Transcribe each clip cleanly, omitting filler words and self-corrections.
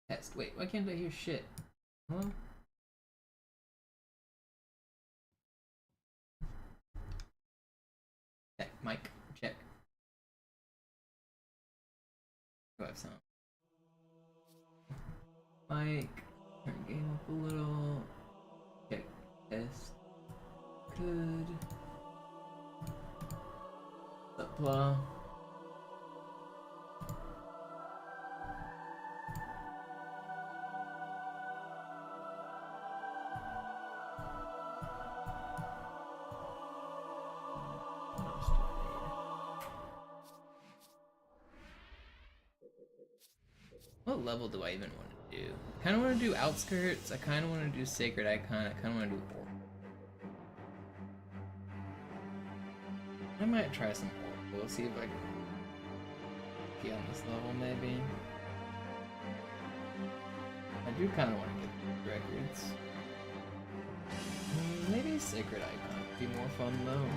Test. Wait, why can't I hear shit? Hello? Check. Mic. Check. Do I have sound? Mic. Turn game up a little. Check. Test. Good. Apply. What level do I even want to do? I kind of want to do Outskirts. I kind of want to do Sacred Icon. I kind of want to do Oracle. I might try some Oracle. We'll see if I can be on this level, maybe. I do kind of want to get the records. Maybe Sacred Icon would be more fun, though.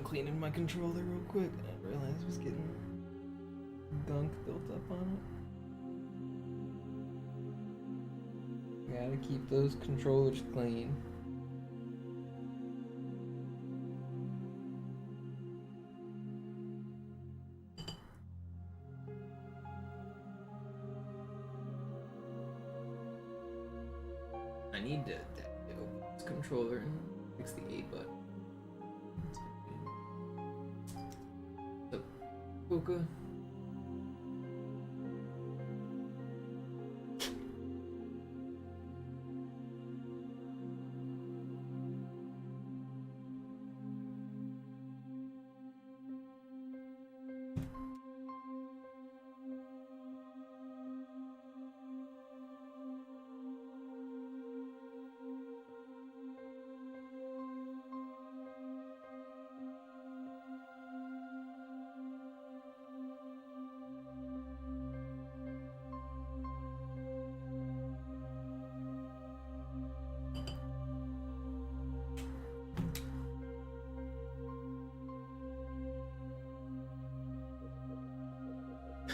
Cleaning my controller real quick. I realized I was getting gunk built up on it. Gotta keep those controllers clean. I need to open this controller and fix the A button. Puka.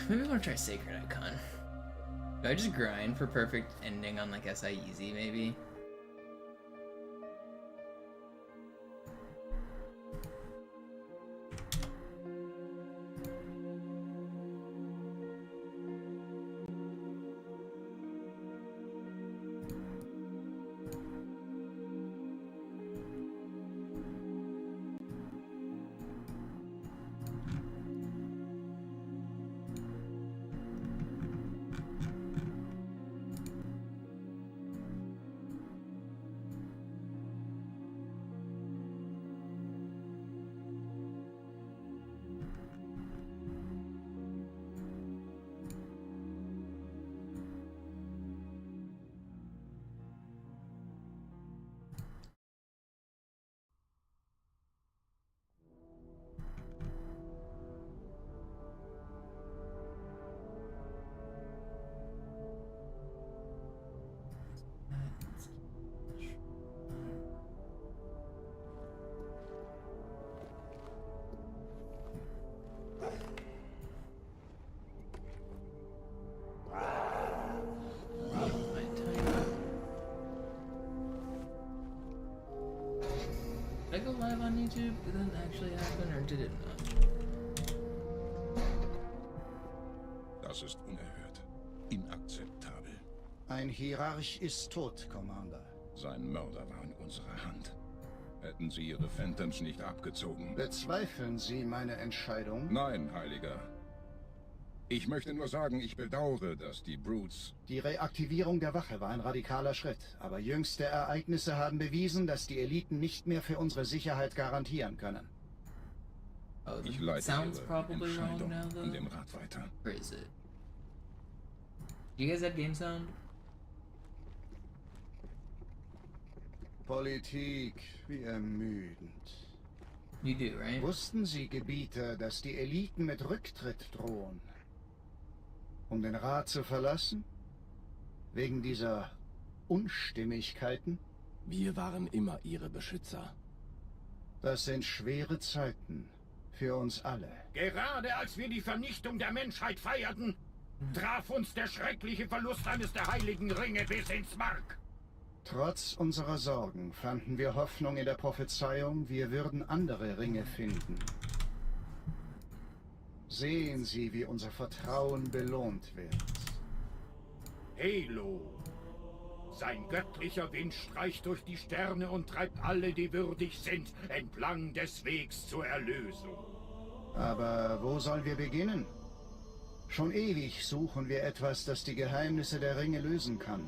Maybe I want to try Sacred Icon. Do I just grind for perfect ending on like SI Easy, maybe? Did I go live on YouTube? Did that actually happen, or did it not? Das ist unerhört. Inakzeptabel. Ein Hierarch ist tot, Commander. Sein Mörder war in unserer Hand. Hätten Sie Ihre Phantoms nicht abgezogen? Bezweifeln Sie meine Entscheidung? Nein, Heiliger. Ich möchte nur sagen, ich bedauere, dass die Brutes... Die Reaktivierung der Wache war ein radikaler Schritt, aber jüngste Ereignisse haben bewiesen, dass die Eliten nicht mehr für unsere Sicherheit garantieren können. Oh, Ich leite sounds Ihre probably wrong Entscheidung now, though. an den Rat weiter. Or is it? Do you guys have game sound? Politik, wie ermüdend. You do, right? Wussten Sie, Gebieter, dass die Eliten mit Rücktritt drohen? Um den Rat zu verlassen? Wegen dieser Unstimmigkeiten? Wir waren immer ihre Beschützer. Das sind schwere Zeiten. Für uns alle. Gerade als wir die Vernichtung der Menschheit feierten, traf uns der schreckliche Verlust eines der heiligen Ringe bis ins Mark. Trotz unserer Sorgen fanden wir Hoffnung in der Prophezeiung, wir würden andere Ringe finden. Sehen Sie, wie unser Vertrauen belohnt wird. Halo. Sein göttlicher Wind streicht durch die Sterne und treibt alle, die würdig sind, entlang des Wegs zur Erlösung. Aber wo sollen wir beginnen? Schon ewig suchen wir etwas, das die Geheimnisse der Ringe lösen kann.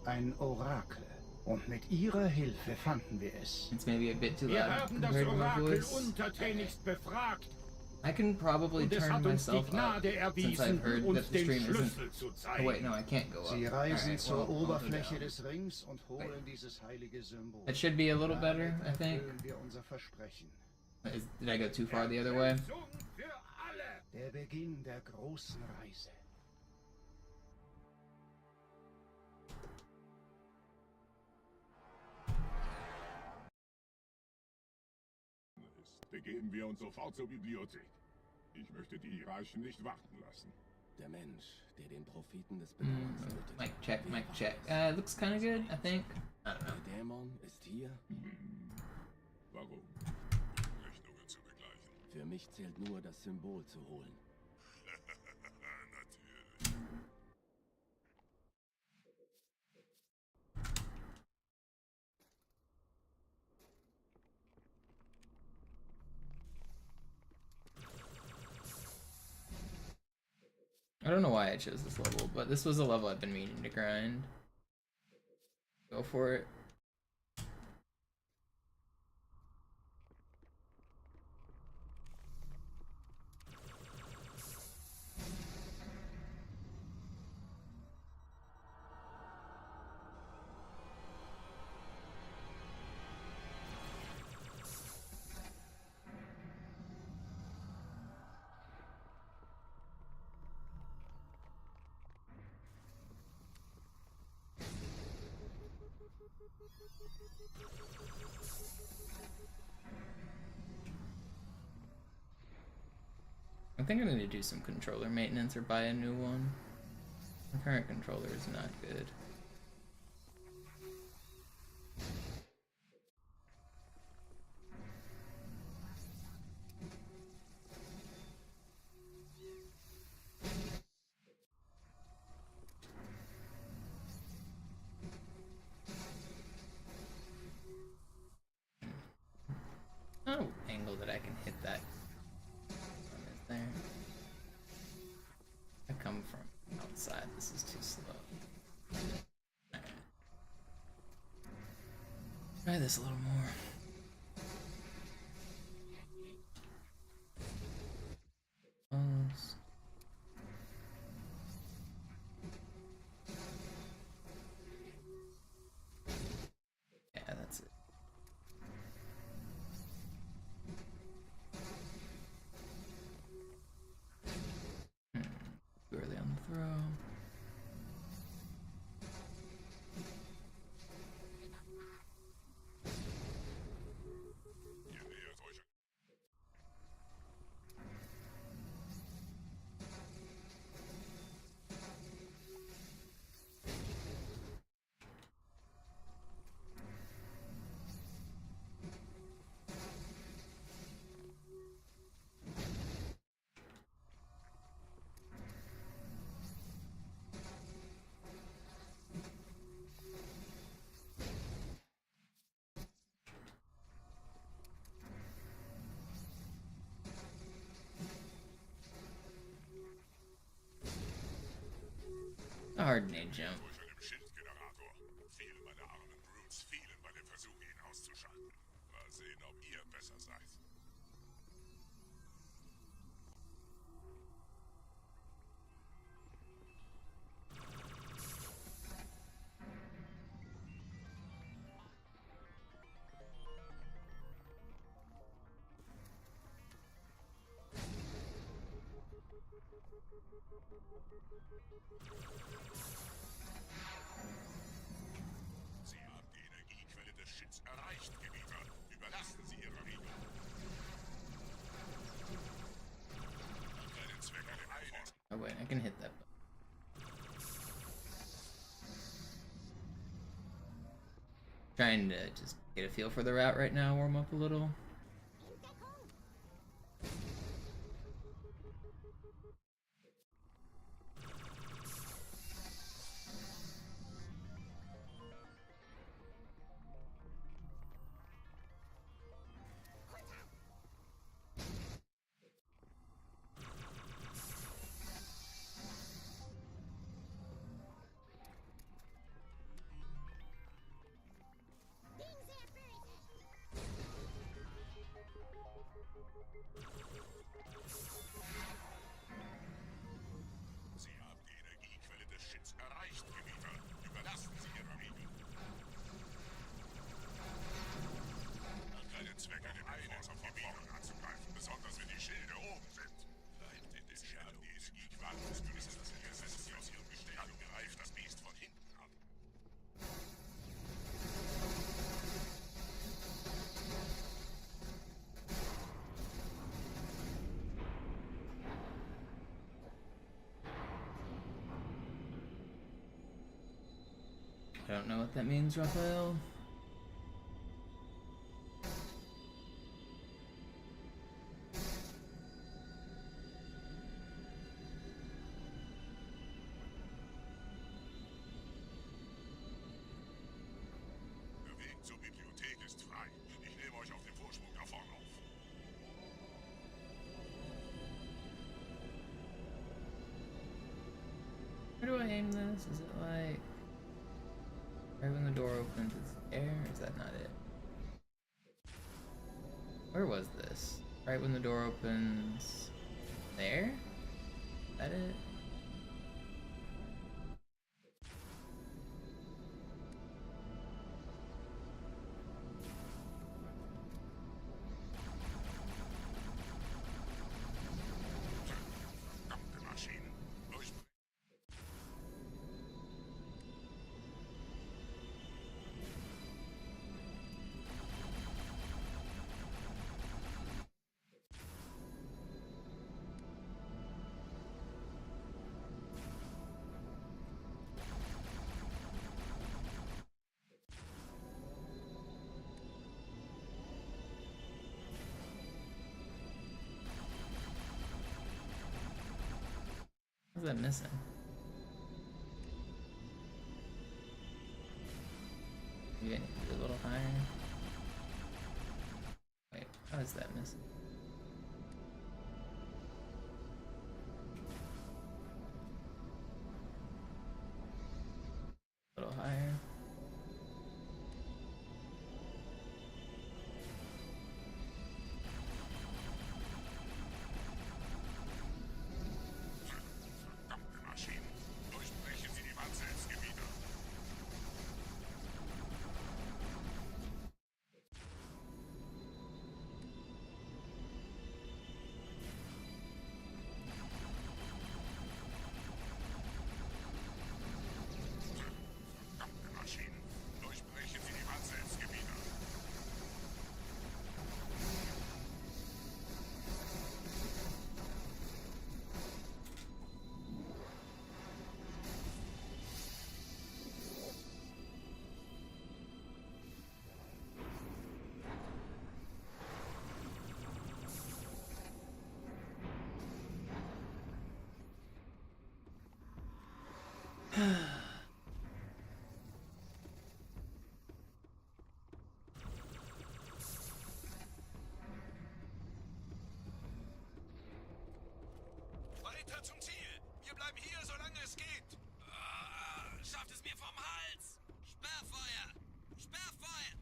Ein Orakel. Und mit Ihrer Hilfe fanden wir es. It's maybe a bit too Wir loud haben das compared to my Orakel voice. untertänigst befragt. I can probably Und es turn hat uns die myself up Gnade since erwiesen, I've heard uns that the den stream isn't. Schlüssel zu Oh wait, zeigen. no, I can't go up. Sie reisen Alright, zur well, I'll go Oberfläche down. des Rings und holen dieses heilige Symbol. That should be a little better, I think. Erfüllen wir unser Versprechen. Did I go too far the other way? Erlösung für alle. Der Beginn der großen Reise. Begeben wir uns sofort zur Bibliothek. Ich möchte die Hierarchen nicht warten lassen. Der Mensch, der den Propheten des Bedauerns tötete. Mic check, mic check. Looks kind of good, I think. I don't know. Der Dämon ist hier. Warum? Rechnungen zu begleichen. Für mich zählt nur, das Symbol zu holen. Natürlich. I don't know why I chose this level, but this was a level I've been meaning to grind. Go for it. I think I'm gonna do some controller maintenance or buy a new one. My current controller is not good. No angle that I can hit that. Is there? I come from outside. This is too slow. Alright. Try this a little more. Almost. Yeah, that's it. Too early on the throw. Ihr nähert euch. A hard nade jump. Durch einen Schildgenerator. Viele meiner armen Brutes fielen bei dem Versuch, ihn auszuschalten. Mal sehen, ob ihr besser seid. Sie haben die Energiequelle des Schiffs erreicht, Gebieter. Überlassen Sie Ihre Regelung. Keinen Zweck an dem Eines. Oh wait, I can hit that button. Trying to just get a feel for the route right now, warm up a little. Sie haben die Energiequelle des Schiffs erreicht, Gebieter. Überlassen Sie Ihre Regelung. Keinen Zweck an dem Eines von vorn anzugreifen, besonders wenn die Schilde oben sind. Bleibt in den Scherben die Energiequelle des Böses. Sie aus ihrem Gestell und greift das Biest von hinten an. I don't know what that means, Raphael. Der Weg zur Bibliothek ist frei. Ich nehme euch auf dem Vorsprung da vorne auf. Where do I aim this? Is it like right when the door opens it's there? Is that not it? Where was this? Right when the door opens there? Is that it? Verdammte Maschinen. What's that missing? Maybe I need to be a little higher. Wait, how is that missing? A little higher. Verdammte Maschinen. Durchbrechen Sie die Wand selbst, Gebieter. Verdammte Maschinen. Durchbrechen Sie die Wand selbst, Gebieter. Weiter zum Ziel! Wir bleiben hier, solange es geht! Schafft es mir vom Hals! Sperrfeuer! Sperrfeuer!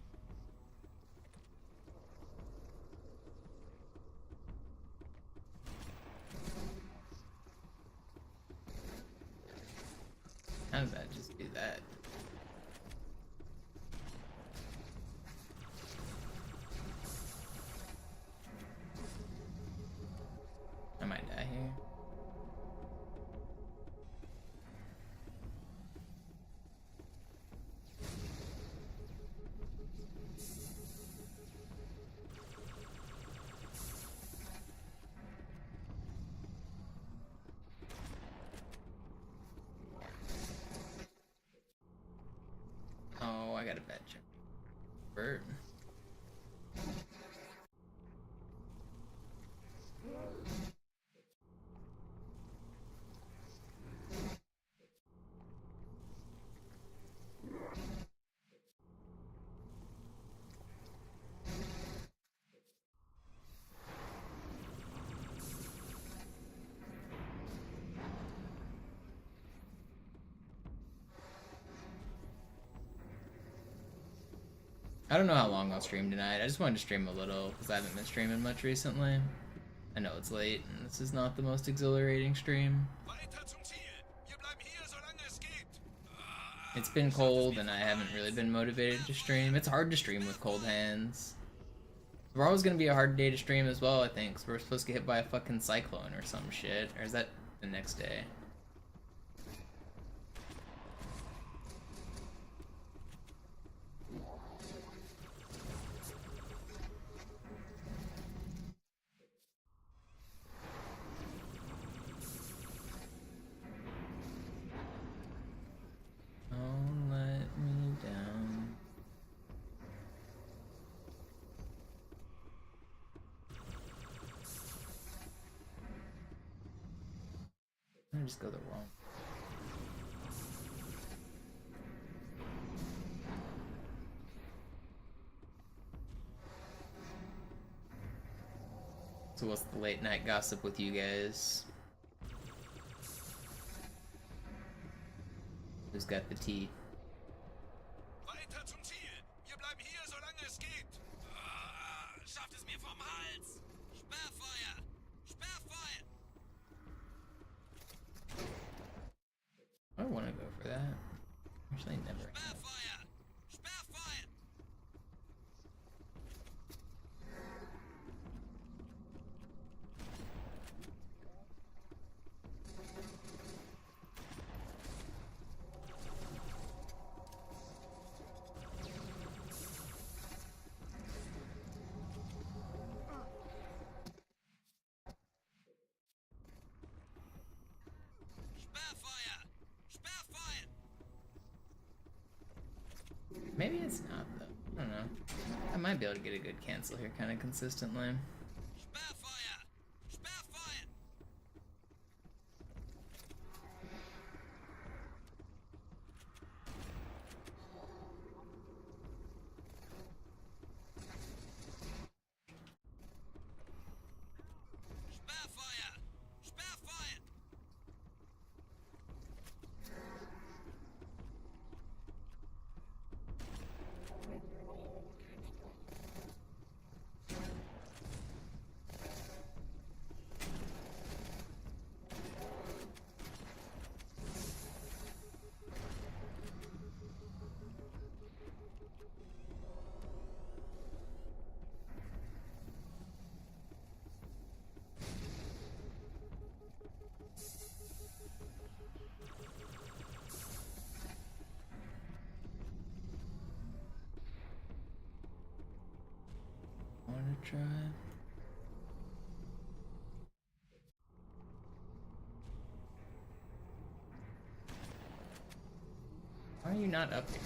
How does that just do that? I might die here. Check. Bird. I don't know how long I'll stream tonight. I just wanted to stream a little because I haven't been streaming much recently. I know it's late and this is not the most exhilarating stream. Weiter zum Ziel. Wir bleiben hier, solange es geht. It's been cold and I haven't really been motivated to stream. It's hard to stream with cold hands. Tomorrow's gonna be a hard day to stream as well, I think. So we're supposed to get hit by a fucking cyclone or some shit. Or is that the next day? Don't let me down. I just go the wrong. So what's the late night gossip with you guys? Who's got the tea? Weiter zum Ziel. Wir bleiben hier, solange es geht. Schafft es mir vom Hals. Sperrfeuer. Sperrfeuer. I want to go for that. Actually, never. Sperrfeuer. Sperrfeuer. Sperrfeuer. Sperrfeuer. Maybe it's not though. I don't know. I might be able to get a good cancel here kind of consistently. Sperrfeuer. Sperrfeuer. Sperrfeuer. Sperrfeuer. Wanna try? Why are you not up here?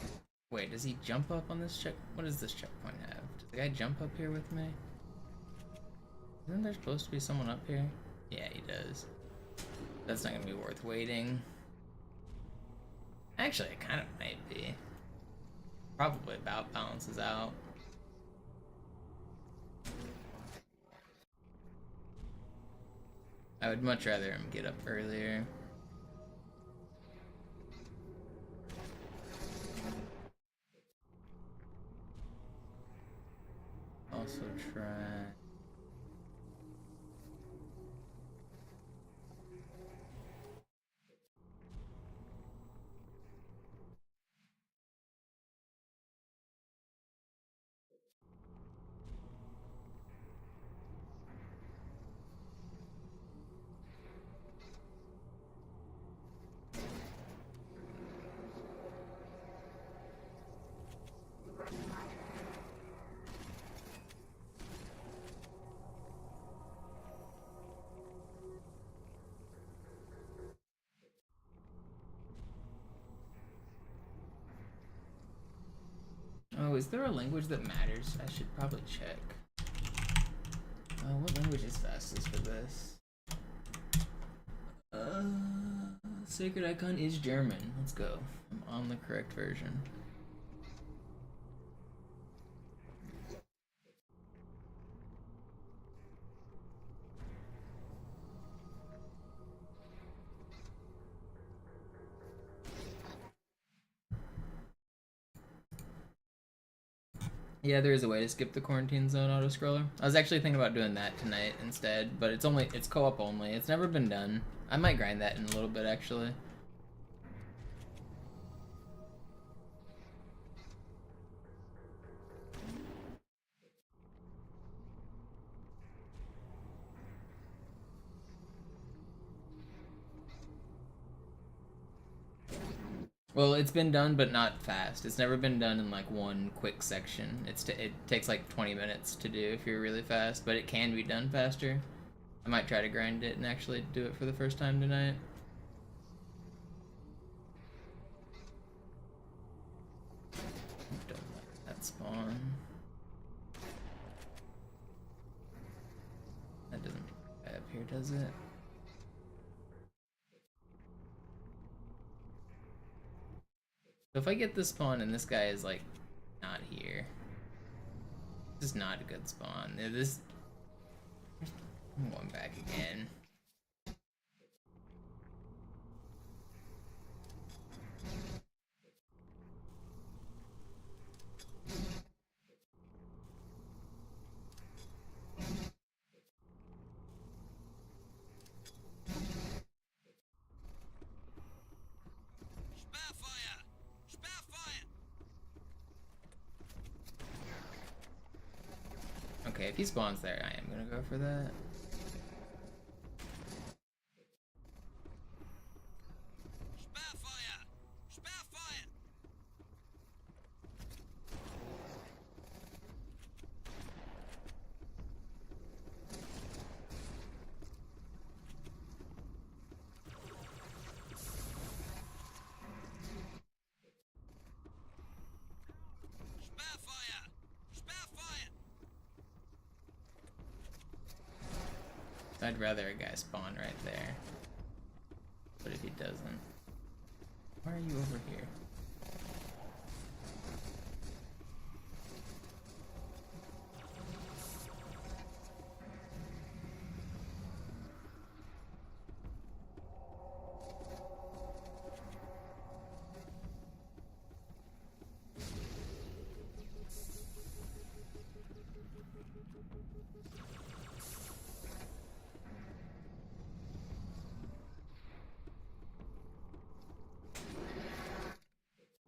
Wait, does he jump up on this check? What does this checkpoint have? Does the guy jump up here with me? Isn't there supposed to be someone up here? Yeah, he does. That's not gonna be worth waiting. Actually, it kind of might be. Probably about balances out. I would much rather him get up earlier. Also try... Oh, is there a language that matters? I should probably check. What language is fastest for this? Sacred icon is German. Let's go. I'm on the correct version. Yeah, there is a way to skip the quarantine zone auto scroller. I was actually thinking about doing that tonight instead, but it's co-op only. It's never been done. I might grind that in a little bit actually. Well, it's been done, but not fast. It's never been done in like one quick section. It takes like 20 minutes to do if you're really fast, but it can be done faster. I might try to grind it and actually do it for the first time tonight. Don't let that spawn. That doesn't put up here, does it? So if I get this spawn and this guy is like not here, this is not a good spawn. I'm going back again. Okay, if he spawns there, I am gonna go for that. I'd rather a guy spawn right there. But if he doesn't... Why are you over here?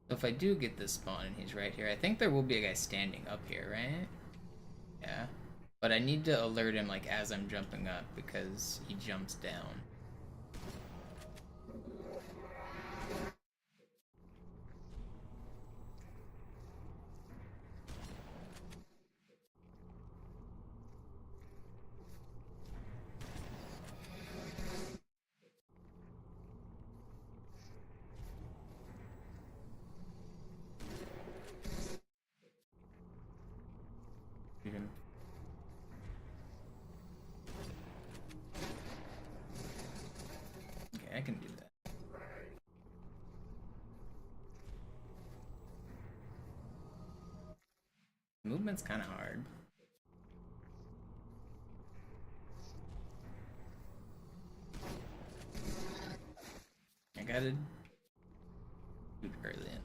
If I do get this spawn and he's right here, I think there will be a guy standing up here, right? Yeah. But I need to alert him like as I'm jumping up because he jumps down. Okay, I can do that. Movement's kind of hard. I gotta do early in.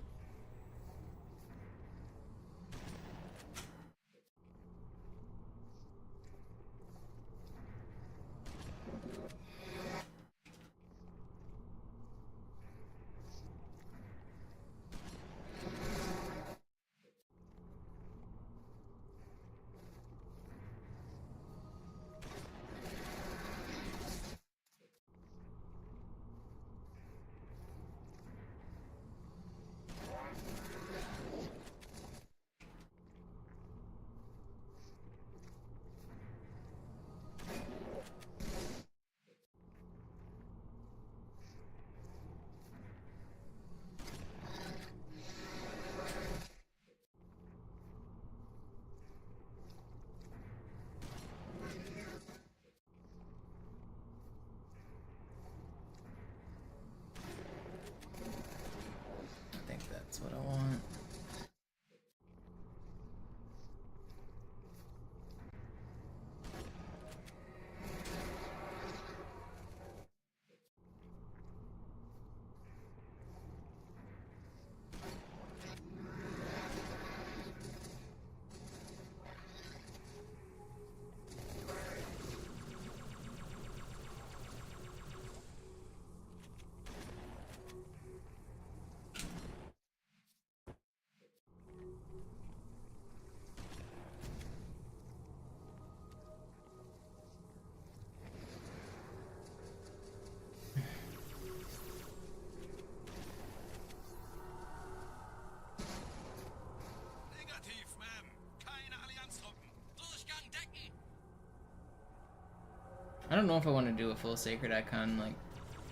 I don't know if I want to do a full Sacred Icon like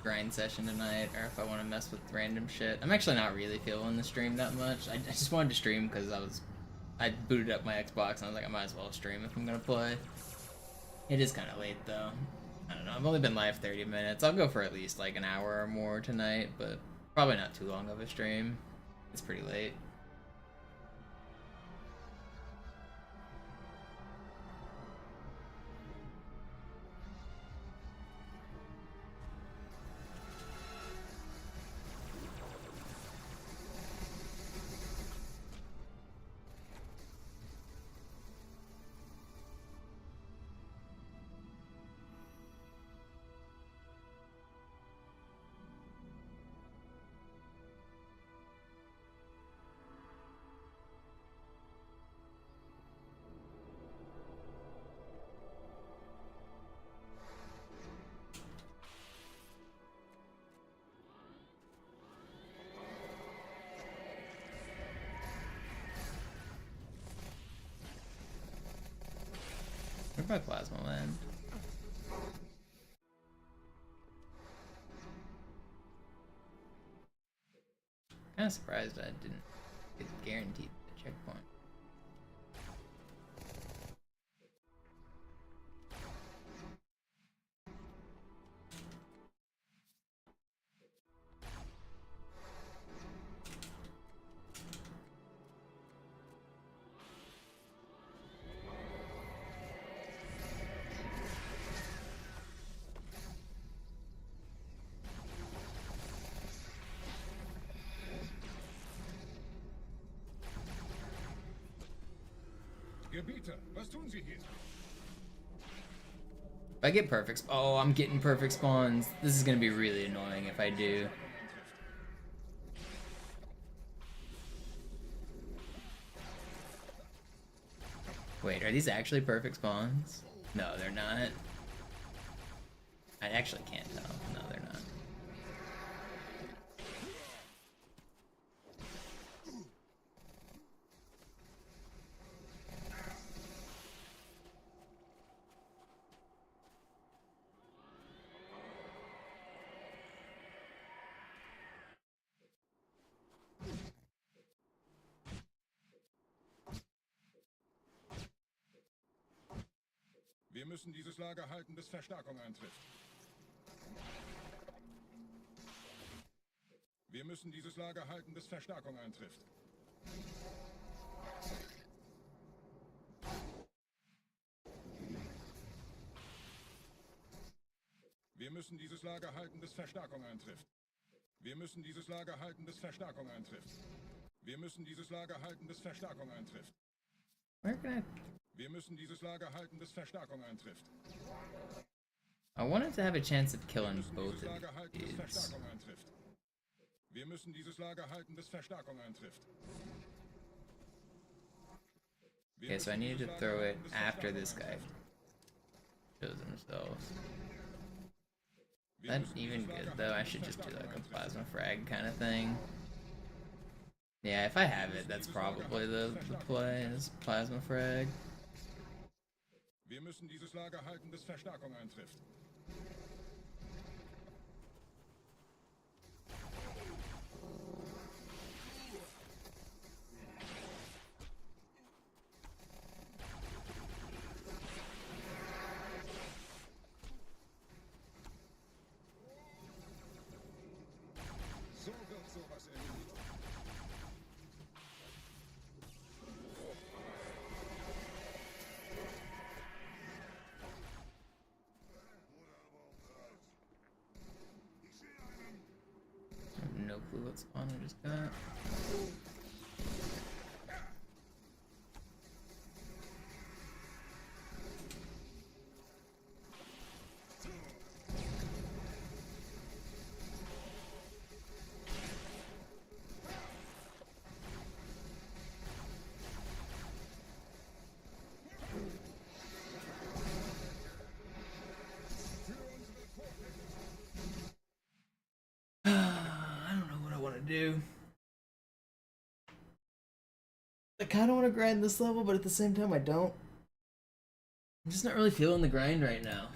grind session tonight, or if I want to mess with random shit. I'm actually not really feeling the stream that much. I just wanted to stream because I booted up my Xbox and I was like, I might as well stream if I'm gonna play. It is kind of late though. I don't know. I've only been live 30 minutes. I'll go for at least like an hour or more tonight, but probably not too long of a stream. It's pretty late. Where'd my plasma land? Kinda surprised I didn't get guaranteed the checkpoint. Gebieter, was tun Sie hier? If I get perfect, oh, I'm getting perfect spawns. This is gonna be really annoying if I do. Wait, are these actually perfect spawns? No, they're not. I actually can't tell. No, they're not. Wir müssen dieses Lager halten, bis Verstärkung eintrifft. Wir müssen dieses Lager halten, bis Verstärkung eintrifft. Wir müssen dieses Lager halten, bis Verstärkung eintrifft. Wir müssen dieses Lager halten, bis Verstärkung eintrifft. Wir müssen dieses Lager halten, bis Verstärkung eintrifft. Where can Wir müssen dieses Lager halten, bis Verstärkung eintrifft. I wanted to have a chance of Wir killing müssen both dieses of Lager halten, bis these. Verstärkung eintrifft. Wir müssen dieses Lager halten, bis Verstärkung eintrifft. Wir Okay, so I müssen needed dieses to throw Lager it halten, bis after Verstärkung this guy eintrifft. shows himself. Wir That müssen even dieses Lager good though? halten, I bis should just do Verstärkung like a eintrifft. plasma frag kind of thing. Yeah, if I have it, that's probably the play is plasma frag. Wir müssen dieses Lager halten, bis Verstärkung eintrifft. So wird sowas erledigt. I have no clue what spawn I just got. I don't know what I want to do. I kind of want to grind this level, but at the same time I don't. I'm just not really feeling the grind right now.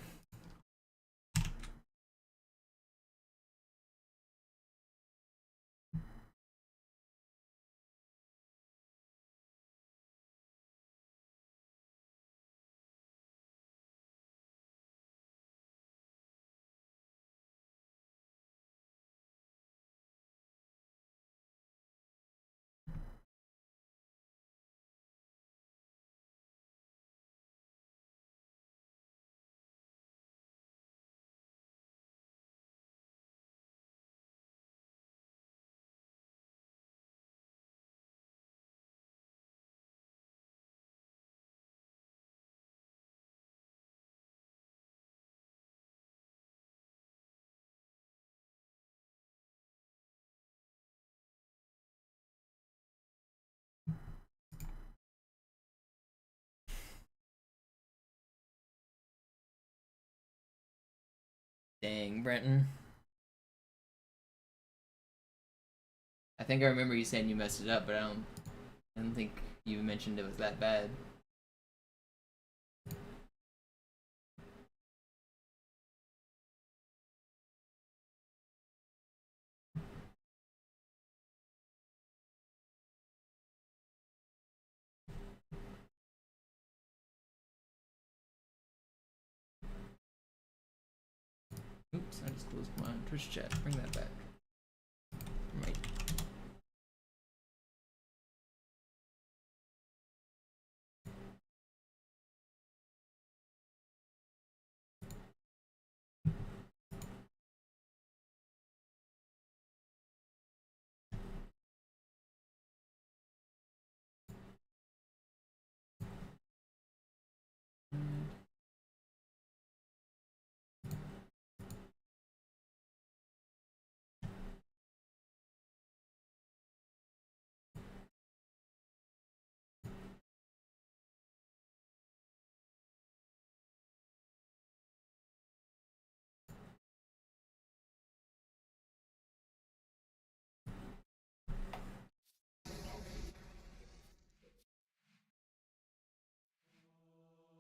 Dang, Brenton. I think I remember you saying you messed it up, but I don't think you mentioned it was that bad. Oops, I just closed my Twitch chat. Bring that back. Right.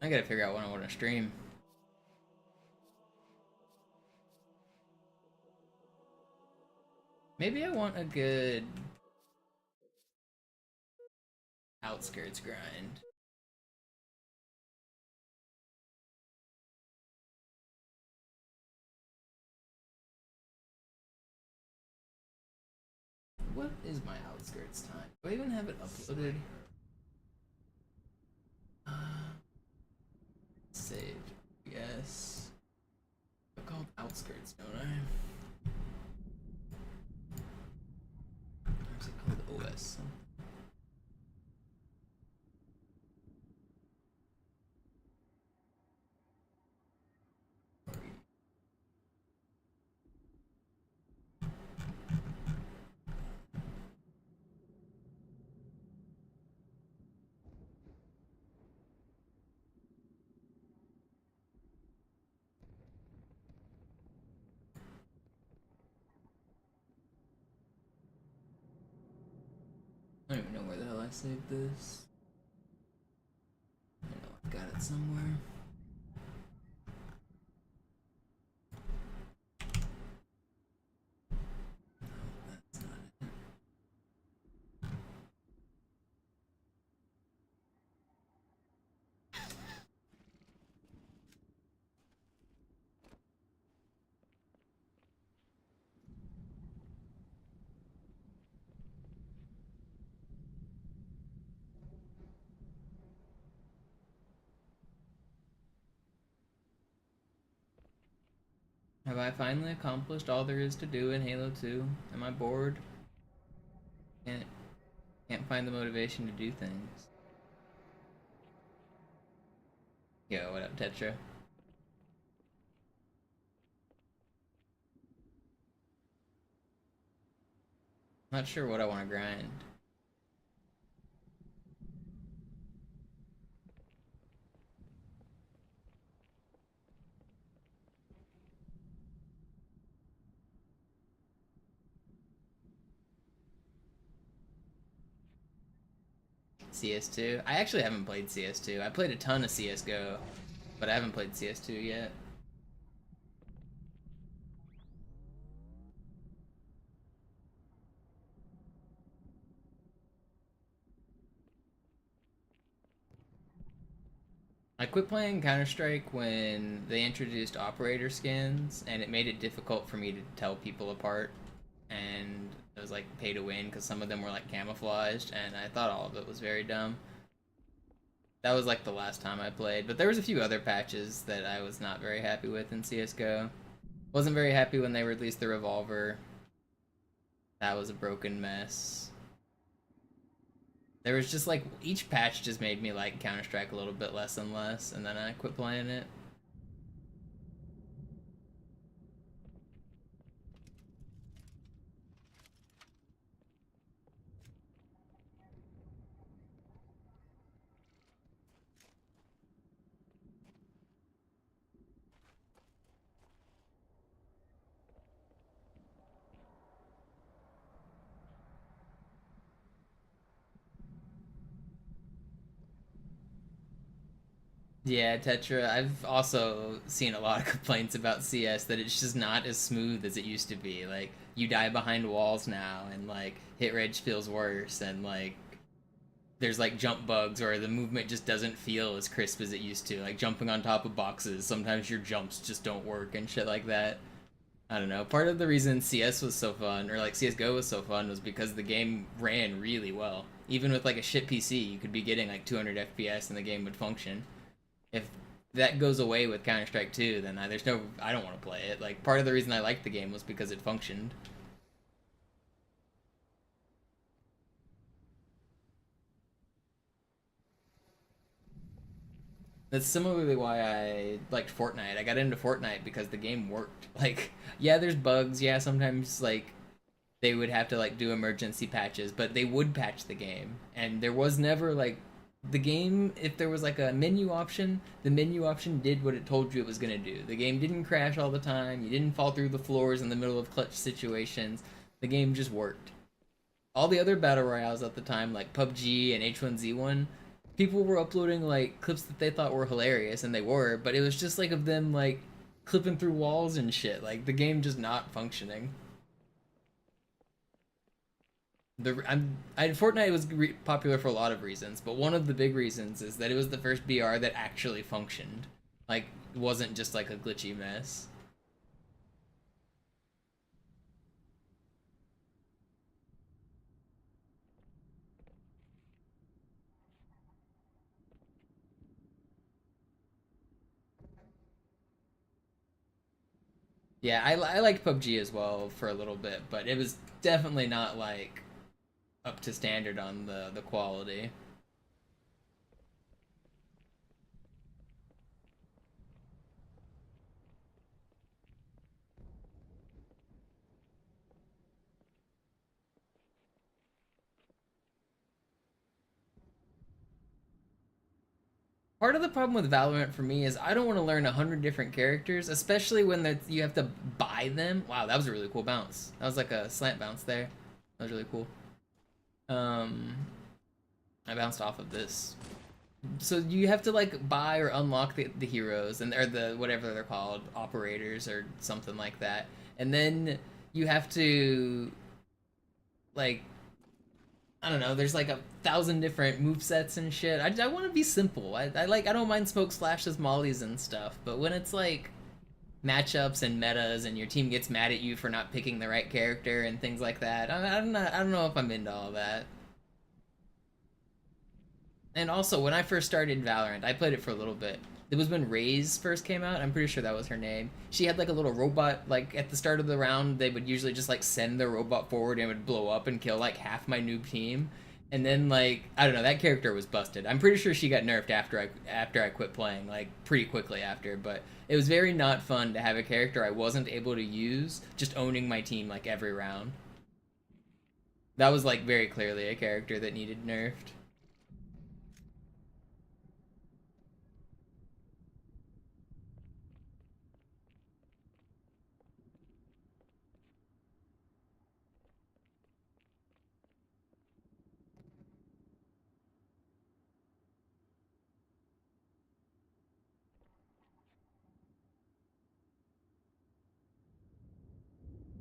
I gotta figure out when I want to stream. Maybe I want a good outskirts grind. What is my outskirts time? Do I even have it uploaded? Saved. Yes. I called outskirts, don't I? Or is it called OS? I don't even know where the hell I saved this. I know I've got it somewhere. No, that's not it. Have I finally accomplished all there is to do in Halo 2? Am I bored? Can't can't find the motivation to do things. Yo, what up, Tetra? Not sure what I want to grind. CS2? I actually haven't played CS2. I played a ton of CSGO, but I haven't played CS2 yet. I quit playing Counter-Strike when they introduced operator skins, and it made it difficult for me to tell people apart. And it was like pay to win because some of them were like camouflaged, and I thought all of it was very dumb. That was like the last time I played, but there was a few other patches that I was not very happy with in CS:GO. Wasn't very happy when they released the revolver. That was a broken mess. There was just like each patch just made me like Counter-Strike a little bit less and less, and then I quit playing it. Yeah, Tetra. I've also seen a lot of complaints about CS that it's just not as smooth as it used to be. Like you die behind walls now, and like hit reg feels worse, and like there's like jump bugs, or the movement just doesn't feel as crisp as it used to. Like jumping on top of boxes, sometimes your jumps just don't work and shit like that. I don't know. Part of the reason CS was so fun, or like CS:GO was so fun, was because the game ran really well. Even with like a shit PC, you could be getting like 200 FPS and the game would function. If that goes away with Counter Strike 2, then there's no. I don't want to play it. Like part of the reason I liked the game was because it functioned. That's similarly why I liked Fortnite. I got into Fortnite because the game worked. Like, yeah, there's bugs. Yeah, sometimes like they would have to like do emergency patches, but they would patch the game. And there was never like the game, if there was like a menu option, the menu option did what it told you it was going to do. The game didn't crash all the time. You didn't fall through the floors in the middle of clutch situations. The game just worked. All the other battle royales at the time, like PUBG and H1Z1, people were uploading like clips that they thought were hilarious, and they were, but it was just like of them like clipping through walls and shit. Like the game just not functioning. Fortnite was popular for a lot of reasons, but one of the big reasons is that it was the first BR that actually functioned. Like, it wasn't just like a glitchy mess. Yeah, I liked PUBG as well for a little bit, but it was definitely not like up to standard on the quality. Part of the problem with Valorant for me is I don't want to learn 100 different characters, especially when you have to buy them. Wow, that was a really cool bounce. That was like a slant bounce there. That was really cool. Um, I bounced off of this. So you have to like buy or unlock the heroes and or the whatever they're called, operators or something like that, and then you have to like I don't know. There's like 1,000 different move sets and shit. I want to be simple. I don't mind smoke splashes, mollies, and stuff. But when it's like matchups and metas, and your team gets mad at you for not picking the right character and things like that, I don't know if I'm into all that. And also, when I first started Valorant, I played it for a little bit. It was when Raze first came out. I'm pretty sure that was her name. She had like a little robot. Like at the start of the round, they would usually just like send the robot forward and it would blow up and kill like half my noob team. And then like I don't know, that character was busted. I'm pretty sure she got nerfed after I quit playing, like pretty quickly after. But it was very not fun to have a character I wasn't able to use just owning my team like every round. That was like very clearly a character that needed nerfed.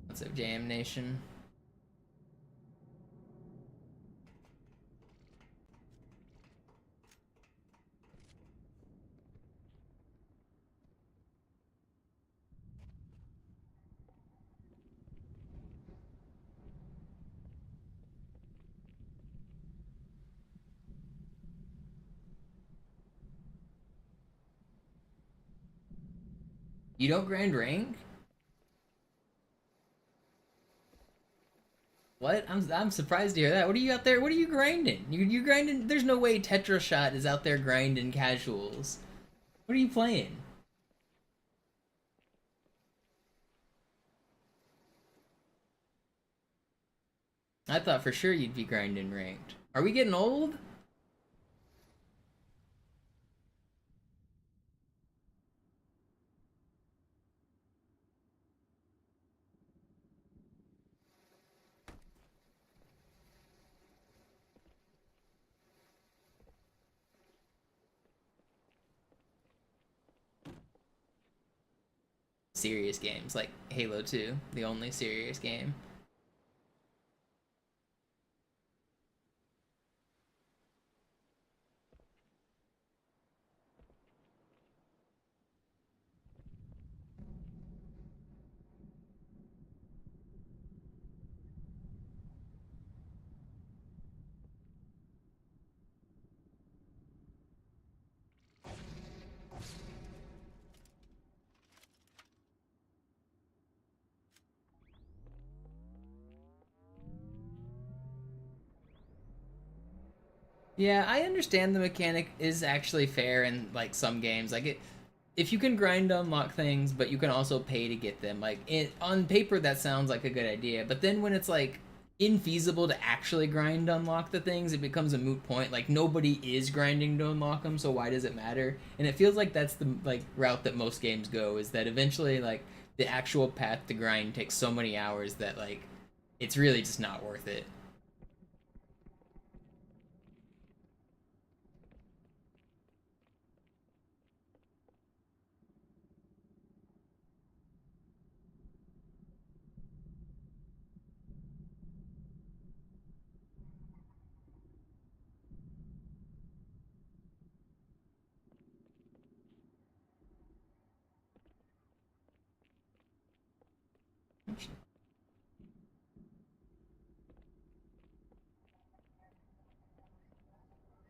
What's up, Jam Nation? You don't grind rank? What? I'm surprised to hear that. What are you out there? What are you grinding? You grinding? There's no way Tetrashot is out there grinding casuals. What are you playing? I thought for sure you'd be grinding ranked. Are we getting old? serious games, like Halo 2, the only serious game. Yeah, I understand the mechanic is actually fair in like some games. Like it, if you can grind to unlock things, but you can also pay to get them. Like on paper, that sounds like a good idea. But then when it's like infeasible to actually grind to unlock the things, it becomes a moot point. Like nobody is grinding to unlock them, so why does it matter? And it feels like that's the like route that most games go. Is that eventually like the actual path to grind takes so many hours that like it's really just not worth it.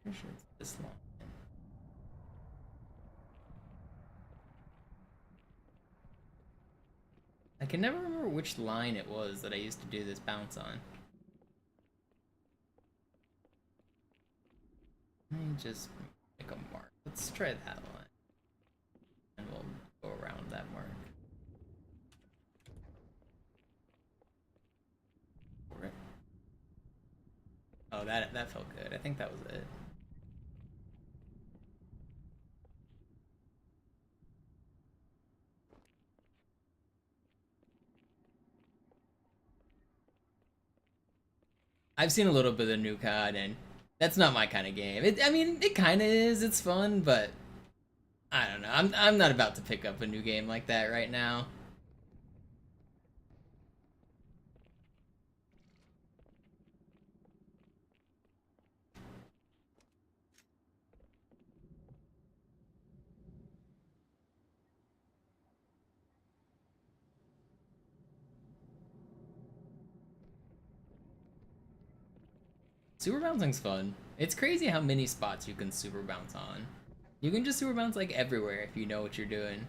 Pretty sure it's this long. I can never remember which line it was that I used to do this bounce on. Let me just make a mark. Let's try that line. And we'll go around that mark. Oh, that felt good. I think that was it. I've seen a little bit of New COD, and that's not my kind of game. I mean, it kind of is. It's fun, but I don't know. I'm not about to pick up a new game like that right now. Super bouncing's fun. It's crazy how many spots you can super bounce on. You can just super bounce like everywhere if you know what you're doing.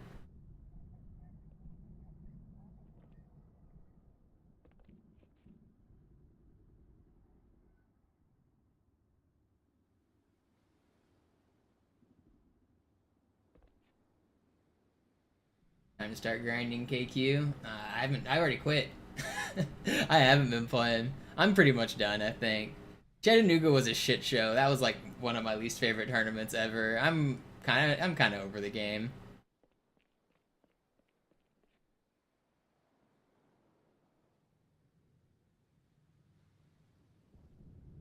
Time to start grinding KQ. I already quit. I haven't been playing. I'm pretty much done, I think. Chattanooga was a shit show. That was like one of my least favorite tournaments ever. I'm kind of over the game.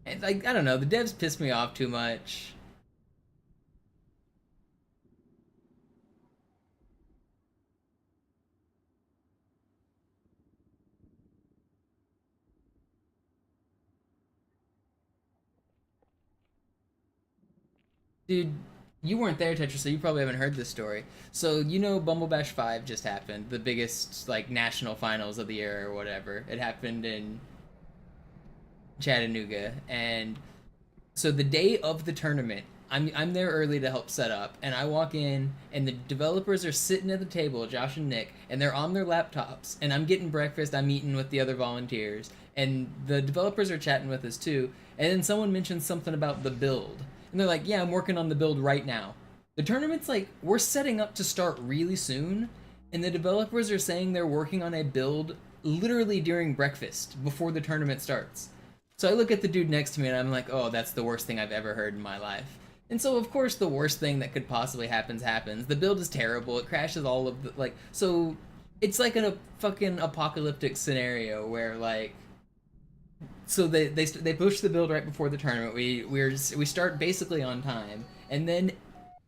And like I don't know, the devs piss me off too much. Dude, you weren't there, Tetra, so you probably haven't heard this story. So you know, Bumble Bash 5 just happened, the biggest like national finals of the year or whatever. It happened in Chattanooga, and so the day of the tournament, I'm there early to help set up, and I walk in, and the developers are sitting at the table, Josh and Nick, and they're on their laptops, and I'm getting breakfast. I'm eating with the other volunteers, and the developers are chatting with us too. And then someone mentions something about the build, and they're like, "Yeah, I'm working on the build right now." The tournament's like we're setting up to start really soon, and the developers are saying they're working on a build literally during breakfast before the tournament starts. So I look at the dude next to me and I'm like, oh, that's the worst thing I've ever heard in my life. And so of course the worst thing that could possibly happens. The build is terrible. It crashes all of the like. So it's like a fucking apocalyptic scenario where like. So they push the build right before the tournament. We start basically on time, and then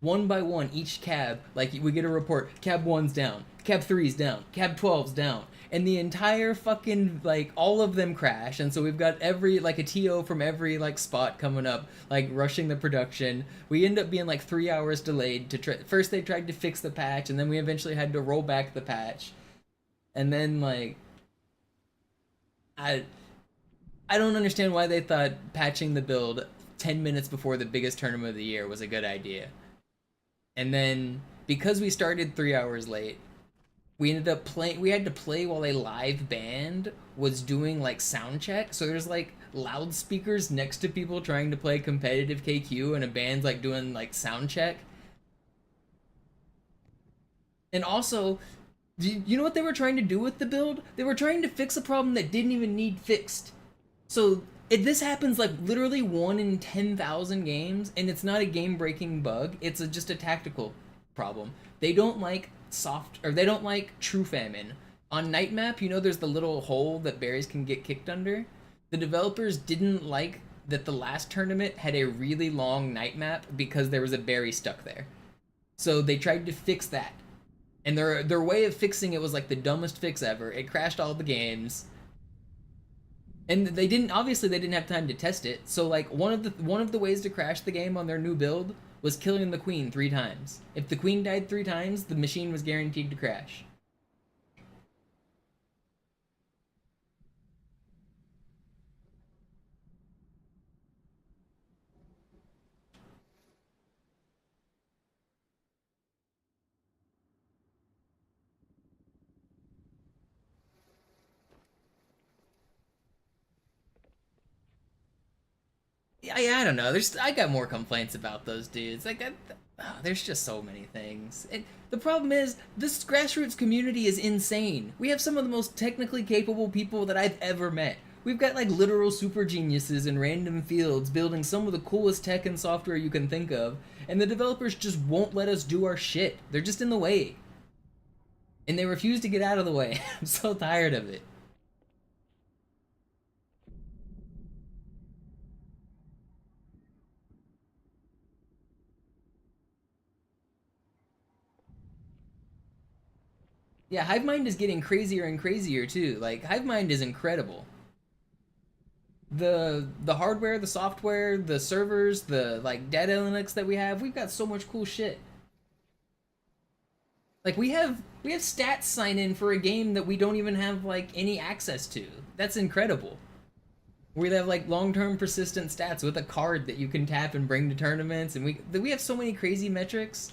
one by one, each cab, like we get a report, cab 1's down, cab 3's down, cab 12's down, and the entire fucking, like, all of them crash, and so we've got every, like, a TO from every, like, spot coming up, like, rushing the production. We end up being, like, 3 hours delayed to first they tried to fix the patch, and then we eventually had to roll back the patch, and then, like, I don't understand why they thought patching the build 10 minutes before the biggest tournament of the year was a good idea. And then, because we started 3 hours late, we ended up playing, we had to play while a live band was doing, like, sound check. So there's, like, loudspeakers next to people trying to play competitive KQ, and a band's, like, doing, like, sound check. And also, do you know what they were trying to do with the build? They were trying to fix a problem that didn't even need fixed. So this happens like literally 1 in 10,000 games, and it's not a game-breaking bug. It's just a tactical problem. They don't like they don't like True Famine. On Night Map, you know, there's the little hole that berries can get kicked under. The developers didn't like that the last tournament had a really long night map because there was a berry stuck there. So they tried to fix that. And their way of fixing it was like the dumbest fix ever. It crashed all the games. And they didn't have time to test it. So like one of the ways to crash the game on their new build was killing the queen 3 times. If the queen died 3 times, the machine was guaranteed to crash. Yeah, I don't know. I got more complaints about those dudes. Like, there's just so many things. The problem is, this grassroots community is insane. We have some of the most technically capable people that I've ever met. We've got, like, literal super geniuses in random fields building some of the coolest tech and software you can think of, and the developers just won't let us do our shit. They're just in the way. And they refuse to get out of the way. I'm so tired of it. Yeah, HiveMind is getting crazier and crazier too. Like, HiveMind is incredible. The hardware, the software, the servers, the like data analytics that we've got so much cool shit. Like we have stats sign in for a game that we don't even have like any access to. That's incredible. We have like long-term persistent stats with a card that you can tap and bring to tournaments, and we have so many crazy metrics.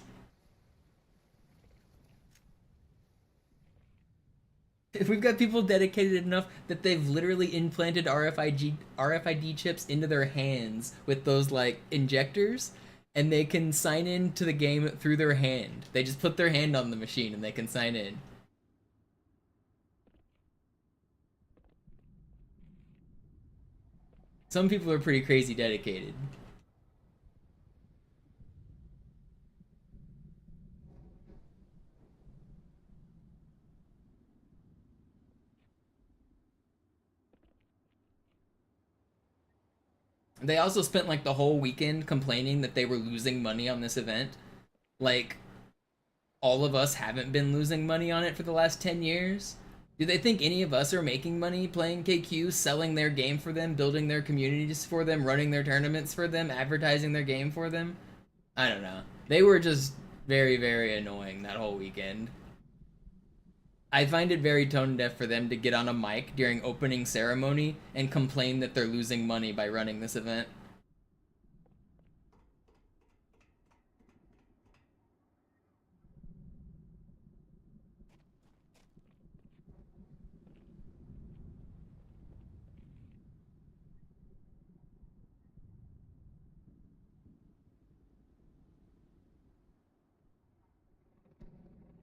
If we've got people dedicated enough that they've literally implanted RFID chips into their hands with those like injectors, and they can sign in to the game through their hand. They just put their hand on the machine and they can sign in. Some people are pretty crazy dedicated. They also spent like the whole weekend complaining that they were losing money on this event. Like, all of us haven't been losing money on it for the last 10 years. Do they think any of us are making money playing KQ, selling their game for them, building their communities for them, running their tournaments for them, advertising their game for them? I don't know. They were just very, very annoying that whole weekend. I find it very tone deaf for them to get on a mic during opening ceremony and complain that they're losing money by running this event.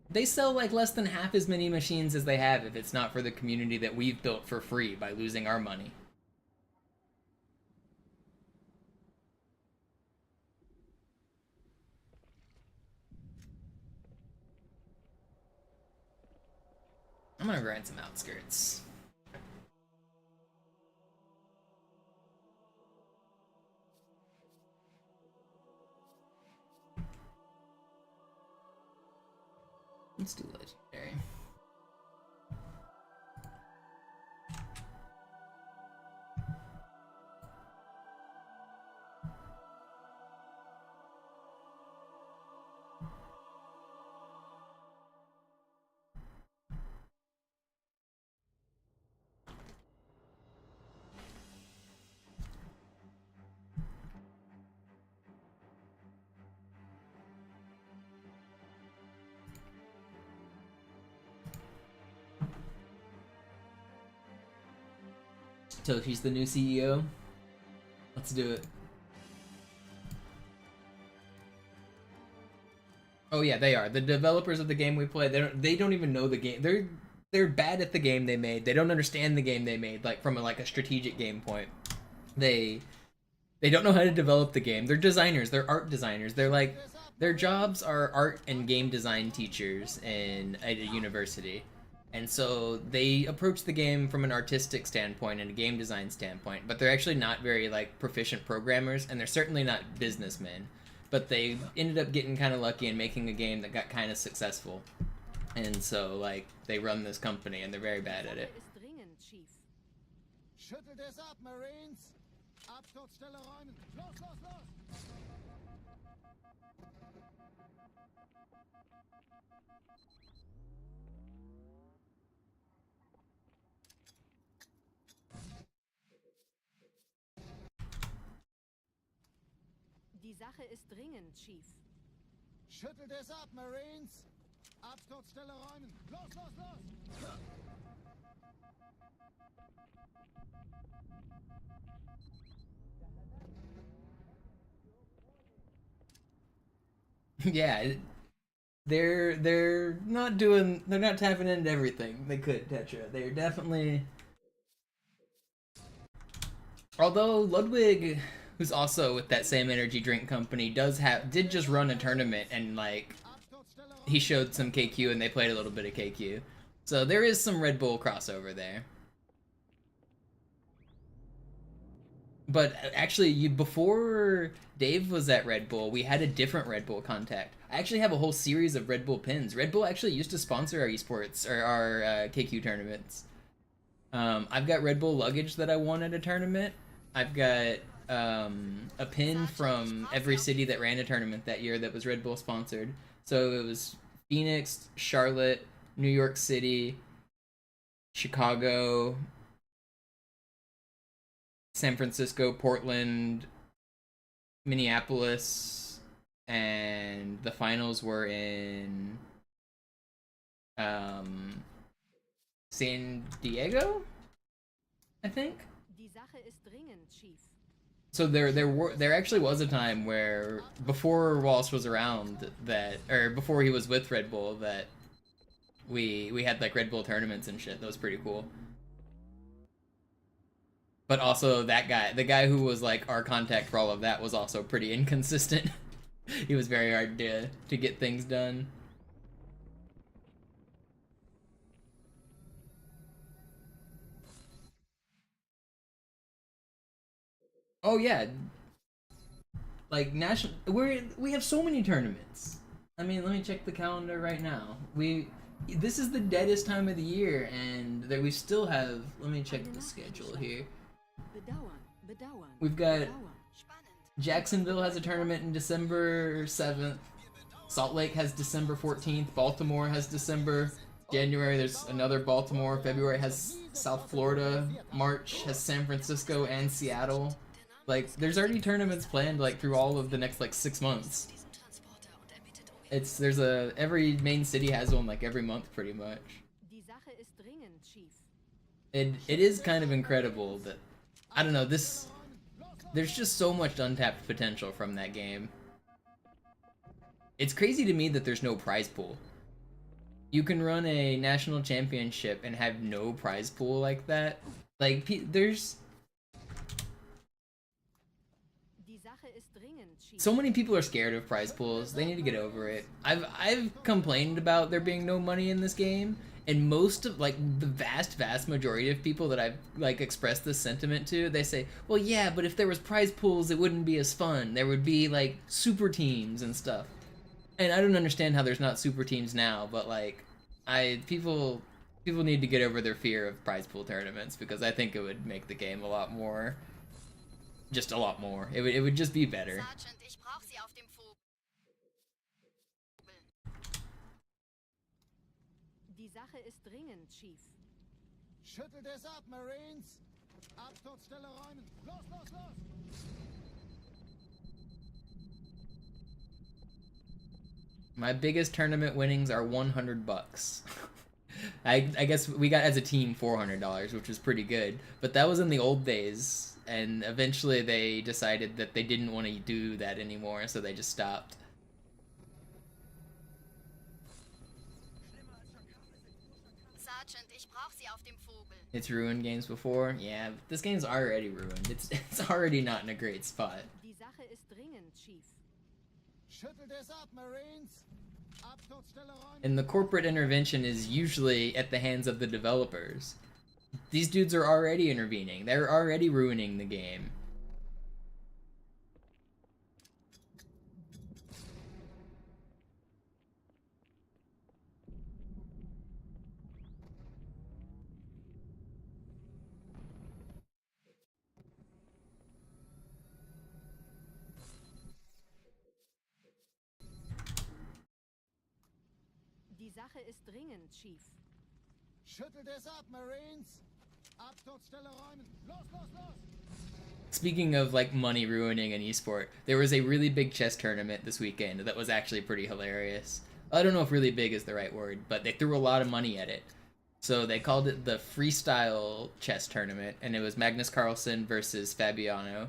They sell like less than half as many machines as they have if it's not for the community that we've built for free by losing our money. I'm gonna grind some outskirts. Let's do legendary. Toshi's the new CEO. Let's do it. Oh yeah, they are. The developers of the game we play, they don't even know the game. They're bad at the game they made. They don't understand the game they made, like from a strategic game point. They don't know how to develop the game. They're designers, they're art designers. They're like their jobs are art and game design teachers at a university. And so they approach the game from an artistic standpoint and a game design standpoint, but they're actually not very like proficient programmers, and they're certainly not businessmen. But they ended up getting kind of lucky and making a game that got kind of successful. And so like they run this company and they're very bad at it. Schüttelt es ab, Marines! Absturzstelle räumen! Los, los, los! Die Sache ist dringend, Chief. Schüttelt es ab, Marines! Absturzstelle räumen! Los, los, los! Yeah, they're not tapping into everything they could, Tetra. They're definitely. Although Ludwig, who's also with that same energy drink company, did just run a tournament, and like he showed some KQ and they played a little bit of KQ. So there is some Red Bull crossover there. But actually, before Dave was at Red Bull, we had a different Red Bull contact. I actually have a whole series of Red Bull pins. Red Bull actually used to sponsor our esports, or our KQ tournaments. I've got Red Bull luggage that I won at a tournament. I've got a pin from every city that ran a tournament that year that was Red Bull sponsored. So it was Phoenix, Charlotte, New York City, Chicago, San Francisco, Portland, Minneapolis, and the finals were in San Diego, I think. Die Sache ist dringend, Chief. So there actually was a time where before Walsh was around or before he was with Red Bull, that we had like Red Bull tournaments and shit. That was pretty cool. But also that guy, the guy who was like our contact for all of that, was also pretty inconsistent. He was very hard to get things done. Oh yeah, like we have so many tournaments. I mean, let me check the calendar right now. This is the deadest time of the year, and that we still have. Let me check the schedule here. We've got Jacksonville has a tournament in December 7th. Salt Lake has December 14th. Baltimore has January. There's another Baltimore. February has South Florida. March has San Francisco and Seattle. Like, there's already tournaments planned like through all of the next like 6 months. Every main city has one like every month pretty much. It is kind of incredible that, I don't know, there's just so much untapped potential from that game. It's crazy to me that there's no prize pool. You can run a national championship and have no prize pool like that. Like, so many people are scared of prize pools. They need to get over it. I've complained about there being no money in this game, and most of like the vast majority of people that I've like expressed this sentiment to, they say, well, yeah, but if there was prize pools, it wouldn't be as fun. There would be like super teams and stuff. And I don't understand how there's not super teams now, but like, people need to get over their fear of prize pool tournaments because I think it would make the game a lot more, just a lot more. It would just be better. Sergeant, ich brauch Sie auf dem Vogel. Die Sache ist dringend, Chief. Schüttelt es ab, Marines! Absturzstelle räumen! Los, los, los! My biggest tournament winnings are $100. I guess we got as a team $400, which was pretty good, but that was in the old days, and eventually they decided that they didn't want to do that anymore, so they just stopped. Sergeant, ich brauch Sie auf dem Vogel. It's ruined games before? Yeah, this game's already ruined. It's already not in a great spot. Die Sache ist dringend, Chief. Schüttelt es ab, Marines! Absturzstelle räumen! And the corporate intervention is usually at the hands of the developers. These dudes are already intervening. They're already ruining the game. Die Sache ist dringend, Chief. Schüttelt es ab, Marines! Absturzstelle räumen! Los, los, los! Speaking of like money ruining an esport, there was a really big chess tournament this weekend that was actually pretty hilarious. I don't know if really big is the right word, but they threw a lot of money at it. So they called it the freestyle chess tournament, and it was Magnus Carlsen versus Fabiano.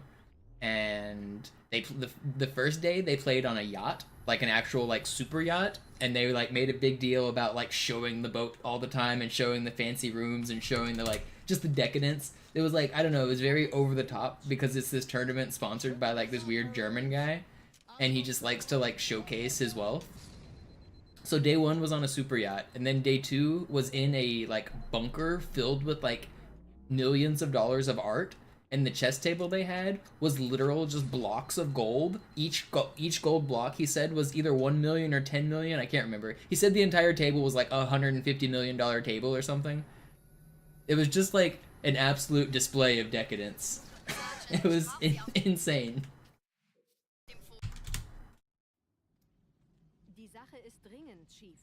And the first day they played on a yacht, like an actual like super yacht, and they like made a big deal about like showing the boat all the time and showing the fancy rooms and showing the like just the decadence. It was like, I don't know, it was very over the top because it's this tournament sponsored by like this weird German guy, and he just likes to like showcase his wealth. So day one was on a super yacht, and then day two was in a like bunker filled with like millions of dollars of art, and the chess table they had was literal just blocks of gold. Each gold block, he said, was either 1 million or 10 million. I can't remember. He said the entire table was like $150 million table or something. It was just like an absolute display of decadence. It was insane. Die Sache ist dringend, Chief.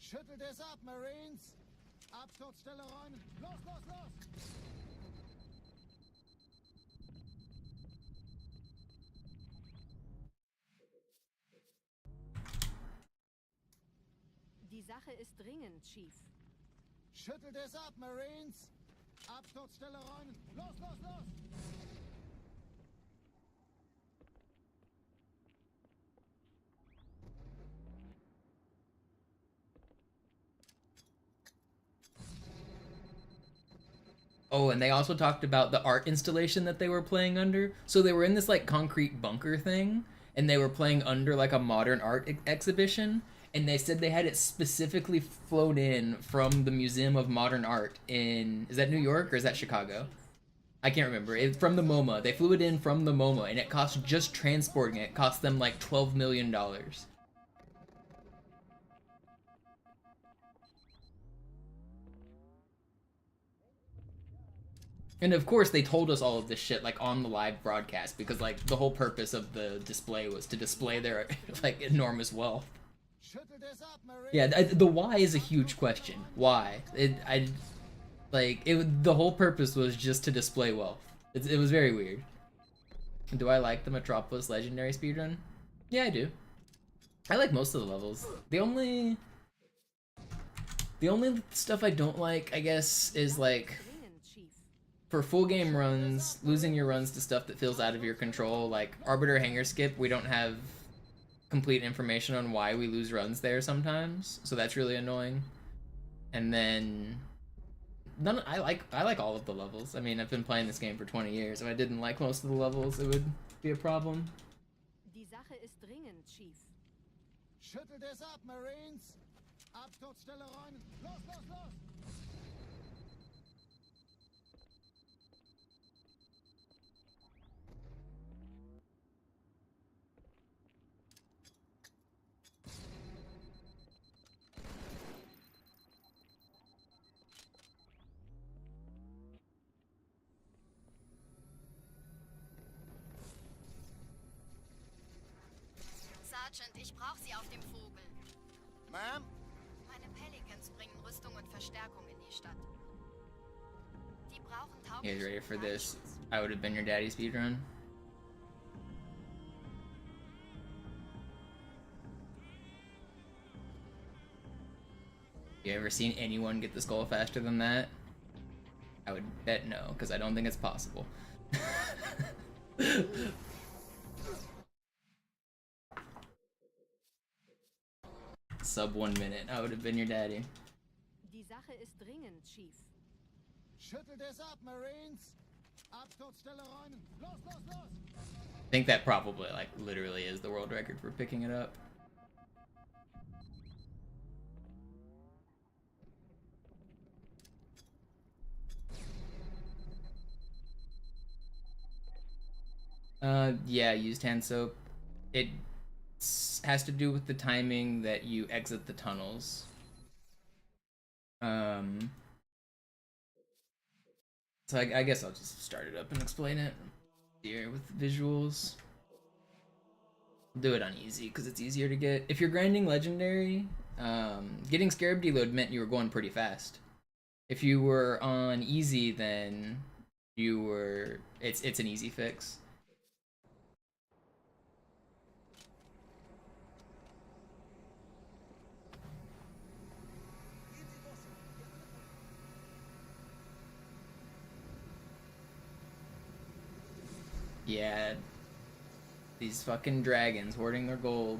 Schüttelt es ab, Marines! Absturzstelle räumen! Los, los, los! Die Sache ist dringend, Chief. Schüttelt es ab, Marines! Absturzstelle räumen! Los, los, los! Oh, and they also talked about the art installation that they were playing under. So they were in this like concrete bunker thing, and they were playing under like a modern art exhibition. And they said they had it specifically flown in from the Museum of Modern Art in, is that New York or is that Chicago? I can't remember. It's from the MoMA. They flew it in from the MoMA, and it cost just transporting it cost them like $12 million. And of course, they told us all of this shit like on the live broadcast because like the whole purpose of the display was to display their like enormous wealth. Yeah, the why is a huge question. Why? The whole purpose was just to display wealth. It was very weird. Do I like the Metropolis Legendary speedrun? Yeah, I do. I like most of the levels. The only stuff I don't like, I guess, is like for full game runs, losing your runs to stuff that feels out of your control, like Arbiter Hanger Skip, we don't have complete information on why we lose runs there sometimes, so that's really annoying. And then I like all of the levels. I mean, I've been playing this game for 20 years. If I didn't like most of the levels, it would be a problem. Die Sache ist dringend, Chief. Schüttelt es ab, Marines! Absturzstelle räumen! Los, los, los! Sergeant, ich brauche sie auf dem Vogel. Ma'am? Meine Pelicans bringen Rüstung und Verstärkung in die Stadt. Die brauchen You guys ready tauglichen for this? Fallschutz. I would have been your daddy speedrun. You ever seen anyone get the skull faster than that? I would bet no, because I don't think it's possible. Sub 1 minute. I would have been your daddy. Die Sache ist dringend, Chief. Schüttelt es ab, Marines! Absturzstelle räumen! Los, los, los! I think that probably, like, literally is the world record for picking it up. Yeah, used hand soap. It has to do with the timing that you exit the tunnels. So I guess I'll just start it up and explain it here with visuals. I'll do it on easy because it's easier to get. If you're grinding legendary, getting Scarab deload meant you were going pretty fast. If you were on easy, then you were. It's an easy fix. Yeah, these fucking dragons hoarding their gold.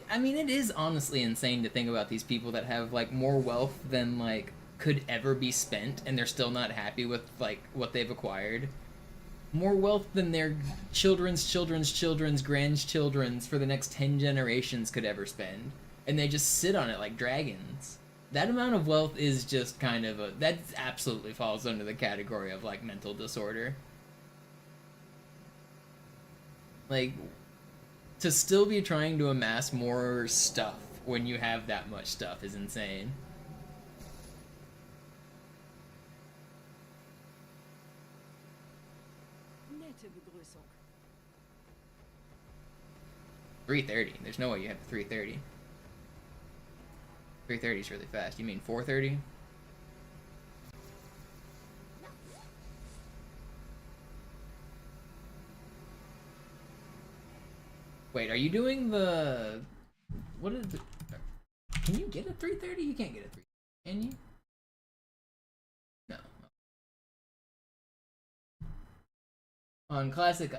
I mean, it is honestly insane to think about these people that have, like, more wealth than, like, could ever be spent, and they're still not happy with, like, what they've acquired. More wealth than their children's children's children's grandchildren's for the next 10 generations could ever spend. And they just sit on it like dragons. That amount of wealth is just kind of a... That absolutely falls under the category of, like, mental disorder. Like, to still be trying to amass more stuff when you have that much stuff is insane. Nette Begrüßung. 330. There's no way you have 330. 330 is really fast. You mean 430? Wait, are you doing the... What is it? Can you get a 330? You can't get a 330. Can you? No. On Classic...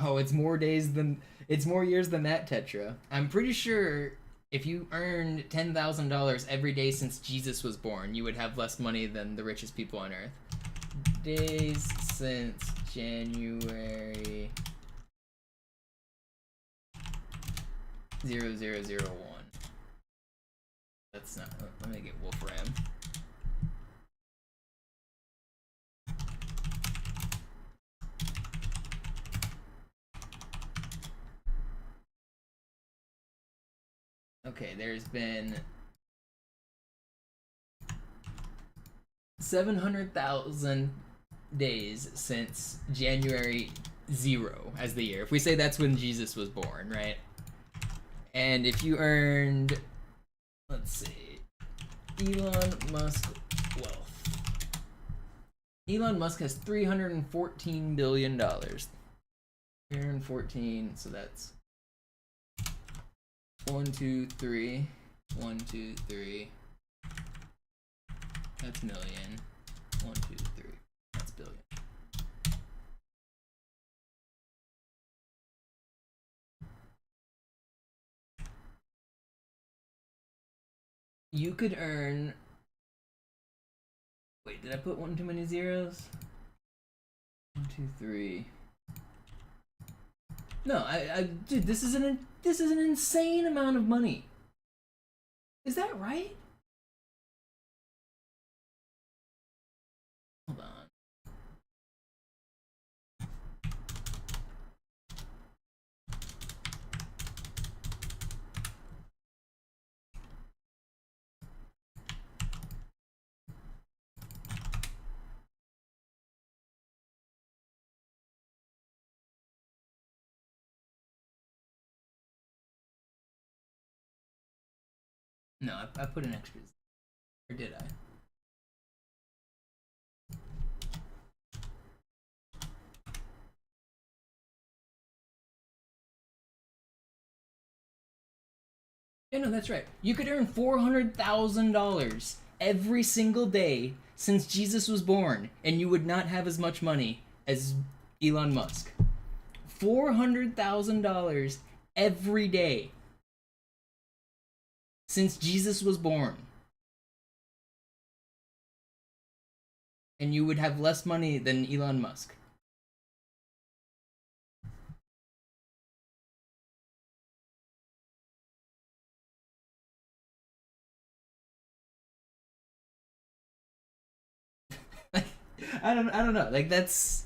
Oh, it's more days than... It's more years than that, Tetra. I'm pretty sure if you earned $10,000 every day since Jesus was born, you would have less money than the richest people on Earth. Days since January 0001. That's not... Let me get Wolfram. Okay, there's been 700,000 days since January 0 as the year. If we say that's when Jesus was born, right? And if you earned, let's see, Elon Musk wealth. Elon Musk has $314 billion. 314, so that's 1, 2, 3. 1, 2, 3. That's million. 1, 2, 3. That's billion. You could earn... Wait, did I put one too many zeros? 1, 2, 3. No, dude, this is an insane amount of money. Is that right? Hold on. No, I put in extras. Or did I? Yeah, no, that's right. You could earn $400,000 every single day since Jesus was born, and you would not have as much money as Elon Musk. $400,000 every day since Jesus was born. And you would have less money than Elon Musk. I don't know. Like that's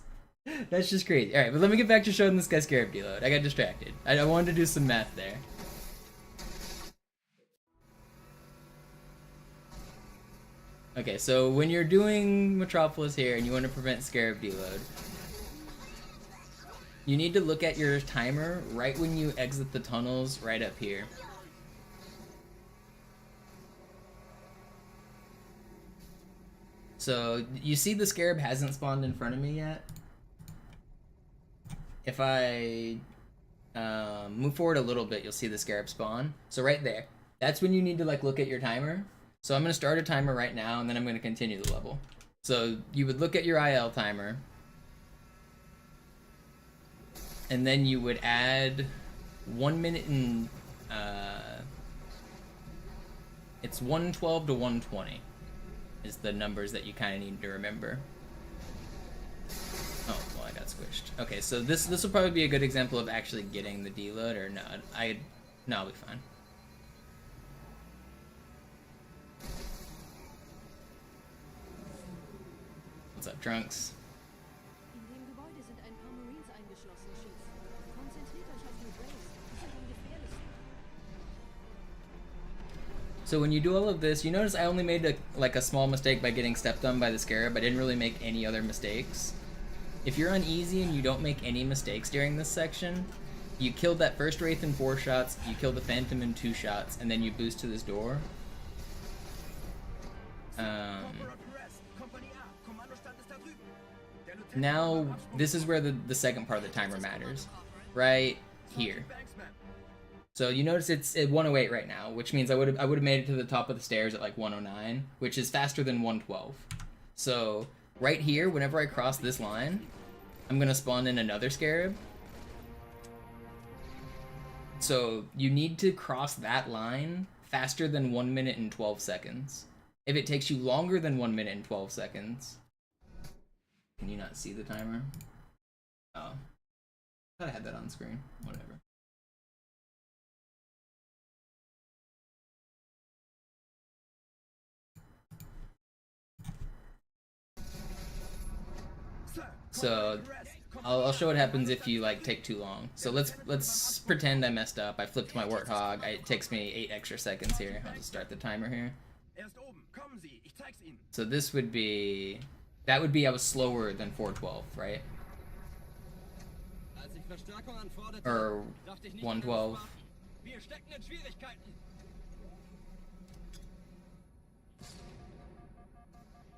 just crazy. All right, but let me get back to showing this guy Scarab deload. I got distracted. I wanted to do some math there. Okay, so when you're doing Metropolis here and you want to prevent Scarab deload, you need to look at your timer right when you exit the tunnels right up here. So you see the Scarab hasn't spawned in front of me yet. If I move forward a little bit, you'll see the Scarab spawn. So right there, that's when you need to like look at your timer. So I'm going to start a timer right now, and then I'm going to continue the level. So you would look at your IL timer, and then you would add 1 minute and it's 112 to 120 is the numbers that you kind of need to remember. Oh, well, I got squished. Okay, so this will probably be a good example of actually getting the deload, or no, I'll be fine. What's up, Trunks? In dem Gebäude sind ein paar Marines eingeschlossen, Chief. Konzentriert euch auf die Braves. Die sind am gefährlichsten. So when you do all of this, you notice I only made a small mistake by getting stepped on by the Scarab. I didn't really make any other mistakes. If you're on easy and you don't make any mistakes during this section, you killed that first Wraith in 4 shots, you killed the Phantom in 2 shots, and then you boost to this door. Now, this is where the second part of the timer matters. Right here. So you notice it's at 108 right now, which means I would have made it to the top of the stairs at like 109, which is faster than 112. So right here, whenever I cross this line, I'm gonna spawn in another Scarab. So you need to cross that line faster than 1 minute and 12 seconds. If it takes you longer than 1 minute and 12 seconds, can you not see the timer? Oh, I thought I had that on screen. Whatever. So I'll show what happens if you like take too long. So let's pretend I messed up. I flipped my Warthog. It takes me 8 extra seconds here. I'll just start the timer here. So this would be, that would be I was slower than 412, right? Or 112.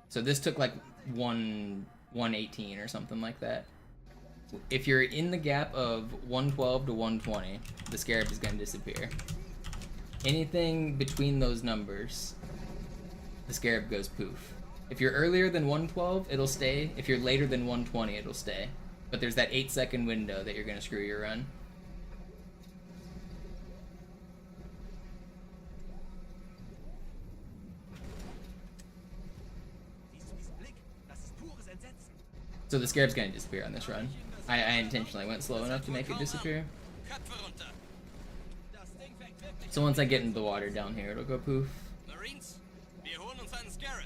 So this took like 118 or something like that. If you're in the gap of 112 to 120, the Scarab is going to disappear. Anything between those numbers, the Scarab goes poof. If you're earlier than 112, it'll stay. If you're later than 120, it'll stay. But there's that 8-second window that you're going to screw your run. So the Scarab's going to disappear on this run. I intentionally went slow enough to make it disappear. So once I get into the water down here, it'll go poof. Marines, wir holen uns einen Scarab.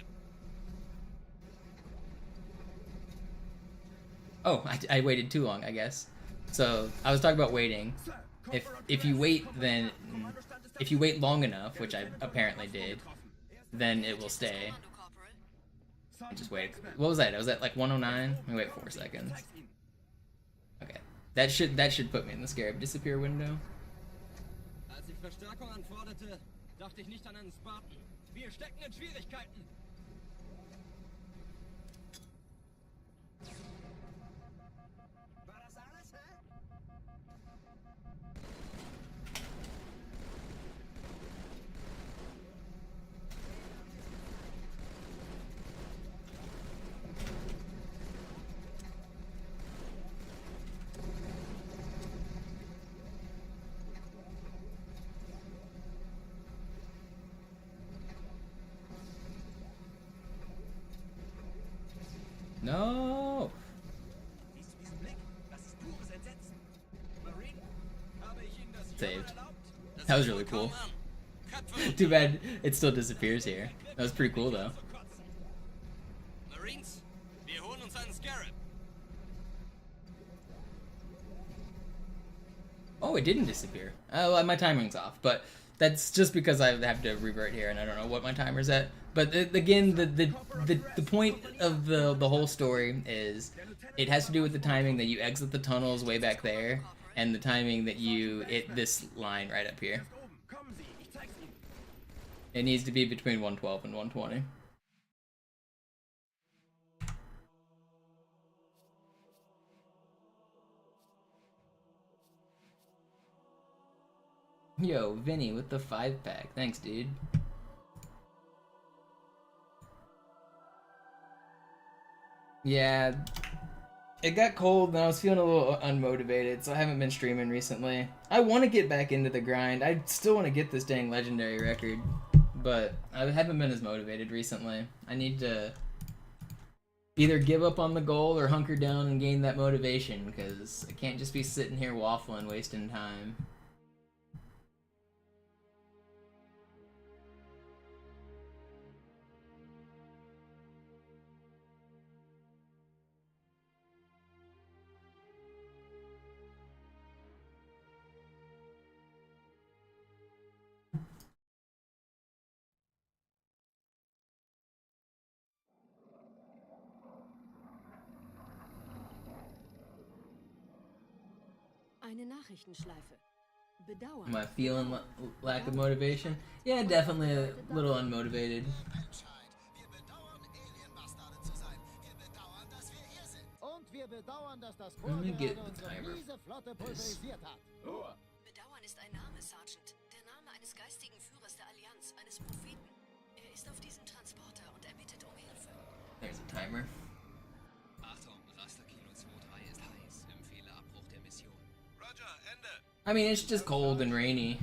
Oh, I waited too long, I guess. So I was talking about waiting. If you wait, then if you wait long enough, which I apparently did, then it will stay. I just wait. What was that? I was at like 109. Let me wait 4 seconds. Okay, that should put me in the Scarab disappear window. Dachte ich nicht an einen Spartan. Wir stecken in Schwierigkeiten. War das alles, hä? No. Siehst du diesen Blick? Das ist pures Entsetzen. Marine, habe ich Ihnen das Saved. erlaubt? That was really cool. Too bad it still disappears here. That was pretty cool though. Marines, wir holen uns einen Scarab. Oh, it didn't disappear. Oh, my timing's off, but that's just because I have to revert here and I don't know what my timer's at. But again, the point of the whole story is it has to do with the timing that you exit the tunnels way back there and the timing that you hit this line right up here. Kommen Sie, ich zeig's Ihnen. It needs to be between 112 and 120. Yo, Vinny with the 5-pack. Thanks, dude. Yeah, it got cold and I was feeling a little unmotivated, so I haven't been streaming recently. I want to get back into the grind. I still want to get this dang legendary record, but I haven't been as motivated recently. I need to either give up on the goal or hunker down and gain that motivation, because I can't just be sitting here waffling, wasting time. Eine Nachrichtenschleife. Bedauern. Am I feeling lack of motivation? Yeah, definitely a little unmotivated. Let me get the timer. Bedauern ist ein Name, Sergeant. Der Name eines geistigen Führers der Allianz, eines Propheten. Er ist auf diesem Transporter und er bittet um Hilfe. There's a timer. Achtung, Raster Kilo 2-3 ist heiß. Empfehle Abbruch der Mission. Roger, Ende. I mean, it's just cold and rainy.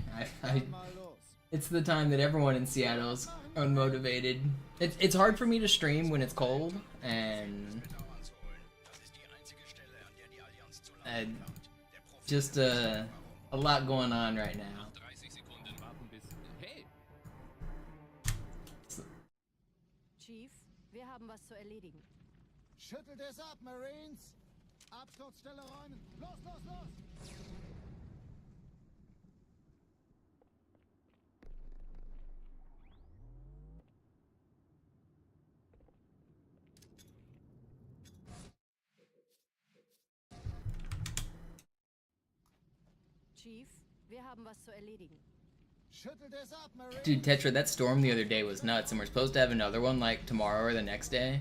It's the time that everyone in Seattle's unmotivated. It's hard for me to stream when it's cold, and just a lot going on right now. Chief, wir haben was zu erledigen. Schüttelt es ab, Marines! Absturzstelle räumen! Los, los, los! Chief, wir haben was zu erledigen. Schüttelt es ab, Marines! Dude, Tetra, that storm the other day was nuts, and we're supposed to have another one like tomorrow or the next day.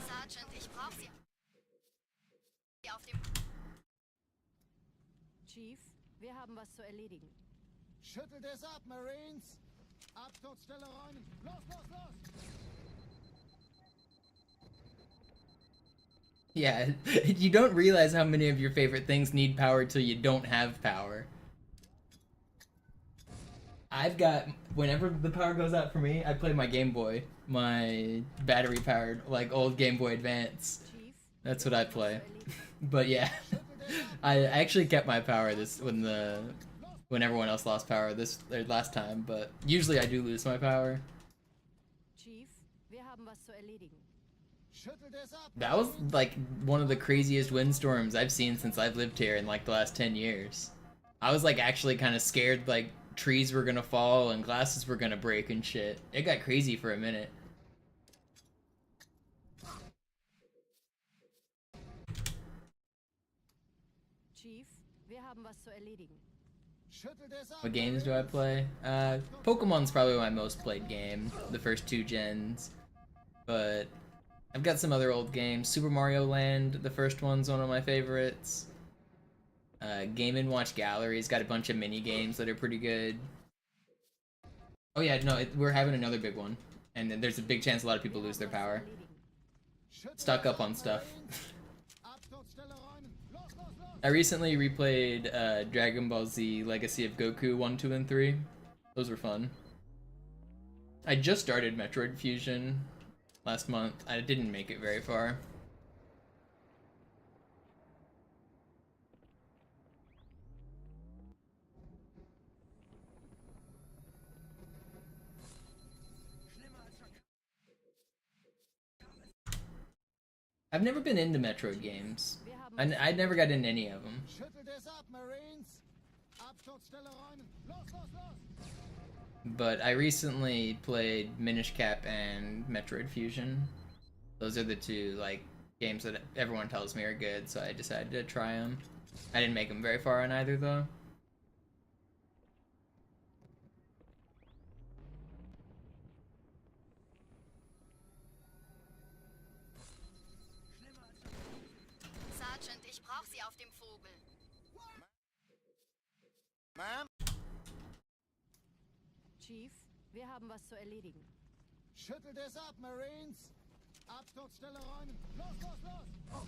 Sergeant, ich brauche Sie. Auf dem... Chief, wir haben was zu erledigen. Schüttelt es ab, Marines! Absturzstelle räumen! Los, los, los! Yeah, you don't realize how many of your favorite things need power till you don't have power. I've got, whenever the power goes out for me, I play my Game Boy, my battery powered, like old Game Boy Advance. Chief, That's what I play. But yeah, I actually kept my power when everyone else lost power last time, but usually I do lose my power. Chief, wir haben was zu erledigen. That was like one of the craziest windstorms I've seen since I've lived here in like the last 10 years. I was like actually kind of scared like trees were gonna fall and glasses were gonna break and shit. It got crazy for a minute. Chief, wir haben was zu erledigen. What games do I play? Pokemon's probably my most played game, the first 2 gens. But I've got some other old games. Super Mario Land, the first one's one of my favorites. Game & Watch Gallery's got a bunch of mini games that are pretty good. Oh yeah, no, we're having another big one. And then there's a big chance a lot of people lose their power. Stock up on stuff. I recently replayed Dragon Ball Z Legacy of Goku 1, 2, and 3. Those were fun. I just started Metroid Fusion last month. I didn't make it very far. I've never been into Metroid games. I never got into any of them. But I recently played Minish Cap and Metroid Fusion. Those are the 2 like games that everyone tells me are good, so I decided to try them. I didn't make them very far on either though. Sergeant, ich brauche Sie auf dem Vogel. Ma'am? Chief, wir haben was zu erledigen. Schüttelt es ab, Marines! Absturzstelle räumen! Los, los, los! Oh.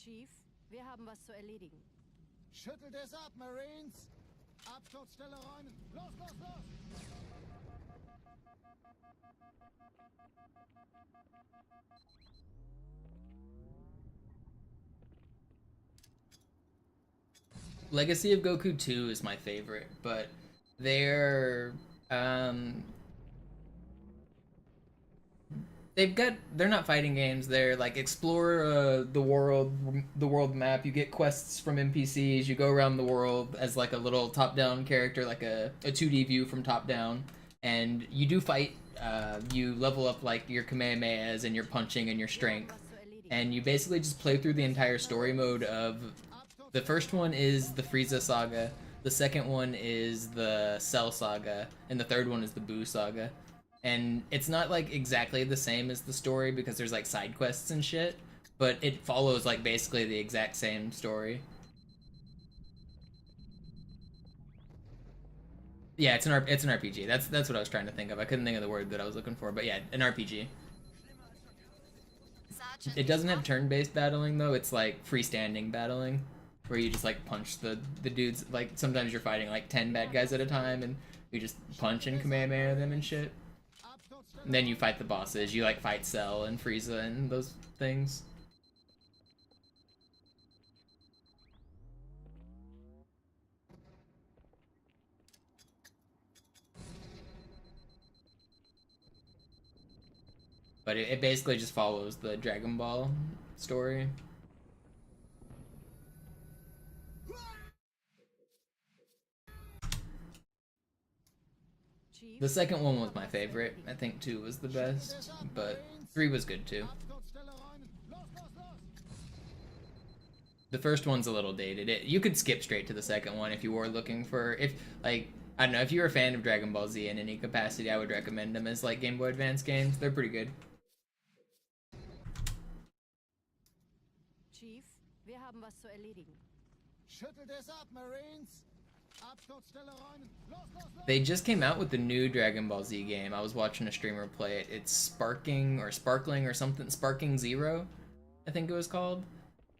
Chief, wir haben was zu erledigen. Schüttelt es ab, Marines! Absturzstelle räumen! Los, los, los! Legacy of Goku 2 is my favorite, but they're they're not fighting games. They're like explore the world map. You get quests from NPCs. You go around the world as like a little top-down character, like a 2D view from top down, and you do fight. You level up like your Kamehamehas and your punching and your strength, and you basically just play through the entire story mode of. The first one is the Frieza saga, the second one is the Cell saga, and the third one is the Buu saga. And it's not like exactly the same as the story because there's like side quests and shit, but it follows like basically the exact same story. Yeah, it's an RPG. That's what I was trying to think of. I couldn't think of the word that I was looking for, but yeah, an RPG. Sergeant, It doesn't have turn-based battling though. It's like freestanding battling, where you just like punch the dudes. Like sometimes you're fighting like 10 bad guys at a time, and you just punch and Kamehameha them and shit. And then you fight the bosses. You like fight Cell and Frieza and those things. But it basically just follows the Dragon Ball story. Chief, The second one was my favorite. I think 2 was the best, but 3 was good too. Absturzstelle räumen! Los, los, los! The first one's a little dated. You could skip straight to the second one if you were looking for, if like, I don't know, if you're a fan of Dragon Ball Z in any capacity, I would recommend them as like Game Boy Advance games. They're pretty good. Chief, wir haben was zu erledigen. Schüttelt es ab, Marines! Absturzstelle räumen! Los, los, los! They just came out with the new Dragon Ball Z game. I was watching a streamer play it. It's Sparking or Sparkling or something. Sparking Zero, I think it was called.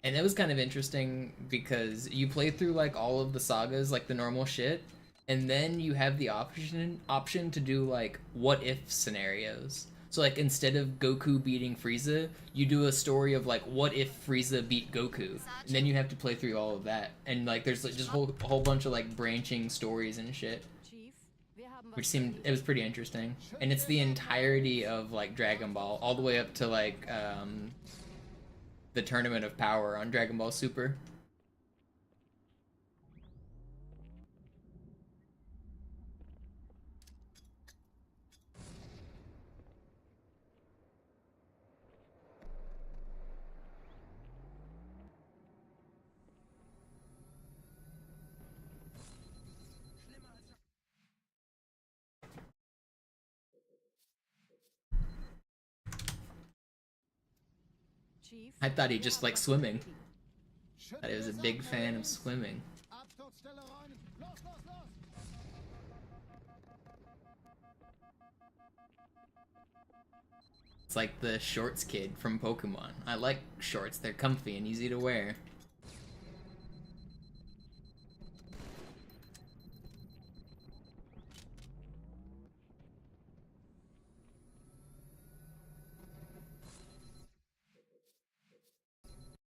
And it was kind of interesting because you play through like all of the sagas, like the normal shit, and then you have the option to do like what if scenarios. So like instead of Goku beating Frieza, you do a story of like what if Frieza beat Goku, and then you have to play through all of that. And like there's like, just a whole bunch of like branching stories and shit, Chief, wir haben which was seemed it was pretty interesting. And it's the entirety of like Dragon Ball, all the way up to like the Tournament of Power on Dragon Ball Super. Chief. I thought he wir just haben liked was zu swimming. erledigen. Thought he was a big fan of swimming. Absturzstelle räumen. Los, los, los! It's like the shorts kid from Pokemon. I like shorts, they're comfy and easy to wear.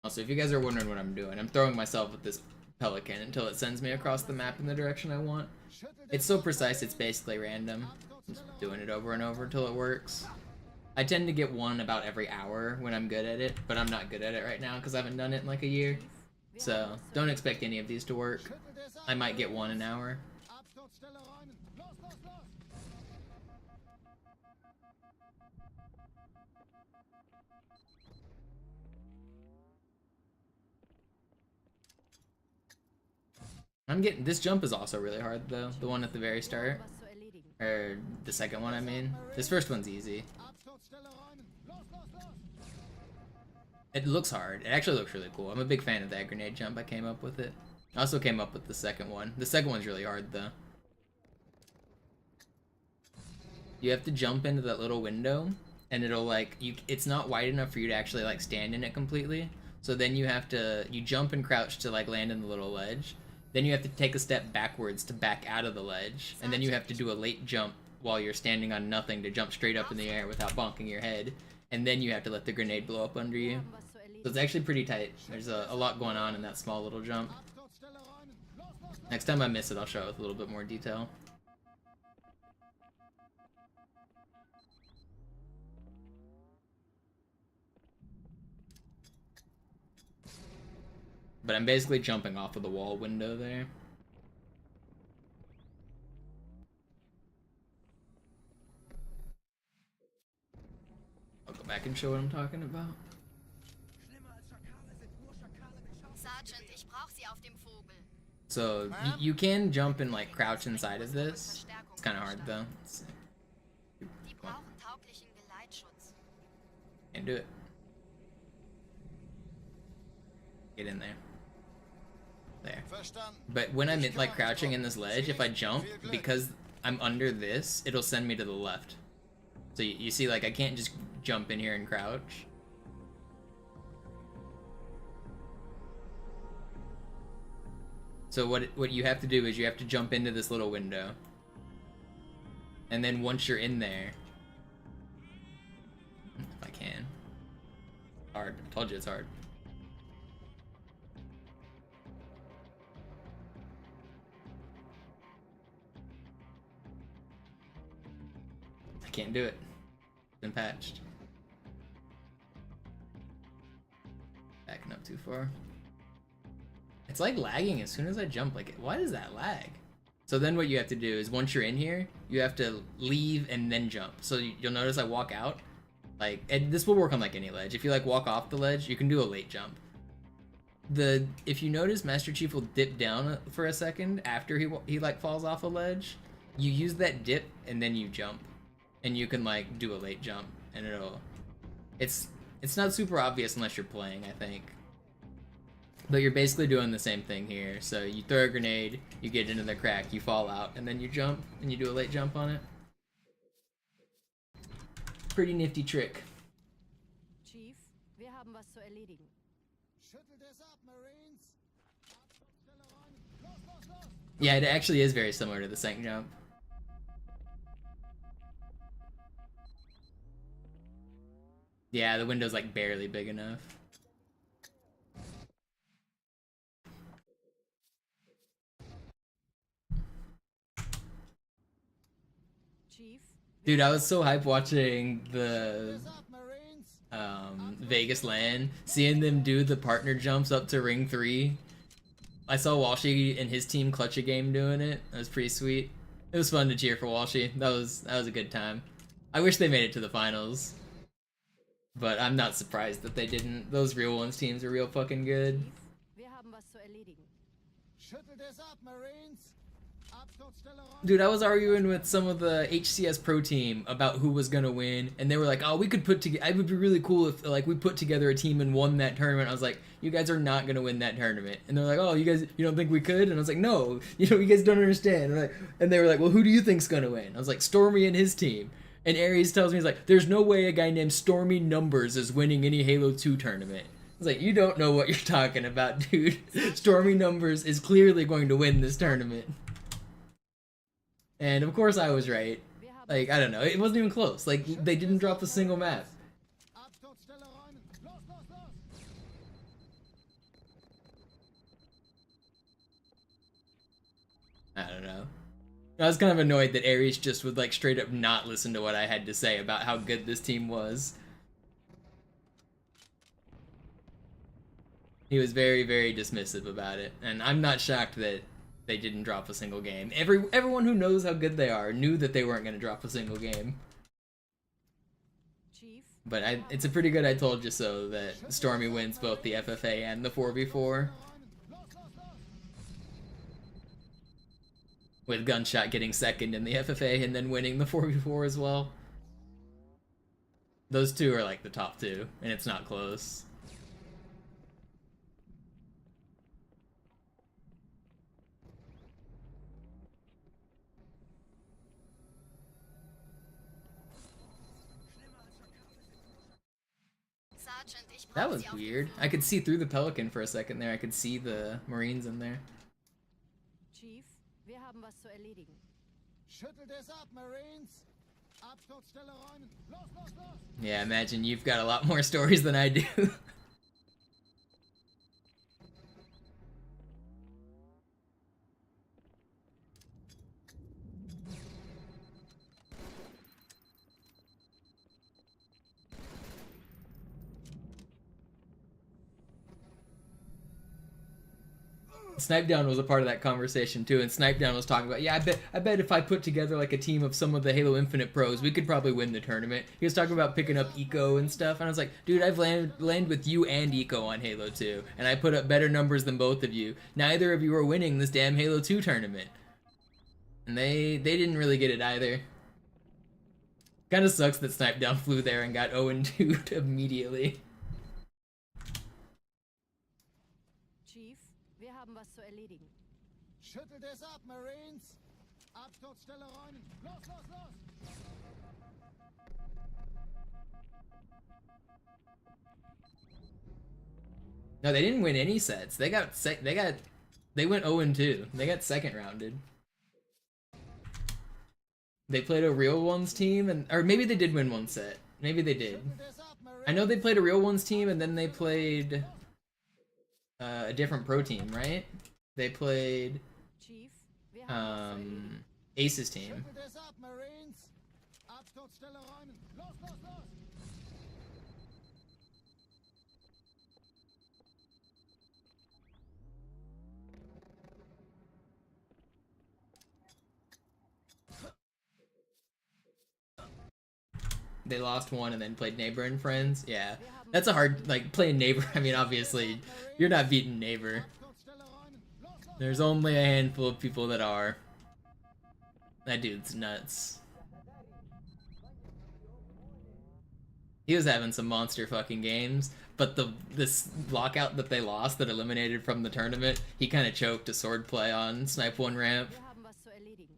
Also, if you guys are wondering what I'm doing, I'm throwing myself at this pelican until it sends me across the map in the direction I want. It's so precise, it's basically random. Just doing it over and over until it works. I tend to get one about every hour when I'm good at it, but I'm not good at it right now because I haven't done it in like a year. So, don't expect any of these to work. I might get one an hour. Absturzstelle räumen. Los, los, los! I'm getting this jump is also really hard though. The one at the very start, Was zu erledigen. or the second one I mean. This first one's easy. Absturzstelle räumen. Los, los, los! It looks hard. It actually looks really cool. I'm a big fan of that grenade jump. I came up with it. I also came up with the second one. The second one's really hard though. You have to jump into that little window, and it'll like it's not wide enough for you to actually like stand in it completely. So then you jump and crouch to like land in the little ledge. Then you have to take a step backwards to back out of the ledge, and then you have to do a late jump while you're standing on nothing to jump straight up in the air without bonking your head, and then you have to let the grenade blow up under you. Was zu erledigen. So it's actually pretty tight. There's a lot going on in that small little jump. Absturzstelle räumen. Los, los, los! Next time I miss it, I'll show it with a little bit more detail. But I'm basically jumping off of the wall window there. I'll go back and show what I'm talking about. Sergeant, ich brauch Sie auf dem Vogel. So you can jump and like crouch inside of this. It's kind of hard though. Die brauchen tauglichen Geleitschutz. Can't do it. Get in there. There. Verstanden. But when I'm like crouching in this ledge, if I jump, because I'm under this, it'll send me to the left. So you see, like I can't just jump in here and crouch. So what you have to do is you have to jump into this little window. And then once you're in there, if I can. Hard. I told you it's hard. I can't do it. It's been patched. Backing up too far. It's like lagging as soon as I jump. Like, why does that lag? So then what you have to do is once you're in here, you have to leave and then jump. So you'll notice I walk out. Like, and this will work on like any ledge. If you like walk off the ledge, you can do a late jump. If you notice, Master Chief will dip down for a second after he like falls off a ledge. You use that dip and then you jump. And you can like do a late jump and it's not super obvious unless you're playing, I think. But you're basically doing the same thing here. So you throw a grenade, you get into the crack, you fall out, and then you jump and you do a late jump on it. Pretty nifty trick. Chief, wir haben was zu erledigen. Schüttelt es ab, Marines! Absturzstelle räumen! Los, los, los! Yeah, it actually is very similar to the Sank jump. Yeah, the window's like barely big enough. Chief, Dude, I was so hyped watching the Es ab, Marines! Vegas LAN, seeing them do the partner jumps up to ring 3. I saw Walshy and his team clutch a game doing it. That was pretty sweet. It was fun to cheer for Walshy. That was a good time. I wish they made it to the finals. But I'm not surprised that they didn't. Those Real Ones teams are real fucking good. wir haben was zu erledigen. Schüttelt es ab, Marines! Absturzstelle räumen! Dude, I was arguing with some of the HCS Pro team about who was gonna win, and they were like, "Oh, we could put together. It would be really cool if like we put together a team and won that tournament." I was like, "You guys are not gonna win that tournament." And they're like, "Oh, you don't think we could?" And I was like, "No, you guys don't understand." And they were like, "Well, who do you think's gonna win?" I was like, "Stormy and his team." And Ares tells me, he's like, "There's no way a guy named Stormy Numbers is winning any Halo 2 tournament." I was like, "You don't know what you're talking about, dude. Stormy Numbers is clearly going to win this tournament." And of course I was right. Like, I don't know, it wasn't even close. Like, they didn't drop a single map. Absturzstelle räumen! Los, los, los! I don't know. I was kind of annoyed that Ares just would like straight up not listen to what I had to say about how good this team was. He was very, very dismissive about it, and I'm not shocked that they didn't drop a single game. Everyone who knows how good they are knew that they weren't going to drop a single game. Chief, But it's a pretty good I told you so that Stormy wins both the FFA and the 4v4. With Gunshot getting second in the FFA and then winning the 4v4 as well. Those two are like the top two, and it's not close. Sergeant, ich brauche That was Sie auf weird. I could see through the Pelican for a second there. I could see the Marines in there. Chief, wir haben was zu erledigen. Schüttelt es ab, Marines! Absturzstelle räumen! Los, los, los! Yeah, imagine you've got a lot more stories than I do. Snipe Down was a part of that conversation too, and Snipe Down was talking about, yeah, I bet if I put together like a team of some of the Halo Infinite pros, we could probably win the tournament. He was talking about picking up Eco and stuff, and I was like, dude, I've landed with you and Eco on Halo 2, and I put up better numbers than both of you. Neither of you are winning this damn Halo 2 tournament. And they didn't really get it either. Kinda sucks that Snipe Down flew there and got 0-2 immediately. Chief, wir haben was zu erledigen. Schüttelt es ab, Marines! Absturzstelle räumen! Los, los, los! No, they didn't win any sets. They went 0-2. They got second rounded. They played a Real Ones team, or maybe they did win one set. Maybe they did. Schüttelt es ab, Marines! I know they played a Real Ones team, and then they played a different pro team, right? They played Chief, wir haben was zu erledigen. Ace's team. Schüttelt es ab, Marines! Absturzstelle räumen! Los, los, los! They lost one and then played Neighbor and Friends. Yeah, that's a hard, like, playing Neighbor. I mean, obviously, you're not beating Neighbor. Absturzstelle räumen! Los, los! There's only a handful of people that are. That dude's nuts. He was having some monster fucking games, but this lockout that they lost that eliminated from the tournament, he kind of choked a swordplay on Snipe 1 ramp. Wir haben was zu erledigen.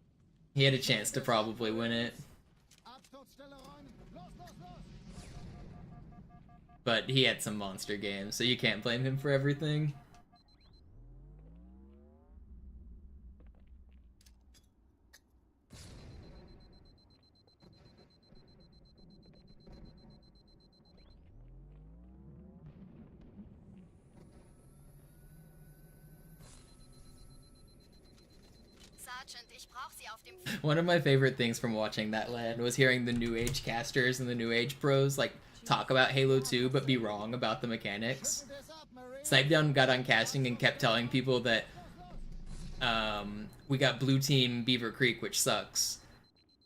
He had a chance to probably win it. Absturzstelle räumen! Los, los, los! but he had some monster games, so you can't blame him for everything. Sergeant, ich brauch Sie auf dem... One of my favorite things from watching that LAN was hearing the New Age casters and the New Age pros like talk about Halo 2 but be wrong about the mechanics. Snipedown got on casting and kept telling people that we got Blue Team Beaver Creek, which sucks.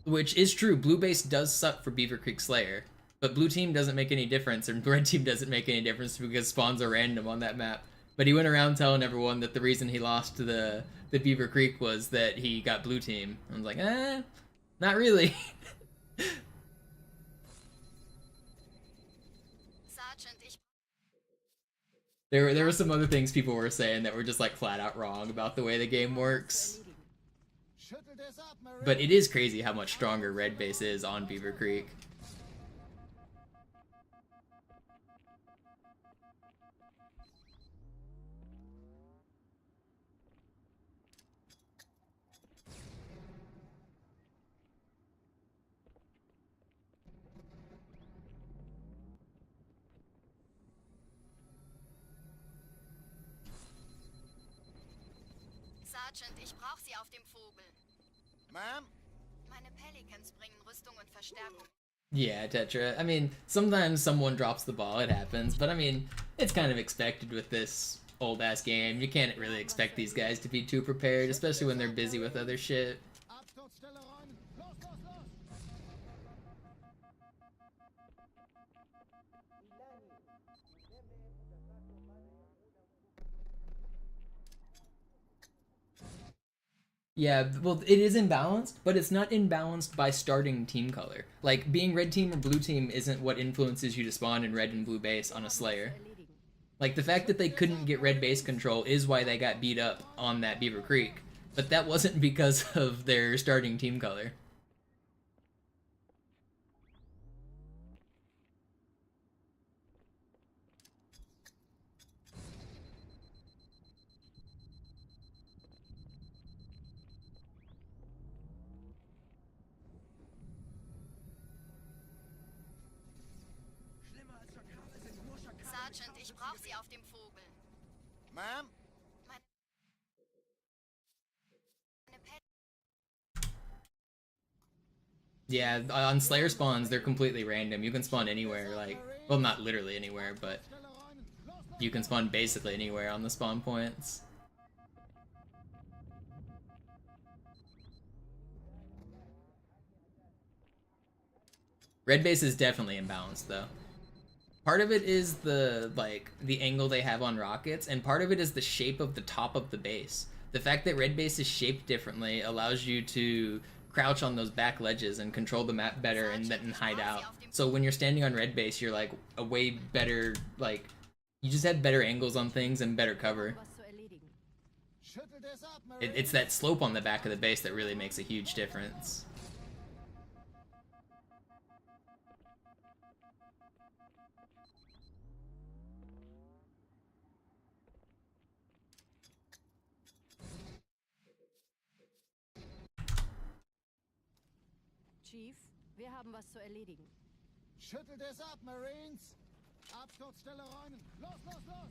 Which is true, Blue Base does suck for Beaver Creek Slayer, but Blue Team doesn't make any difference, and Red Team doesn't make any difference because spawns are random on that map. But he went around telling everyone that the reason he lost to the Beaver Creek was that he got Blue Team. I was like, not really. Sergeant, ich... There were some other things people were saying that were just like flat out wrong about the way the game works. But it is crazy how much stronger Red Base is on Beaver Creek. Sergeant, ich brauch Sie auf dem Vogel. Ma'am? Meine Pelicans bringen Rüstung und Verstärkung. Yeah, Tetra. I mean, sometimes someone drops the ball, it happens, but I mean, it's kind of expected with this old-ass game. You can't really expect these guys to be too prepared, especially when they're busy with other shit. Absturzstelle räumen. Los, los, los! Yeah, well, it is imbalanced, but it's not imbalanced by starting team color. Like, being red team or blue team isn't what influences you to spawn in red and blue base on a Slayer. Like, the fact that they couldn't get red base control is why they got beat up on that Beaver Creek, but that wasn't because of their starting team color. Sergeant, ich brauch Sie auf dem Vogel. Ma'am? Meine Pel... Yeah, on Slayer spawns, they're completely random. You can spawn anywhere, like, well, not literally anywhere, but you can spawn basically anywhere on the spawn points. Red base is definitely imbalanced, though. Part of it is the angle they have on rockets, and part of it is the shape of the top of the base. The fact that red base is shaped differently allows you to crouch on those back ledges and control the map better and then hide out. So when you're standing on red base, you're like a way better, like, you just have better angles on things and better cover. It's that slope on the back of the base that really makes a huge difference. Chief, wir haben was zu erledigen. Schüttelt es ab, Marines! Absturzstelle räumen. Los, los, los!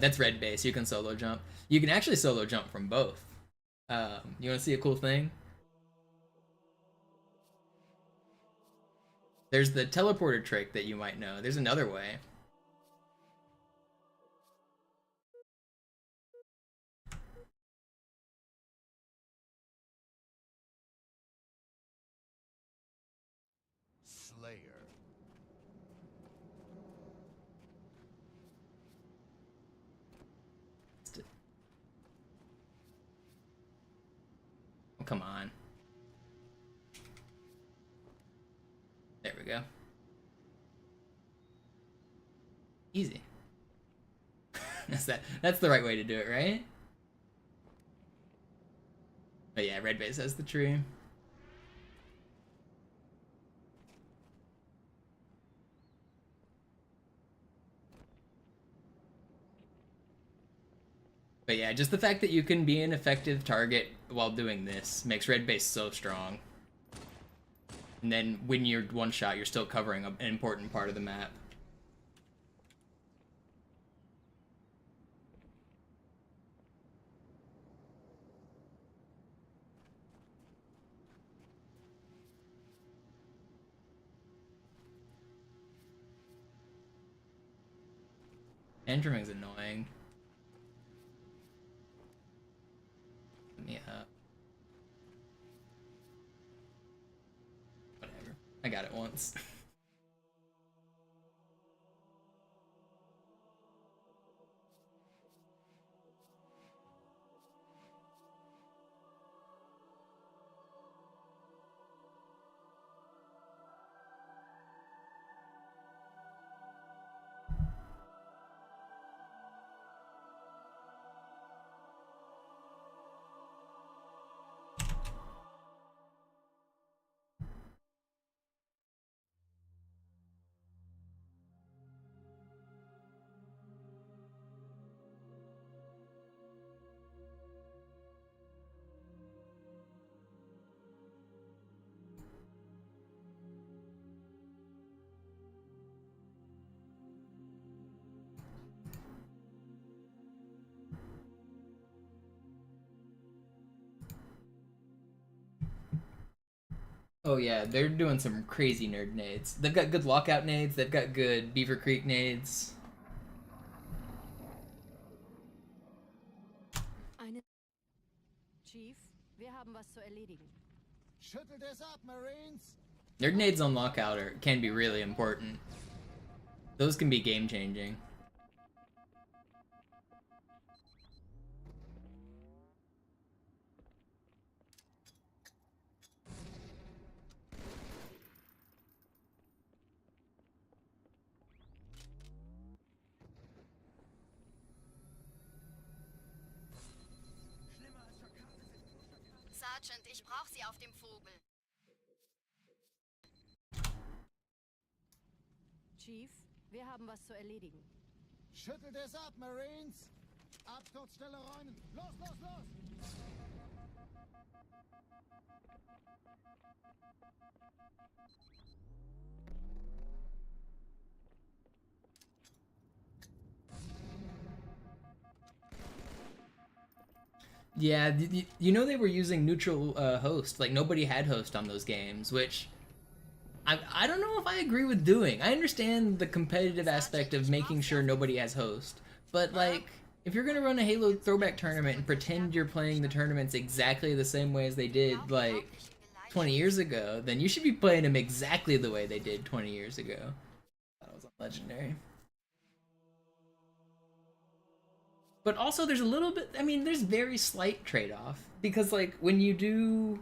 That's red base. You can solo jump. You can actually solo jump from both. You want to see a cool thing? There's the teleporter trick that you might know. There's another way. Slayer. Oh, come on. There we go. Easy. That's the right way to do it, right? But yeah, red base has the tree. But yeah, just the fact that you can be an effective target while doing this makes red base so strong. And then when you're one shot, you're still covering an important part of the map. Entriming's annoying. Yeah. Whatever. I got it once. Oh yeah, they're doing some crazy nerd nades. They've got good lockout nades, they've got good Beaver Creek nades. Chief, wir haben was zu erledigen. Schüttelt es ab, Marines! Nerd nades on lockout can be really important. Those can be game changing. Sergeant, ich brauche Sie auf dem Vogel. Chief, wir haben was zu erledigen. Schüttelt es ab, Marines! Absturzstelle räumen! Los, los, los! Yeah, you know they were using neutral host. Like, nobody had host on those games, which I don't know if I agree with doing. I understand the competitive aspect of making sure nobody has host, but like, if you're gonna run a Halo throwback tournament and pretend you're playing the tournaments exactly the same way as they did, like, 20 years ago, then you should be playing them exactly the way they did 20 years ago. That was legendary. But also there's a little bit, I mean, there's very slight trade-off. Because, like, when you do,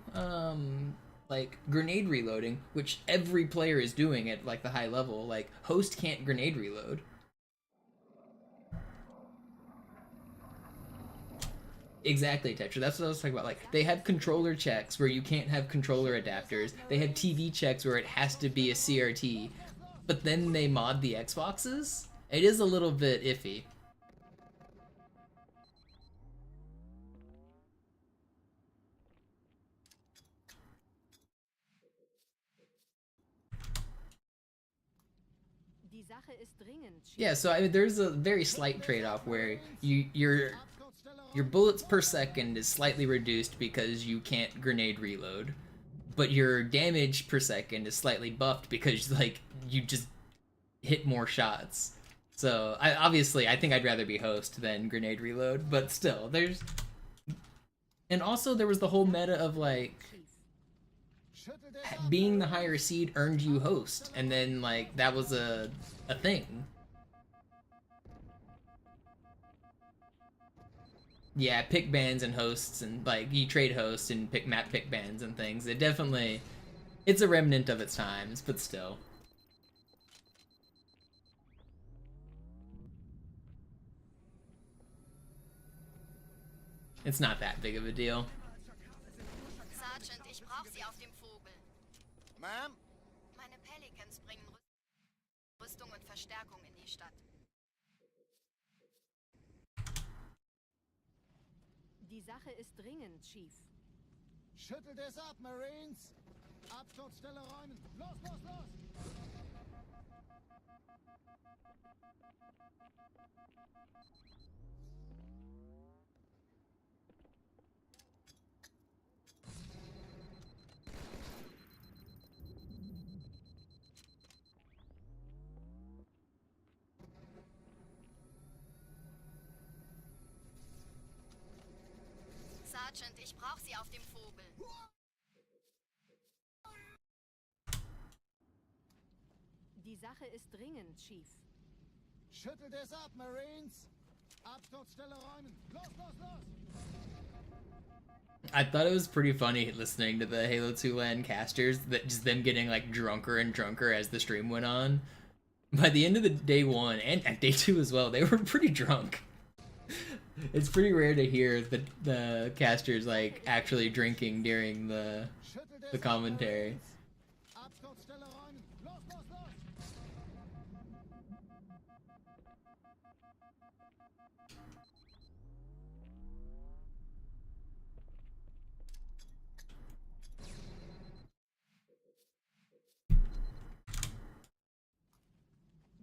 like, grenade reloading, which every player is doing at, like, the high level, like, host can't grenade reload. Exactly, Tetra. That's what I was talking about. Like, they have controller checks where you can't have controller adapters. They have TV checks where it has to be a CRT. But then they mod the Xboxes? It is a little bit iffy. Yeah, so I mean, there's a very slight trade-off where your bullets per second is slightly reduced because you can't grenade reload, but your damage per second is slightly buffed because, like, you just hit more shots. So obviously I think I'd rather be host than grenade reload, but still there's. And also there was the whole meta of, like, being the higher seed earned you host, and then, like, that was a thing. Yeah, pick bans and hosts, and, like, you trade hosts and map pick bans and things. It definitely, it's a remnant of its times, but still. It's not that big of a deal. Sergeant, ich brauche Sie auf dem Vogel. Ma'am? Meine Pelicans bringen Rüstung und Verstärkung in die Stadt. Die Sache ist dringend, Chief. Schüttelt es ab, Marines! Absturzstelle räumen! Los, los, los! Sergeant, ich brauche Sie auf dem Vogel. Die Sache ist dringend, Chief. Schüttelt es ab, Marines! Absturzstelle räumen! Los, los, los! I thought it was pretty funny listening to the Halo 2 LAN casters, that just them getting like drunker and drunker as the stream went on. By the end of the day one and at day two as well, they were pretty drunk. It's pretty rare to hear the casters like actually drinking during the commentary. Absturzstelle räumen! Los, los, los!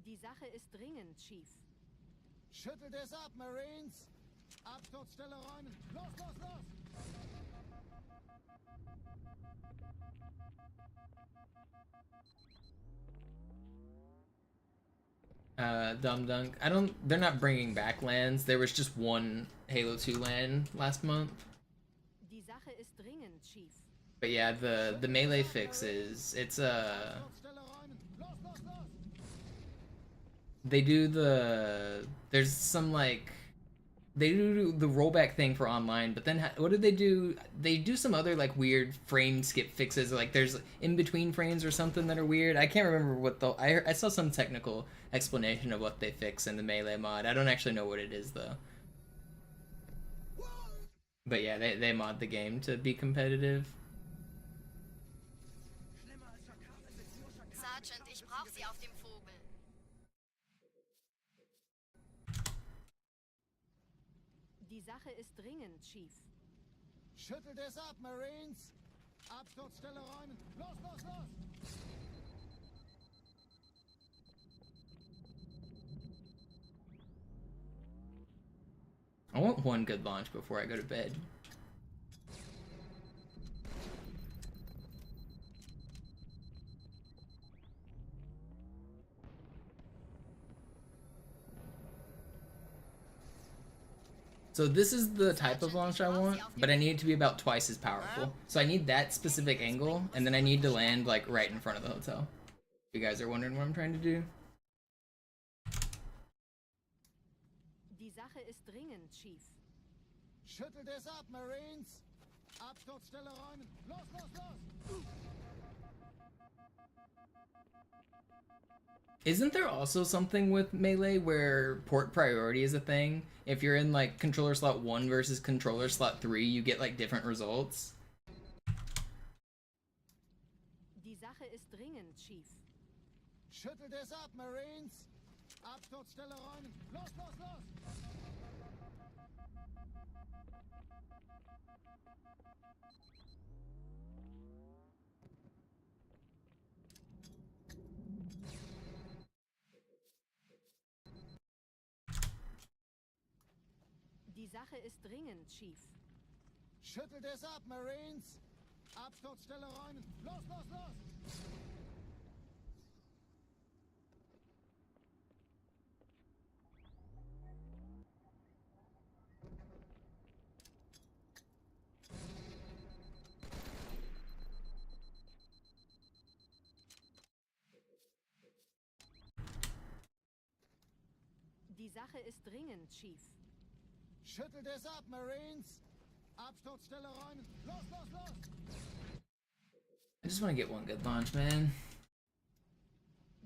Die Sache ist dringend, Chief. Schüttelt es ab, Marines! Absturzstelle räumen! Los, los, los! Dumb Dunk. They're not bringing back LANs. There was just one Halo 2 LAN last month. Die Sache ist dringend, Chief. But yeah, the melee fix is, it's Absturzstelle räumen! Los, los, los! they do there's some like, they do the rollback thing for online, but then what did they do? They do some other like weird frame skip fixes, like there's in between frames or something that are weird. I can't remember what I saw some technical explanation of what they fix in the melee mod. I don't actually know what it is though. But yeah, they mod the game to be competitive. Sergeant, ich brauche Sie auf dem Vogel. Die Sache ist dringend, Chief. Schüttelt es ab, Marines! Absturzstelle räumen! Los, los, los! I want one good launch before I go to bed. So this is the type of launch I want, but I need it to be about twice as powerful. So I need that specific angle, and then I need to land like right in front of the hotel. If you guys are wondering what I'm trying to do. Die Sache ist dringend, Chief. Schüttelt es ab, Marines! Absturzstelle räumen! Los, los, los! Isn't there also something with Melee where port priority is a thing? If you're in like controller slot 1 versus controller slot 3, you get like different results? Die Sache ist dringend, Chief. Schüttelt es ab, Marines! Absturzstelle räumen! Los, los, los! Die Sache ist dringend, Chief. Schüttelt es ab, Marines! Absturzstelle räumen! Los, los, los! Die Sache ist dringend, Chief. Schüttelt es ab, Marines! Absturzstelle räumen! Los, los, los! I just want to get one good launch, man.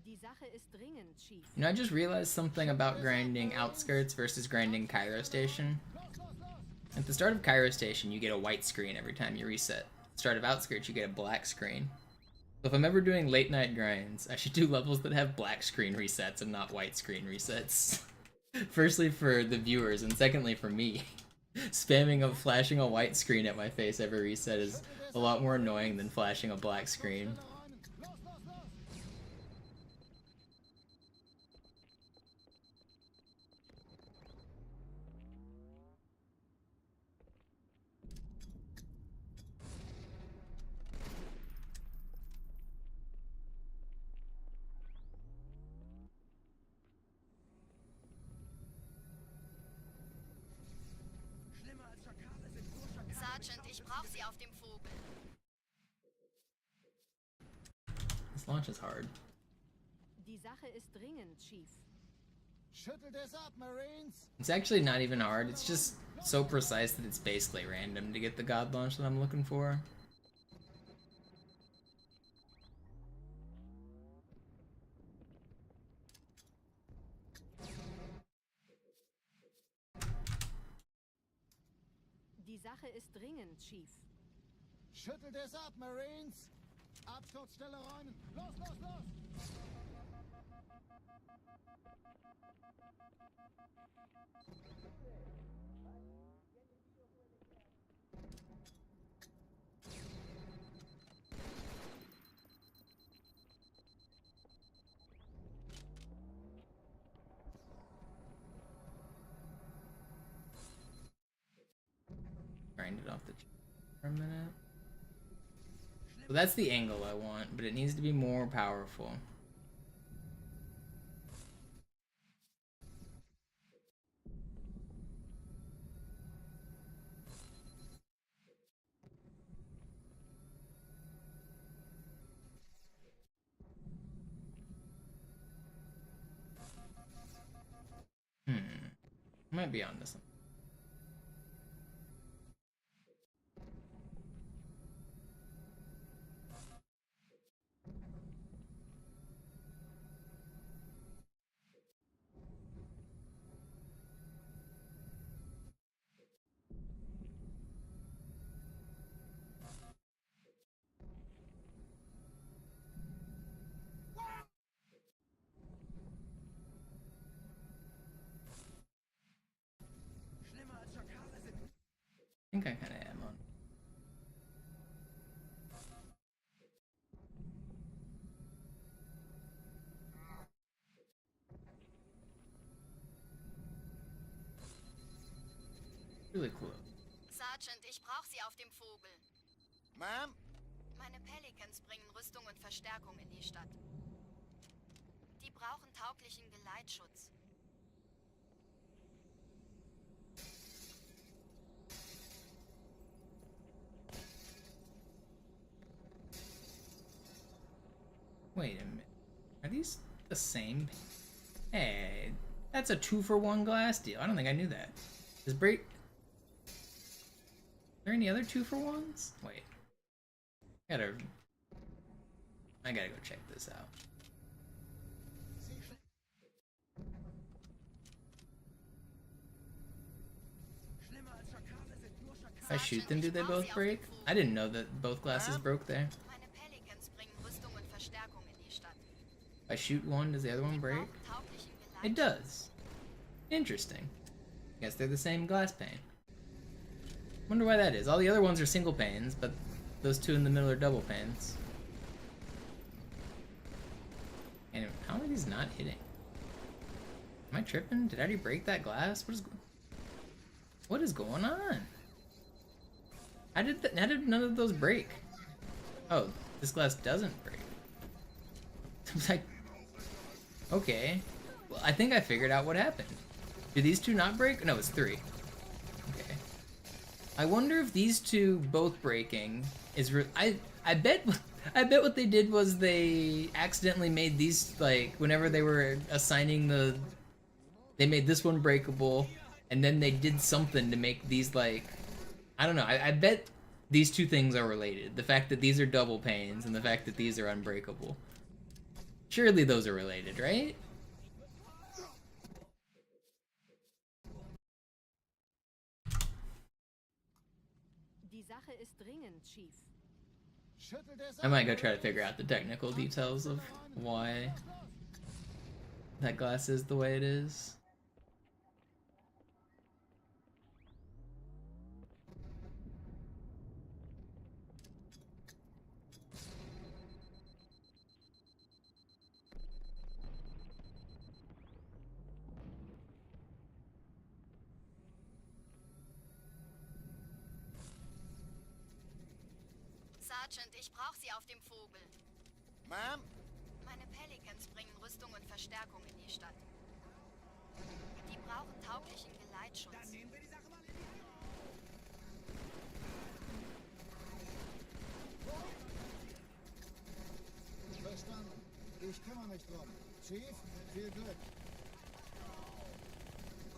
Die Sache ist dringend, Chief. You know, I just realized something about grinding Outskirts versus grinding Cairo Station. At the start of Cairo Station, you get a white screen every time you reset. At the start of Outskirts, you get a black screen. So if I'm ever doing late night grinds, I should do levels that have black screen resets and not white screen resets. Firstly for the viewers, and secondly for me. Spamming of flashing a white screen at my face every reset is a lot more annoying than flashing a black screen. Sergeant, ich brauche Sie auf dem Vogel. This launch is hard. Die Sache ist dringend, Chief. Schüttelt es ab, Marines! It's actually not even hard, it's just so precise that it's basically random to get the god launch that I'm looking for. Die Sache ist dringend, Chief. Schüttelt es ab, Marines! Absturzstelle räumen! Los, los, los! Grind it off the for a minute. So that's the angle I want, but it needs to be more powerful. Might be on this one. I think I kind of am on. Really cool. Sergeant, ich brauche Sie auf dem Vogel. Ma'am? Meine Pelicans bringen Rüstung und Verstärkung in die Stadt. Die brauchen tauglichen Geleitschutz. Wait a minute. Are these the same? Hey, that's a 2-for-1 glass deal. I don't think I knew that. Does break? Are there any other 2-for-1s? Wait. I gotta go check this out. If I shoot them, do they both break? I didn't know that both glasses broke there. Meine Pelicans bringen Rüstung und Verstärkung in die Stadt. If I shoot one, does the other one break? Tauglichen It Geleitschutz. does. Interesting. Guess they're the same glass pane. Wonder why that is. All the other ones are single panes, but those two in the middle are double panes. And how are these not hitting? Am I tripping? Did I already break that glass? What is going on? How did none of those break? Oh, this glass doesn't break. I was like, okay. Well, I think I figured out what happened. Do these two not break? No, it's 3. Okay. I wonder if these two both breaking is I bet what they did was they accidentally made these, like, whenever they were assigning they made this one breakable, and then they did something to make these, like, I don't know. I bet these two things are related. The fact that these are double panes and the fact that these are unbreakable. Surely those are related, right? Die Sache ist dringend, Chief. Schüttelt es I ab, might go try to Marines! figure out the technical details of why that glass is the way it is. Sergeant, ich brauche Sie auf dem Vogel. Ma'am? Meine Pelicans bringen Rüstung und Verstärkung in die Stadt. Die brauchen tauglichen Geleitschutz. Verstanden. Ich kümmere mich drum. Chief, viel Glück.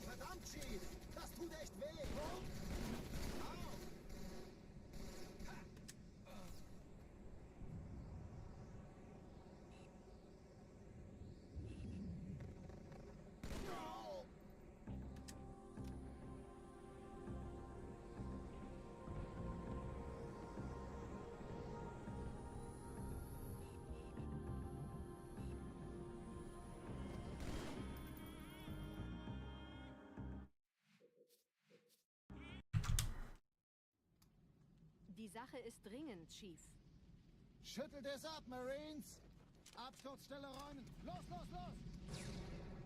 Verdammt, Chief! Das tut echt weh! Au! Die Sache ist dringend, Chief. Schüttelt es ab, Marines! Absturzstelle räumen! Los, los, los!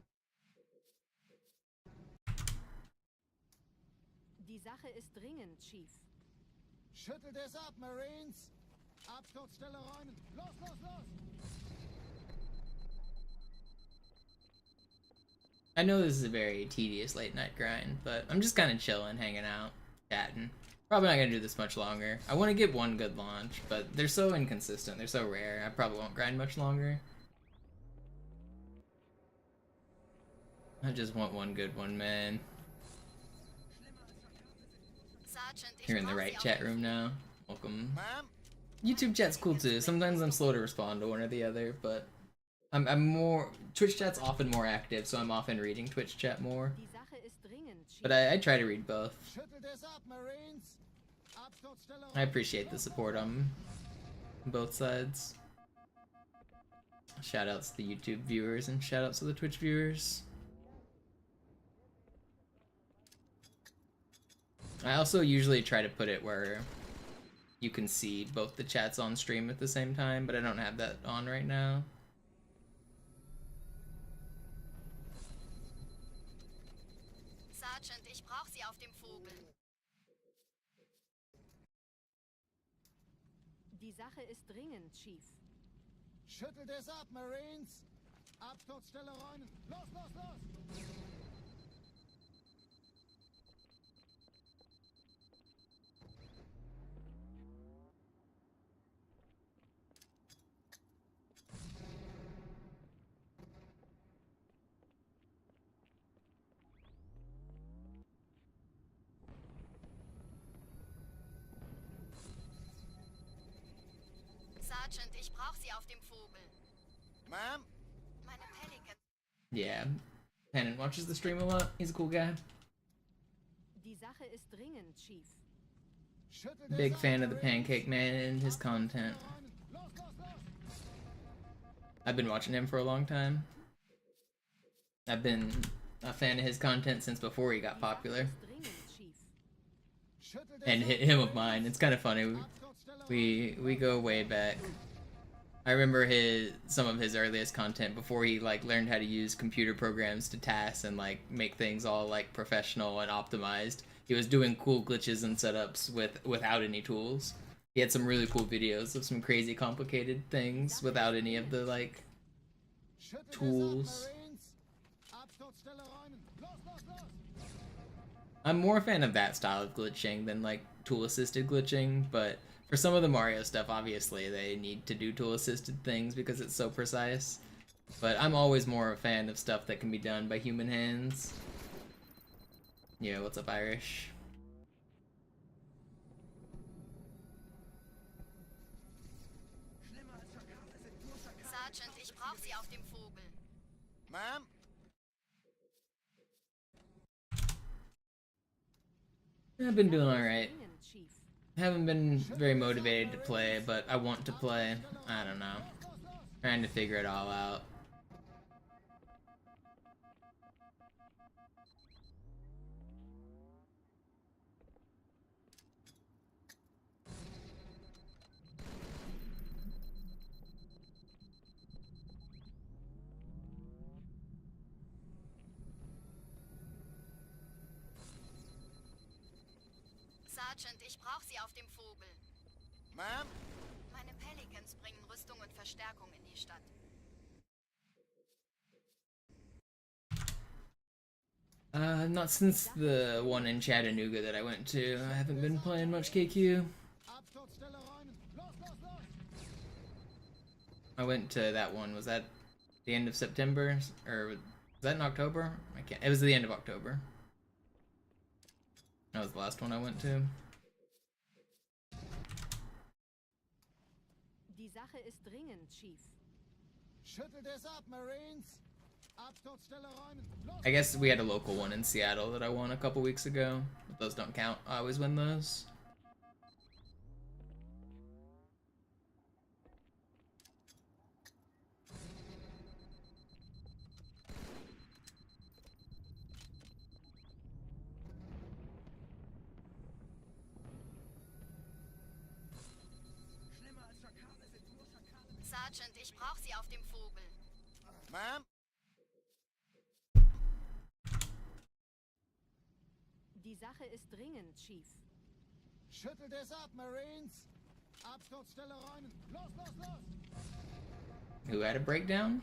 Die Sache ist dringend, Chief. Schüttelt es ab, Marines! Absturzstelle räumen! Los, los, los! I know this is a very tedious late night grind, but I'm just kind of chilling, hanging out, chatting. Probably not gonna do this much longer. I want to get one good launch, but they're so inconsistent, they're so rare, I probably won't grind much longer. I just want one good one, man. Sergeant, ich You're in the brauch right Sie auf chat dem room Vogel. now. Welcome. Ma'am? YouTube chat's cool too. Sometimes I'm slow to respond to one or the other, but I'm more Twitch chat's often more active, so I'm often reading Twitch chat more. Die Sache ist dringend, Chief. But I try to read both. Schüttelt es ab, Marines! Absturzstelle I räumen! appreciate the support on both sides. Shoutouts to the YouTube viewers and shoutouts to the Twitch viewers. I also usually try to put it where you can see both the chats on stream at the same time, but I don't have that on right now. Sergeant, ich brauche Sie auf dem Vogel. Die Sache ist dringend, Chief. Schüttelt es ab, Marines! Absturzstelle räumen! Los, los, los! Sergeant, ich brauche Sie auf dem Vogel. Ma'am? Meine Pelicans. Yeah, Tannen watches the stream a lot. He's a cool guy. Die Sache ist dringend, Chief. Schüttelt es Big ab, fan of the Marines! Pancake Man and his content. Los, los, los! I've been watching him for a long time. I've been a fan of his content since before he got popular. Ist dringend, Chief. Schüttelt es And ab, him of Marines! mine. It's kind of funny. Absturzstelle We go way back. I remember some of his earliest content before he like learned how to use computer programs to task and like make things all like professional and optimized. He was doing cool glitches and setups without any tools. He had some really cool videos of some crazy complicated things without any of the like Schüttelt es ab, tools. Marines! Absturzstelle räumen! Los, los, los! I'm more a fan of that style of glitching than like tool assisted glitching, but for some of the Mario stuff, obviously they need to do tool assisted things because it's so precise. But I'm always more a fan of stuff that can be done by human hands. Yeah, what's up, Irish? Sergeant, ich brauche Sie auf dem Vogel. Ma'am? I've been doing alright. Dringend, Chief. Haven't been very motivated to play, but I want to play. I don't know. Trying to figure it all out. Sergeant, ich brauche Sie auf dem Vogel. Ma'am? Meine Pelicans bringen Rüstung und Verstärkung in die Stadt. Not since the one in Chattanooga that I went to. I haven't been playing much KQ. Absturzstelle räumen. Los, los, los! I went to that one. Was that the end of September? Or was that in October? I can't. It was the end of October. That was the last one I went to. Die Sache ist dringend, Chief. Schüttelt es ab, Marines! Absturzstelle räumen. Los! I guess we had a local one in Seattle that I won a couple weeks ago, but those don't count. I always win those. Sergeant, ich brauche Sie auf dem Vogel. Ma'am? Die Sache ist dringend, Chief. Schüttelt es ab, Marines! Absturzstelle räumen. Los, los, los! Who had a breakdown?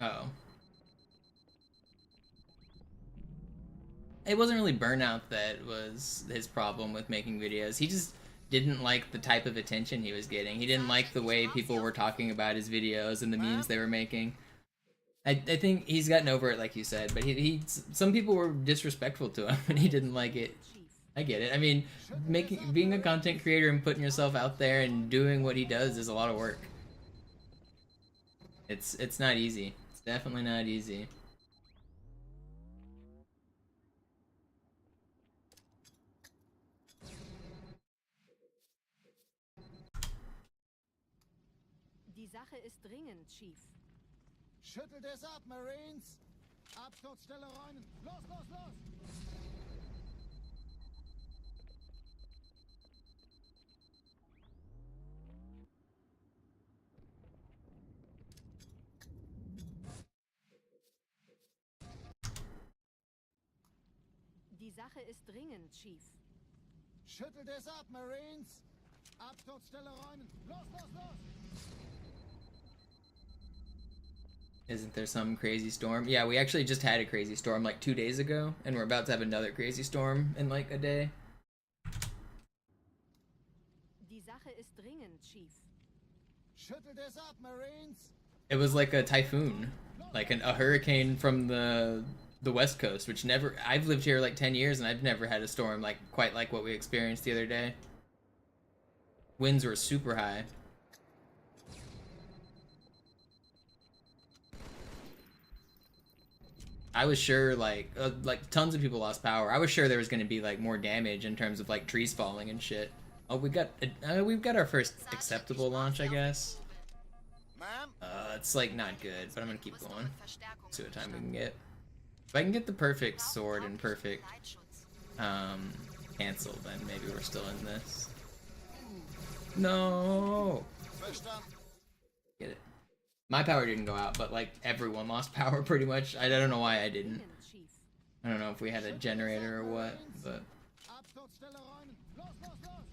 Oh. It wasn't really burnout that was his problem with making videos. He just didn't like the type of attention he was getting. He didn't like the way people were talking about his videos and the memes they were making. I think he's gotten over it, like you said, but some people were disrespectful to him and he didn't like it. I get it. I mean, being a content creator and putting yourself out there and doing what he does is a lot of work. It's not easy. It's definitely not easy. Die Sache ist dringend, Chief. Schüttelt es ab, Marines! Absturzstelle räumen. Los, los, los! Die Sache ist dringend, Chief. Schüttelt es ab, Marines! Absturzstelle räumen. Los, los, los! Isn't there some crazy storm? Yeah, we actually just had a crazy storm like 2 days ago, and we're about to have another crazy storm in like a day. Die Sache ist dringend, Chief. Schüttelt es ab, Marines! It was like a typhoon, like a hurricane from the West Coast, which never. I've lived here like 10 years, and I've never had a storm like quite like what we experienced the other day. Winds were super high. I was sure like tons of people lost power. I was sure there was going to be like more damage in terms of like trees falling and shit. Oh, we've got our first acceptable launch, I guess. Ma'am? It's like not good, but I'm gonna keep going. See what time we can get. If I can get the perfect sword and perfect cancel, then maybe we're still in this. No. Get it. My power didn't go out, but like everyone lost power pretty much. I don't know why I didn't. Dringend, Chief. I don't know if we had a generator or what, but Absturzstelle räumen. Los, los, los!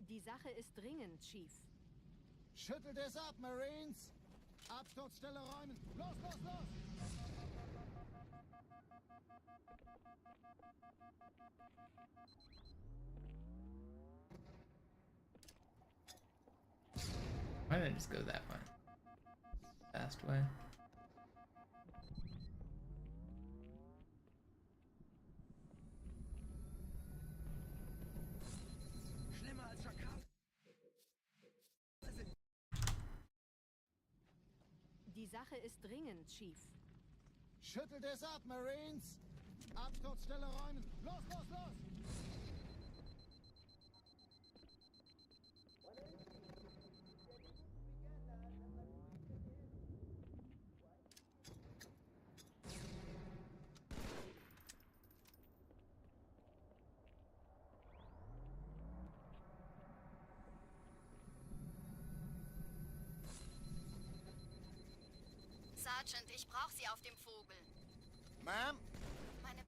Die Sache ist dringend, Chief. Schüttelt es ab, Marines! Absturzstelle räumen. Los, los, los! why did I just go that way? Fast way. Die Sache ist dringend, Chief. Schüttelt es ab, Marines! Absturzstelle räumen! Los, los, los! Sergeant, ich brauche Sie auf dem Vogel. Ma'am? Meine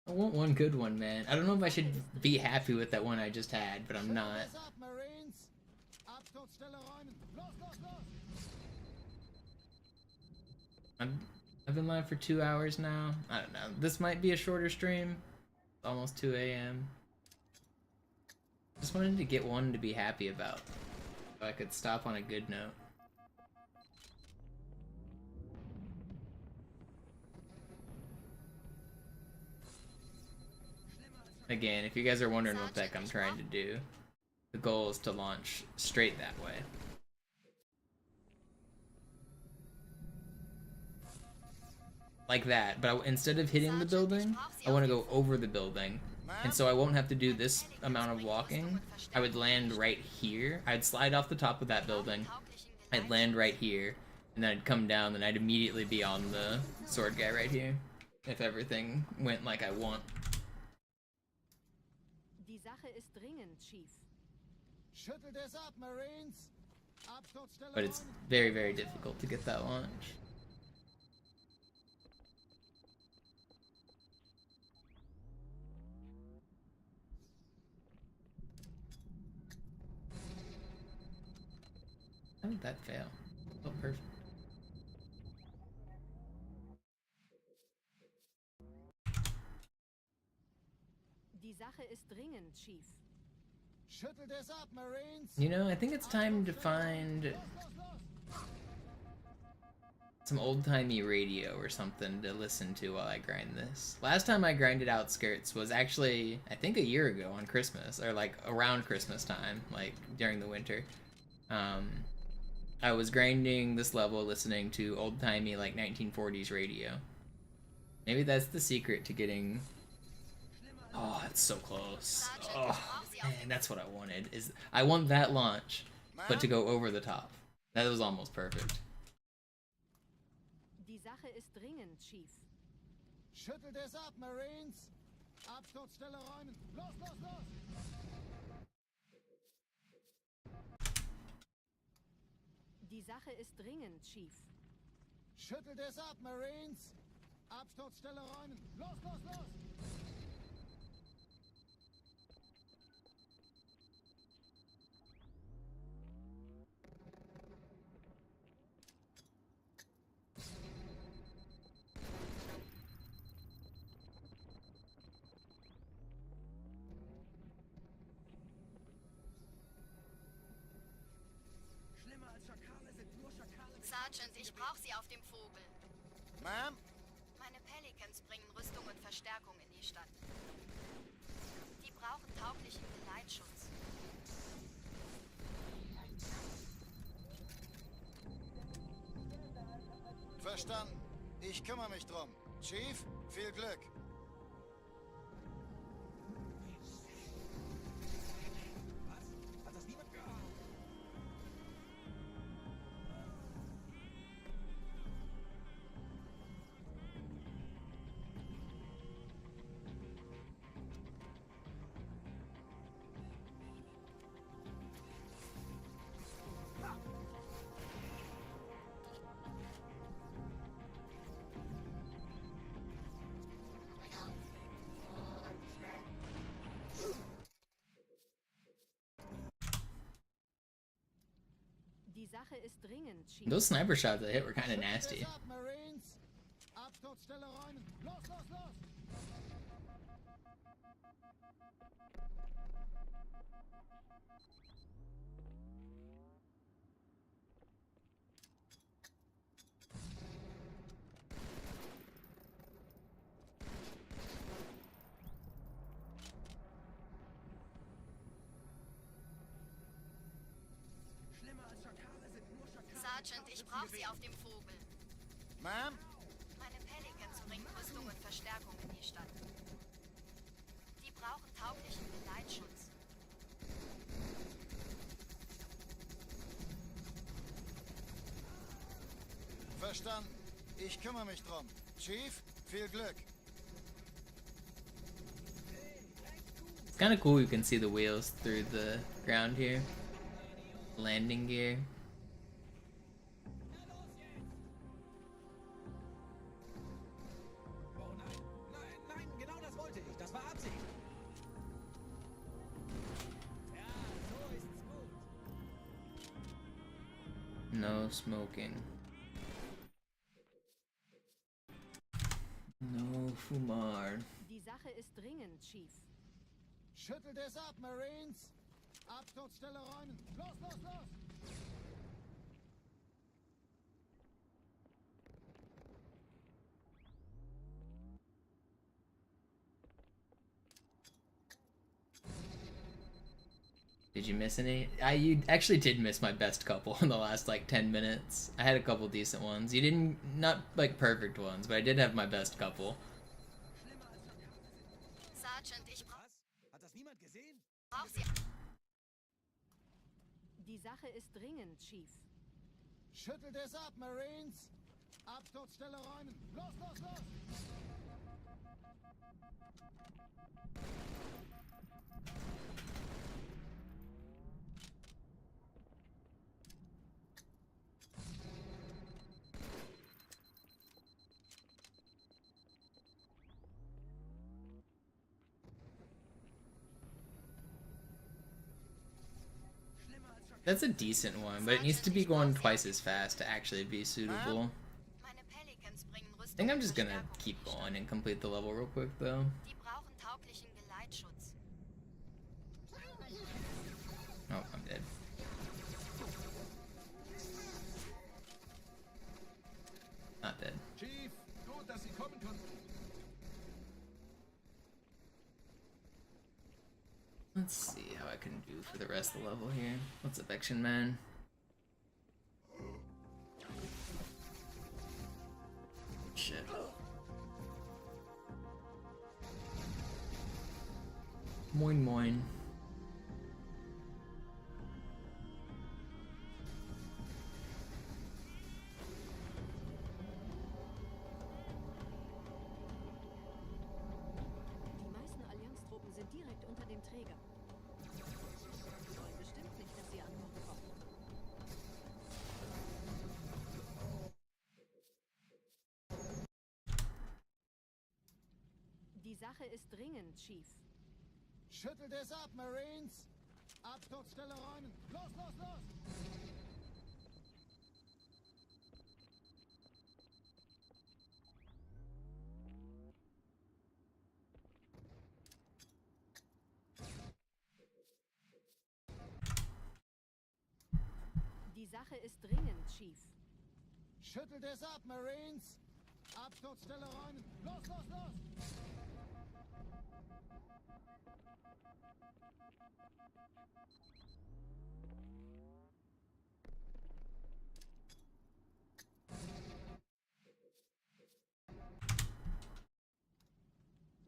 I want one good one, man. I don't know if I should be happy with that one I just had, but I'm not. Schüttelt es ab, Marines! Absturzstelle räumen! Los, los, los! I've been live for 2 hours now. I don't know. This might be a shorter stream. It's almost 2 a.m. Just wanted to get one to be happy about, so I could stop on a good note. Again, if you guys are wondering what the heck I'm trying to do, the goal is to launch straight that way. Like that, but instead of hitting the building, I want to go over the building. And so I won't have to do this amount of walking. I would land right here. I'd slide off the top of that building. I'd land right here. And then I'd come down and I'd immediately be on the sword guy right here. If everything went like I want. Die Sache ist dringend, Chief. Schüttelt es ab, Marines! Absturzstelle But it's räumen! very, very difficult to get that launch. How did that fail? Oh, perfect. Die Sache ist dringend, Chief. Schüttelt es ab, Marines! You know, I think it's time to find some old-timey radio or something to listen to while I grind this. Last time I grinded Outskirts was actually, I think, a year ago on Christmas, or like around Christmas time, like during the winter. I was grinding this level listening to old-timey, like 1940s radio. Maybe that's the secret to getting... Oh, it's so close. Oh, man, that's what I wanted. Is I want that launch, but to go over the top. That was almost perfect. Die Sache ist dringend, Chief. Schüttelt es ab, Marines! Absturzstelle räumen! Los, los, los! Die Sache ist dringend, Chief. Schüttelt es ab, Marines! Absturzstelle räumen! Los, los, los! Sergeant, ich brauche Sie auf dem Vogel. Ma'am? Meine Pelicans bringen Rüstung und Verstärkung in die Stadt. Die brauchen tauglichen Geleitschutz. Verstanden. Ich kümmere mich drum. Chief, viel Glück. Die Sache ist dringend, Chief. Those sniper shots I hit were kind of nasty. Marines! Absturzstelle räumen! Los, los, los! Sergeant, ich brauche Sie auf dem Vogel. Ma'am? Meine Pelicans bringen Rüstung und Verstärkung in die Stadt. Die brauchen tauglichen Geleitschutz. Verstanden. Ich kümmere mich drum. Chief, viel Glück. It's kind of cool you can see the wheels through the ground here. Landing gear. Oh nein, nein, nein, genau das wollte ich. Das war Absicht. Ja, so ist's gut. No smoking. No fumar. Die Sache ist dringend, Chief. Schüttelt es ab, Marines. Absturzstelle räumen. Los, los, los. Did you miss any? You actually did miss my best couple in the last like 10 minutes. I had a couple decent ones. You didn't, not like perfect ones, but I did have my best couple. Sergeant, ich Was? Hat das niemand gesehen? brauch sie. Die Sache ist dringend, Chief. Schüttelt es ab, Marines. Absturzstelle räumen. Los, los, los. That's a decent one, but it needs to be going twice as fast to actually be suitable. Meine Pelicans bringen I Rüstung think I'm und just gonna Verstärkung keep in die Stadt. going and complete the level real quick though. Die brauchen tauglichen Geleitschutz. Oh, I'm dead. Not dead. Chief, gut, dass Sie kommen konnten. Let's see how I can do for the rest of the level here. What's up, Action Man? Shit. Moin moin. Die meisten Allianztruppen sind direkt unter dem Träger. Die wollen bestimmt nicht, dass sie an Bord kommen. Die Sache ist dringend, Chief. Schüttelt es ab, Marines. Absturzstelle räumen. Los, los, los. Die Sache ist dringend, Chief. Schüttelt es ab, Marines. Absturzstelle räumen. Los, los, los.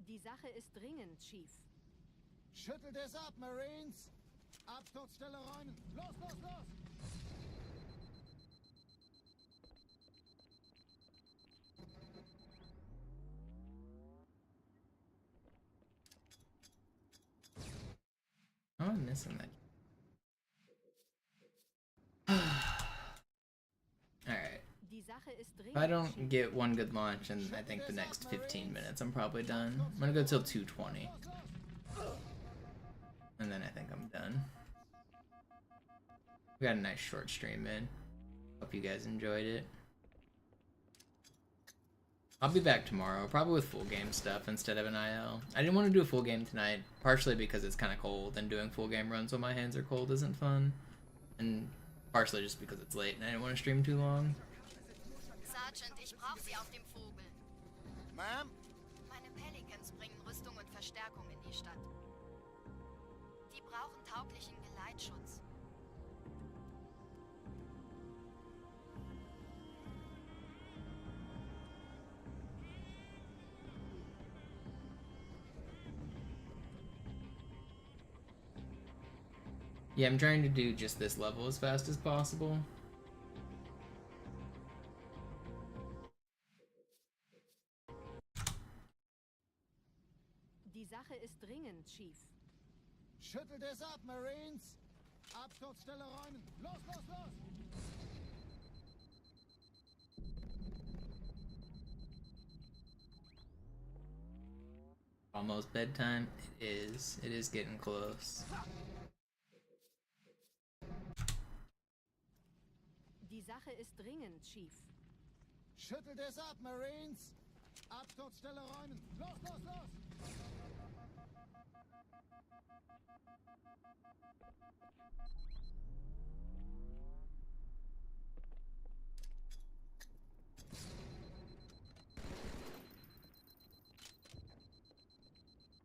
Die Sache ist dringend, Chief. Schüttelt es ab, Marines. Absturzstelle räumen. Los, los, los. Oh, I'm missing that. Alright. Die Sache ist If dringend, I don't Chief. get one good launch in, I think, the next 15 minutes, I'm probably done. I'm gonna go till 2:20. And then I think I'm done. We got a nice short stream in. Hope you guys enjoyed it. I'll be back tomorrow, probably with full game stuff instead of an IL. I didn't want to do a full game tonight, partially because it's kind of cold, and doing full game runs when my hands are cold isn't fun. And partially just because it's late and I didn't want to stream too long. Sergeant, ich brauch sie auf dem Vogel. Ma'am? Meine Pelicans bringen Rüstung und Verstärkung in die Stadt. Die brauchen tauglichen Geleitschutz. Yeah, I'm trying to do just this level as fast as possible. Die Sache ist dringend, Chief. Schüttelt es ab, Marines! Absturzstelle räumen! Los, los, los! Almost bedtime. It is. It is getting close. Die Sache ist dringend, Chief. Schüttelt es ab, Marines! Absturzstelle räumen! Los, los, los!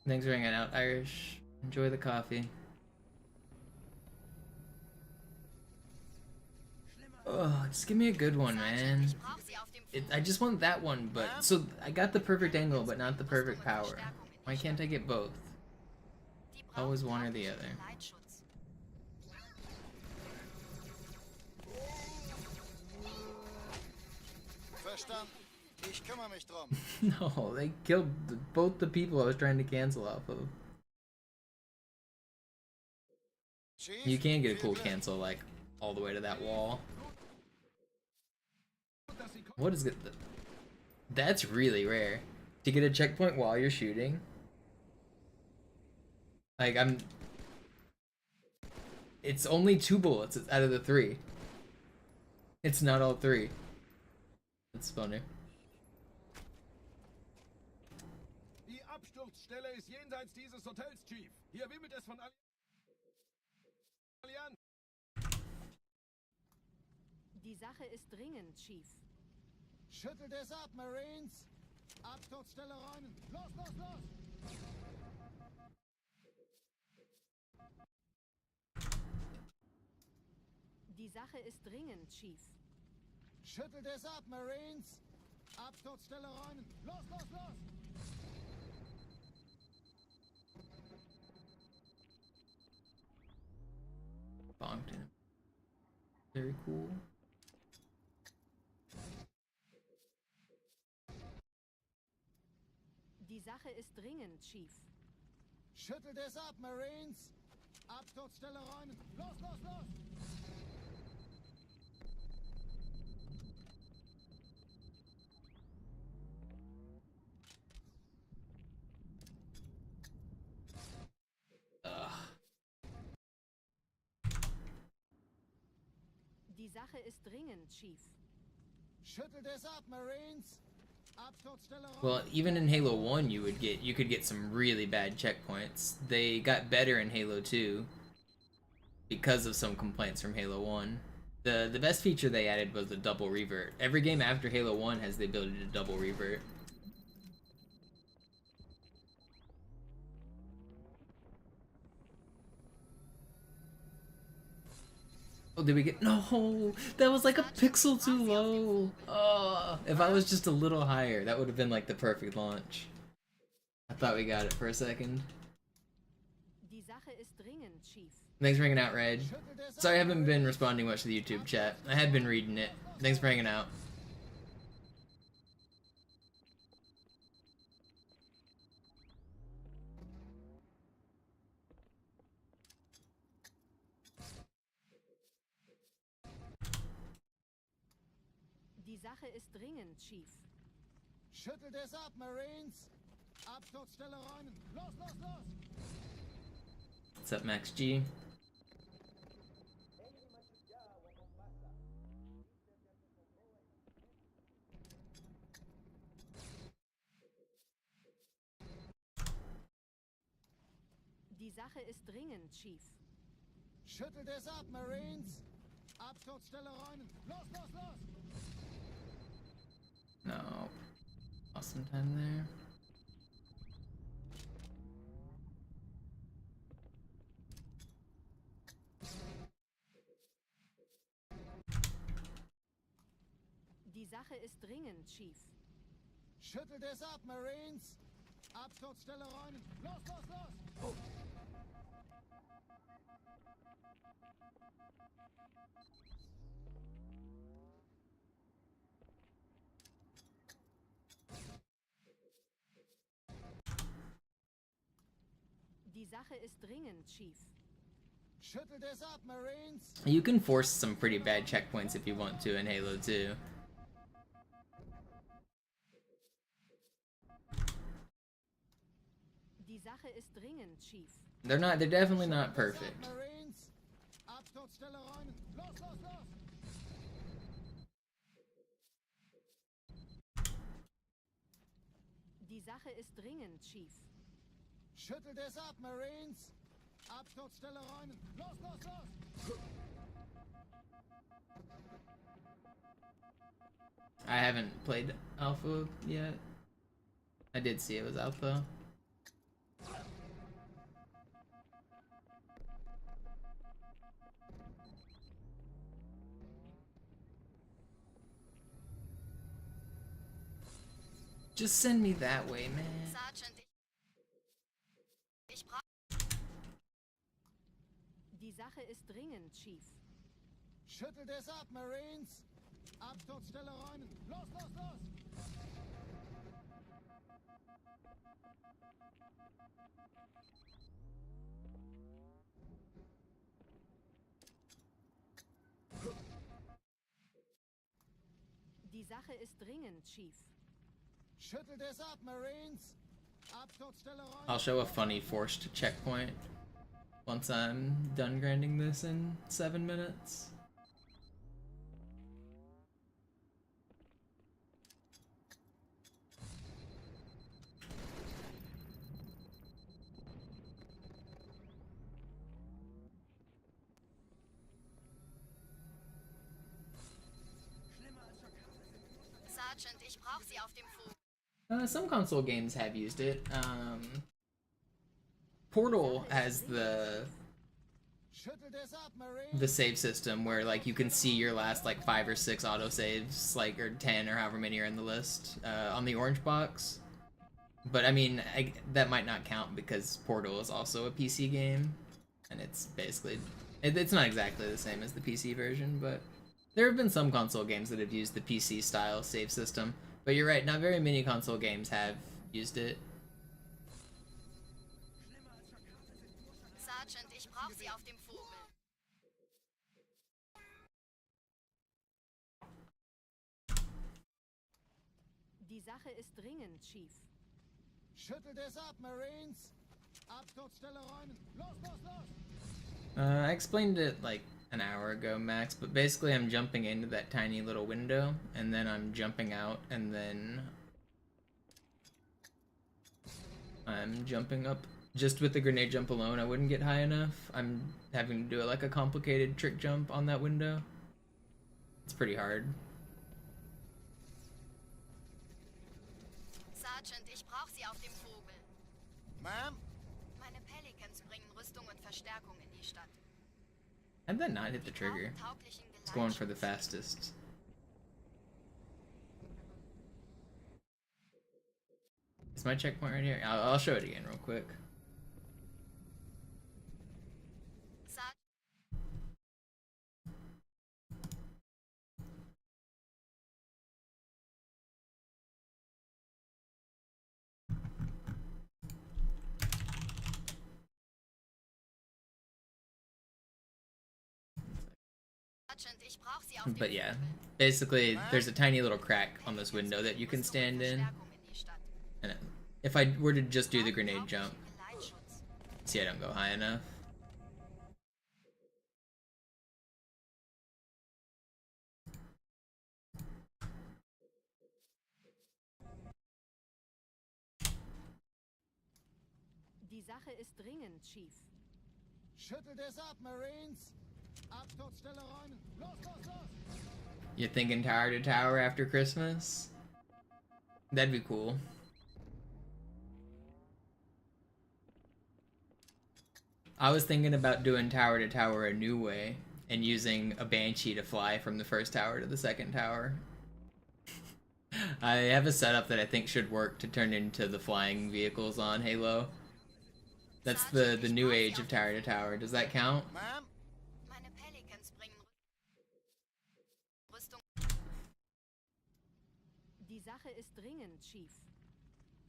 Thanks for hanging out, Irish. Enjoy the coffee. Oh, just give me a good one, man. I just want that one, but so I got the perfect angle, but not the perfect power. Why can't I get both? Always one or the other. Verstanden. Ich kümmere mich drum. No, they killed both the people I was trying to cancel off of. Chief, You can get a cool cancel, like, all the way to that wall. What is it? That's really rare. To get a checkpoint while you're shooting. Like, it's only 2 bullets out of the 3. It's not all 3. That's funny. Die Absturzstelle ist jenseits dieses Hotels, Chief. Hier wimmelt es von Allianz. Die Sache ist dringend, Chief. schüttelt es ab, Marines! Absturzstelle räumen! Los, los, los! Die Sache ist dringend, Chief. Schüttelt es ab, Marines! Absturzstelle räumen! Los, los, los! Bonked him. Very cool. Die Sache ist dringend, Chief. Schüttelt es ab, Marines! Absturzstelle räumen! Los, los, los! Die Sache ist dringend, Chief. Schüttelt es ab, Marines! Absturzstelle räumen! Well, even in Halo 1 you could get some really bad checkpoints. They got better in Halo 2 because of some complaints from Halo 1. The best feature they added was the double revert. Every game after Halo 1 has the ability to double revert. Oh, did we get... No! That was like a pixel too low! Oh, if I was just a little higher, that would have been like the perfect launch. I thought we got it for a second. Die Sache ist dringend, Chief. Thanks for hanging out, Red. Sorry I haven't been responding much to the YouTube chat. I had been reading it. Thanks for hanging out. Die Sache ist dringend, Chief. Schüttelt es ab, Marines! Absturzstelle räumen! Los, los, los! What's up, Max G? Die Sache ist dringend, Chief. Schüttelt es ab, Marines! Absturzstelle räumen! Los, los, los! No. Lost some time there. Die Sache ist dringend, Chief. Schüttelt es ab, Marines! Absturzstelle räumen! Los, los, los! Sache ist dringend, Chief. Schüttelt es ab, Marines! You can force some pretty bad checkpoints if you want to in Halo 2. Die Sache ist dringend, Chief. They're definitely not perfect. Marines! Absturzstelle räumen! Los, los, los! Die Sache ist dringend, Chief. Schüttelt es ab, Marines! Absturzstelle räumen! Los, los, los! I haven't played Alpha yet. I did see it was out though. Just send me that way, man. Sergeant, ich brauche... Die Sache ist dringend, Chief. Schüttelt es ab, Marines! Absturzstelle räumen! Los, los, los! Die Sache ist dringend, Chief. Schüttelt es ab, Marines! Absturzstelle räumen! I'll show a funny forced checkpoint once I'm done grinding this in 7 minutes. Sergeant, ich brauche Sie auf dem Flug. Some console games have used it. Portal has Schüttelt es ab, Marines! the save system where like you can see your last like 5 or 6 autosaves, like, or 10 or however many are in the list on the orange box. But I mean, that might not count because Portal is also a PC game, and it's basically it's not exactly the same as the PC version, but there have been some console games that have used the PC style save system. But you're right, not very many console games have used it. Sergeant, ich brauche Sie auf dem Vogel. Die Sache ist dringend, Chief. Schüttelt es ab, Marines! Absturzstelle räumen! Los, los, los! I explained it like an hour ago max, but basically I'm jumping into that tiny little window, and then I'm jumping out, and then I'm jumping up. Just with the grenade jump alone, I wouldn't get high enough. I'm having to do it like a complicated trick jump on that window. It's pretty hard. Sergeant, ich brauche Sie auf dem Vogel. Ma'am? Meine Pelicans bringen Rüstung und Verstärkung in die Stadt. How'd that not hit the trigger? Tauglichen It's going for the Geleitschutz. fastest. Is my checkpoint right here? I'll show it again real quick. Sergeant, ich brauche Sie auf dem But yeah, Vogel. basically there's a tiny little crack on this window that you can stand in. Verstärkung in die Stadt. And if I were to just do the grenade jump, Tauglichen Geleitschutz. see I don't go high enough. Die Sache ist dringend, Chief. Schüttelt es ab, Marines! Absturzstelle räumen! Los, los, los! You thinking tower to tower after Christmas? That'd be cool. I was thinking about doing tower to tower a new way and using a banshee to fly from the first tower to the second tower. I have a setup that I think should work to turn into the flying vehicles on Halo. That's the new age of tower to tower. Does that count? Ma'am? Meine Pelicans bringen Rüstung. Die Sache ist dringend, Chief.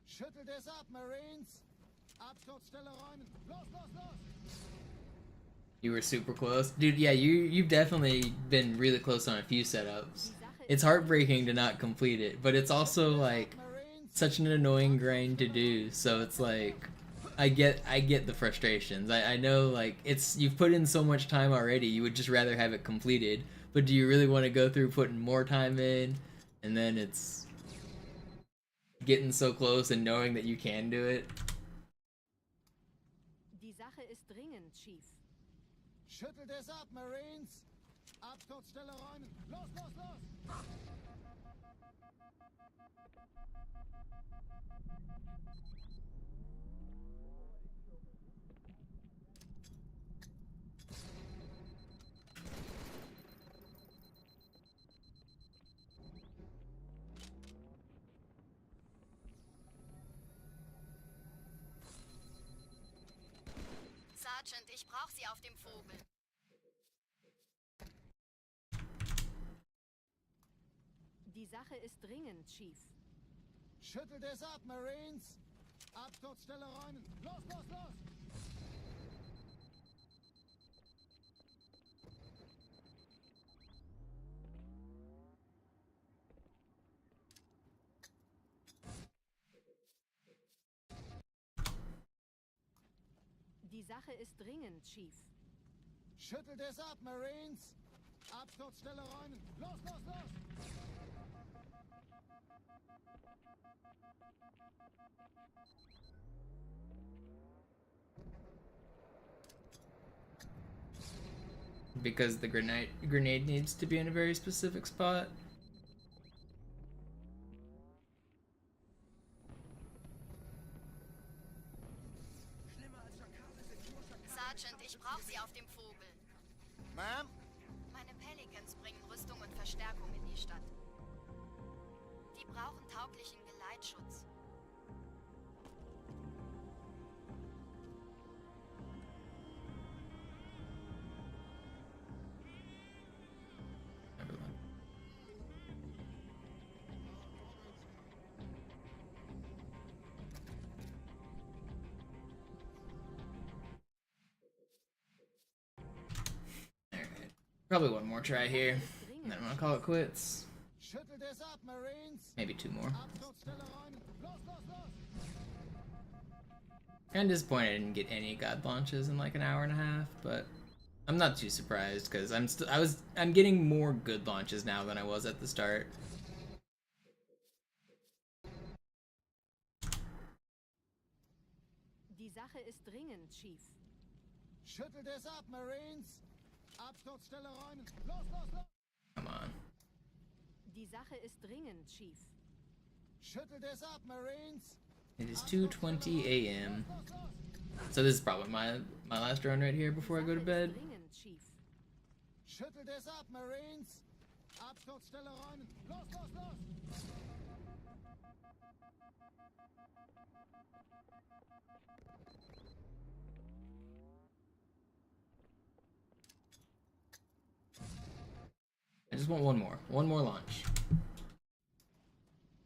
Schüttelt es ab, Marines! Absturzstelle räumen. Los, los, los! You were super close. Dude, yeah, you've definitely been really close on a few setups. It's heartbreaking to not complete it, but it's also like such an annoying grind to do, so it's like I get the frustrations. I know like you've put in so much time already, you would just rather have it completed, but do you really want to go through putting more time in, and then it's getting so close and knowing that you can do it? Die Sache ist dringend, Chief. Schüttelt es ab, Marines! Absturzstelle räumen. Los, los, los! Sergeant, ich brauche Sie auf dem Vogel. Die Sache ist dringend, Chief. Schüttelt es ab, Marines! Absturzstelle räumen. Los, los, los! Die Sache ist dringend, Chief. Schüttelt es ab, Marines! Absturzstelle räumen. Los, los, los! Because the grenade needs to be in a very specific spot. Sergeant, ich brauche Sie auf dem Vogel. Ma'am? Meine Pelicans bringen Rüstung und Verstärkung in die Stadt. Die brauchen tauglichen Geleitschutz. Probably one more try here, and then I'm gonna call it quits. Schüttelt es ab, Marines! Maybe two more. Absturzstelle räumen. Los, los, los! Kinda disappointed I didn't get any god launches in like an hour and a half, but I'm not too surprised because I'm getting more good launches now than I was at the start. Die Sache ist dringend, Chief. Schüttelt es ab, Marines! Absturzstelle räumen. Los, los, los! Come on. Die Sache ist dringend, Chief. Schüttelt es ab, Marines! It is 2:20 a.m. So this is probably my last run right here before I go to bed. Dringend, Chief. Schüttelt es ab, Marines! Absturzstelle räumen. Los, los, los! I just want one more launch.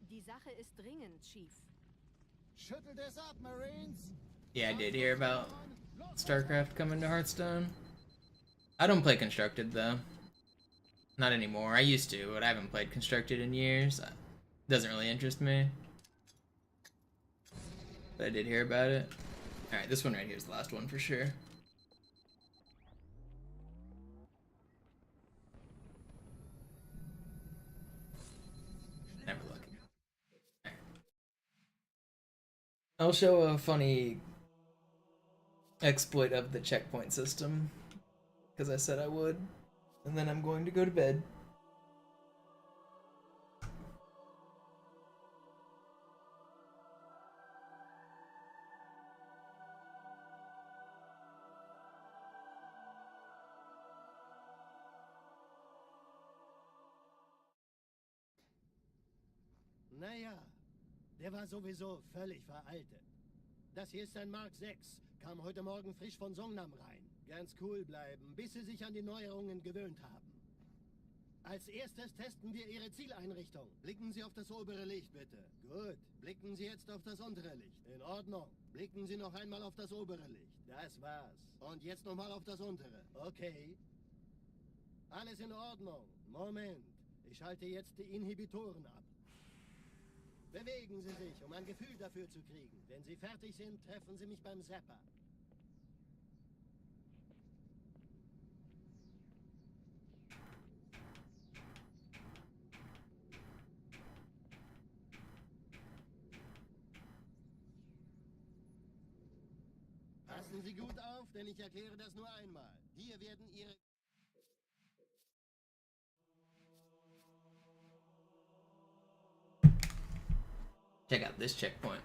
Die Sache ist dringend, Chief. Schüttelt es ab, Marines! Yeah, I did hear about StarCraft coming to Hearthstone. I don't play Constructed though. Not anymore. I used to, but I haven't played Constructed in years. Doesn't really interest me. But I did hear about it. Alright, this one right here is the last one for sure. Never looking. Right. I'll show a funny exploit of the checkpoint system, because I said I would, and then I'm going to go to bed. Naja, der war sowieso völlig veraltet. Das hier ist ein Mark 6. Kam heute Morgen frisch von Songnam rein. Ganz cool bleiben, bis sie sich an die Neuerungen gewöhnt haben. Als erstes testen wir Ihre Zieleinrichtung. Blicken Sie auf das obere Licht, bitte. Gut. Blicken Sie jetzt auf das untere Licht. In Ordnung. Blicken Sie noch einmal auf das obere Licht. Das war's. Und jetzt nochmal auf das untere. Okay. Alles in Ordnung. Moment. Ich schalte jetzt die Inhibitoren ab. Bewegen Sie sich, um ein Gefühl dafür zu kriegen. Wenn Sie fertig sind, treffen Sie mich beim Zapper. Passen Sie gut auf, denn ich erkläre das nur einmal. Hier werden Ihre... Check out this checkpoint.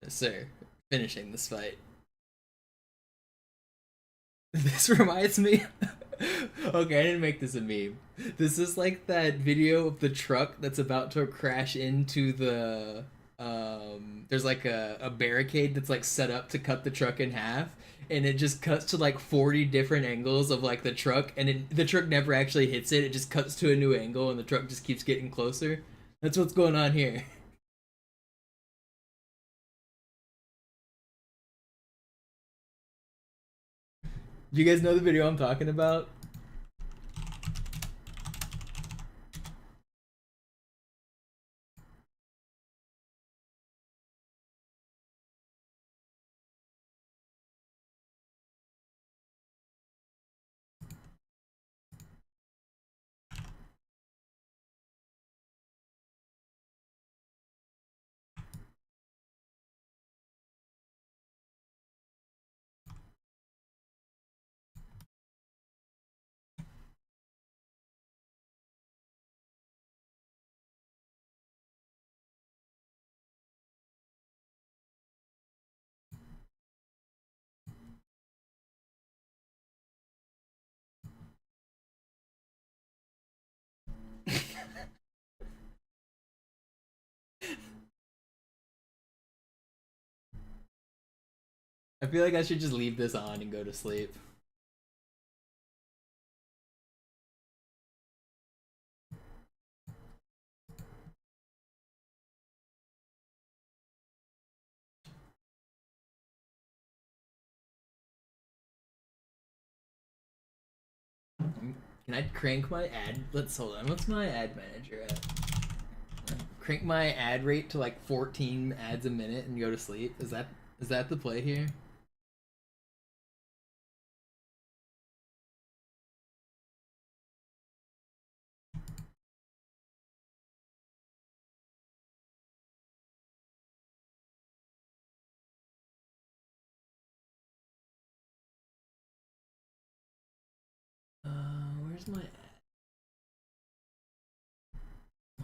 Sir, finishing this fight. This reminds me. Okay, I didn't make this a meme. This is like that video of the truck that's about to crash into the. There's like a barricade that's like set up to cut the truck in half, and it just cuts to like 40 different angles of like the truck, and the truck never actually hits it. It just cuts to a new angle, and the truck just keeps getting closer. That's what's going on here. Do you guys know the video I'm talking about? I feel like I should just leave this on and go to sleep. Can I crank my ad? Let's hold on. What's my ad manager at? Crank my ad rate to like 14 ads a minute and go to sleep. Is that the play here? Where's my ad?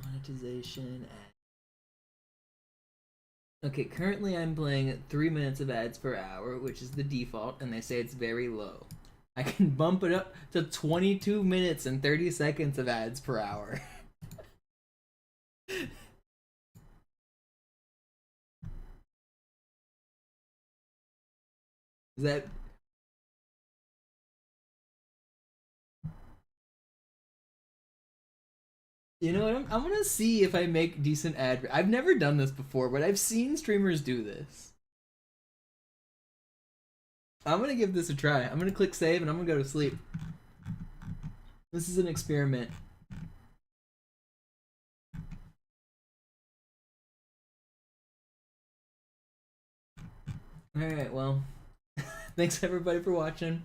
Monetization ad. Okay, currently I'm playing at 3 minutes of ads per hour, which is the default, and they say it's very low. I can bump it up to 22 minutes and 30 seconds of ads per hour. Is that... You know what? I'm gonna see if I make decent ad. I've never done this before, but I've seen streamers do this. I'm gonna give this a try. I'm gonna click save and I'm gonna go to sleep. This is an experiment. Alright, well. Thanks everybody for watching.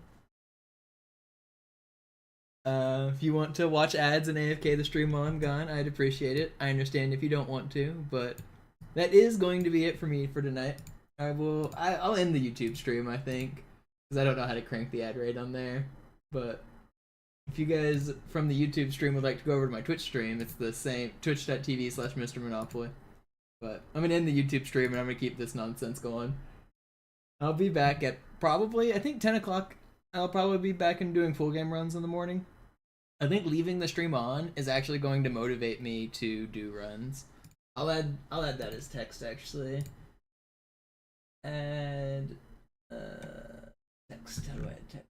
If you want to watch ads and AFK the stream while I'm gone, I'd appreciate it. I understand if you don't want to, but that is going to be it for me for tonight. I'll end the YouTube stream, I think, because I don't know how to crank the ad rate on there. But if you guys from the YouTube stream would like to go over to my Twitch stream, it's the same, twitch.tv/MisterMonopoli. But I'm gonna end the YouTube stream and I'm gonna keep this nonsense going. I'll be back at probably, I think 10 o'clock. I'll probably be back and doing full game runs in the morning. I think leaving the stream on is actually going to motivate me to do runs. I'll add that as text actually. And text. How do I add text?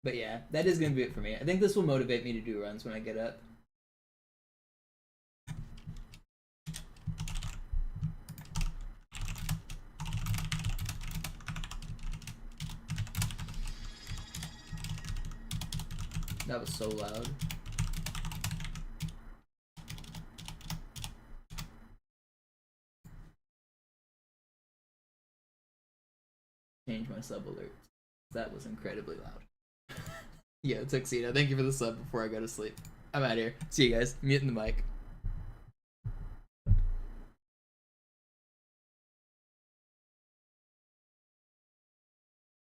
But yeah, that is gonna be it for me. I think this will motivate me to do runs when I get up. That was so loud. Change my sub alerts. That was incredibly loud. Yeah, Tuxedo, thank you for the sub before I go to sleep. I'm out here. See you guys. Muting the mic.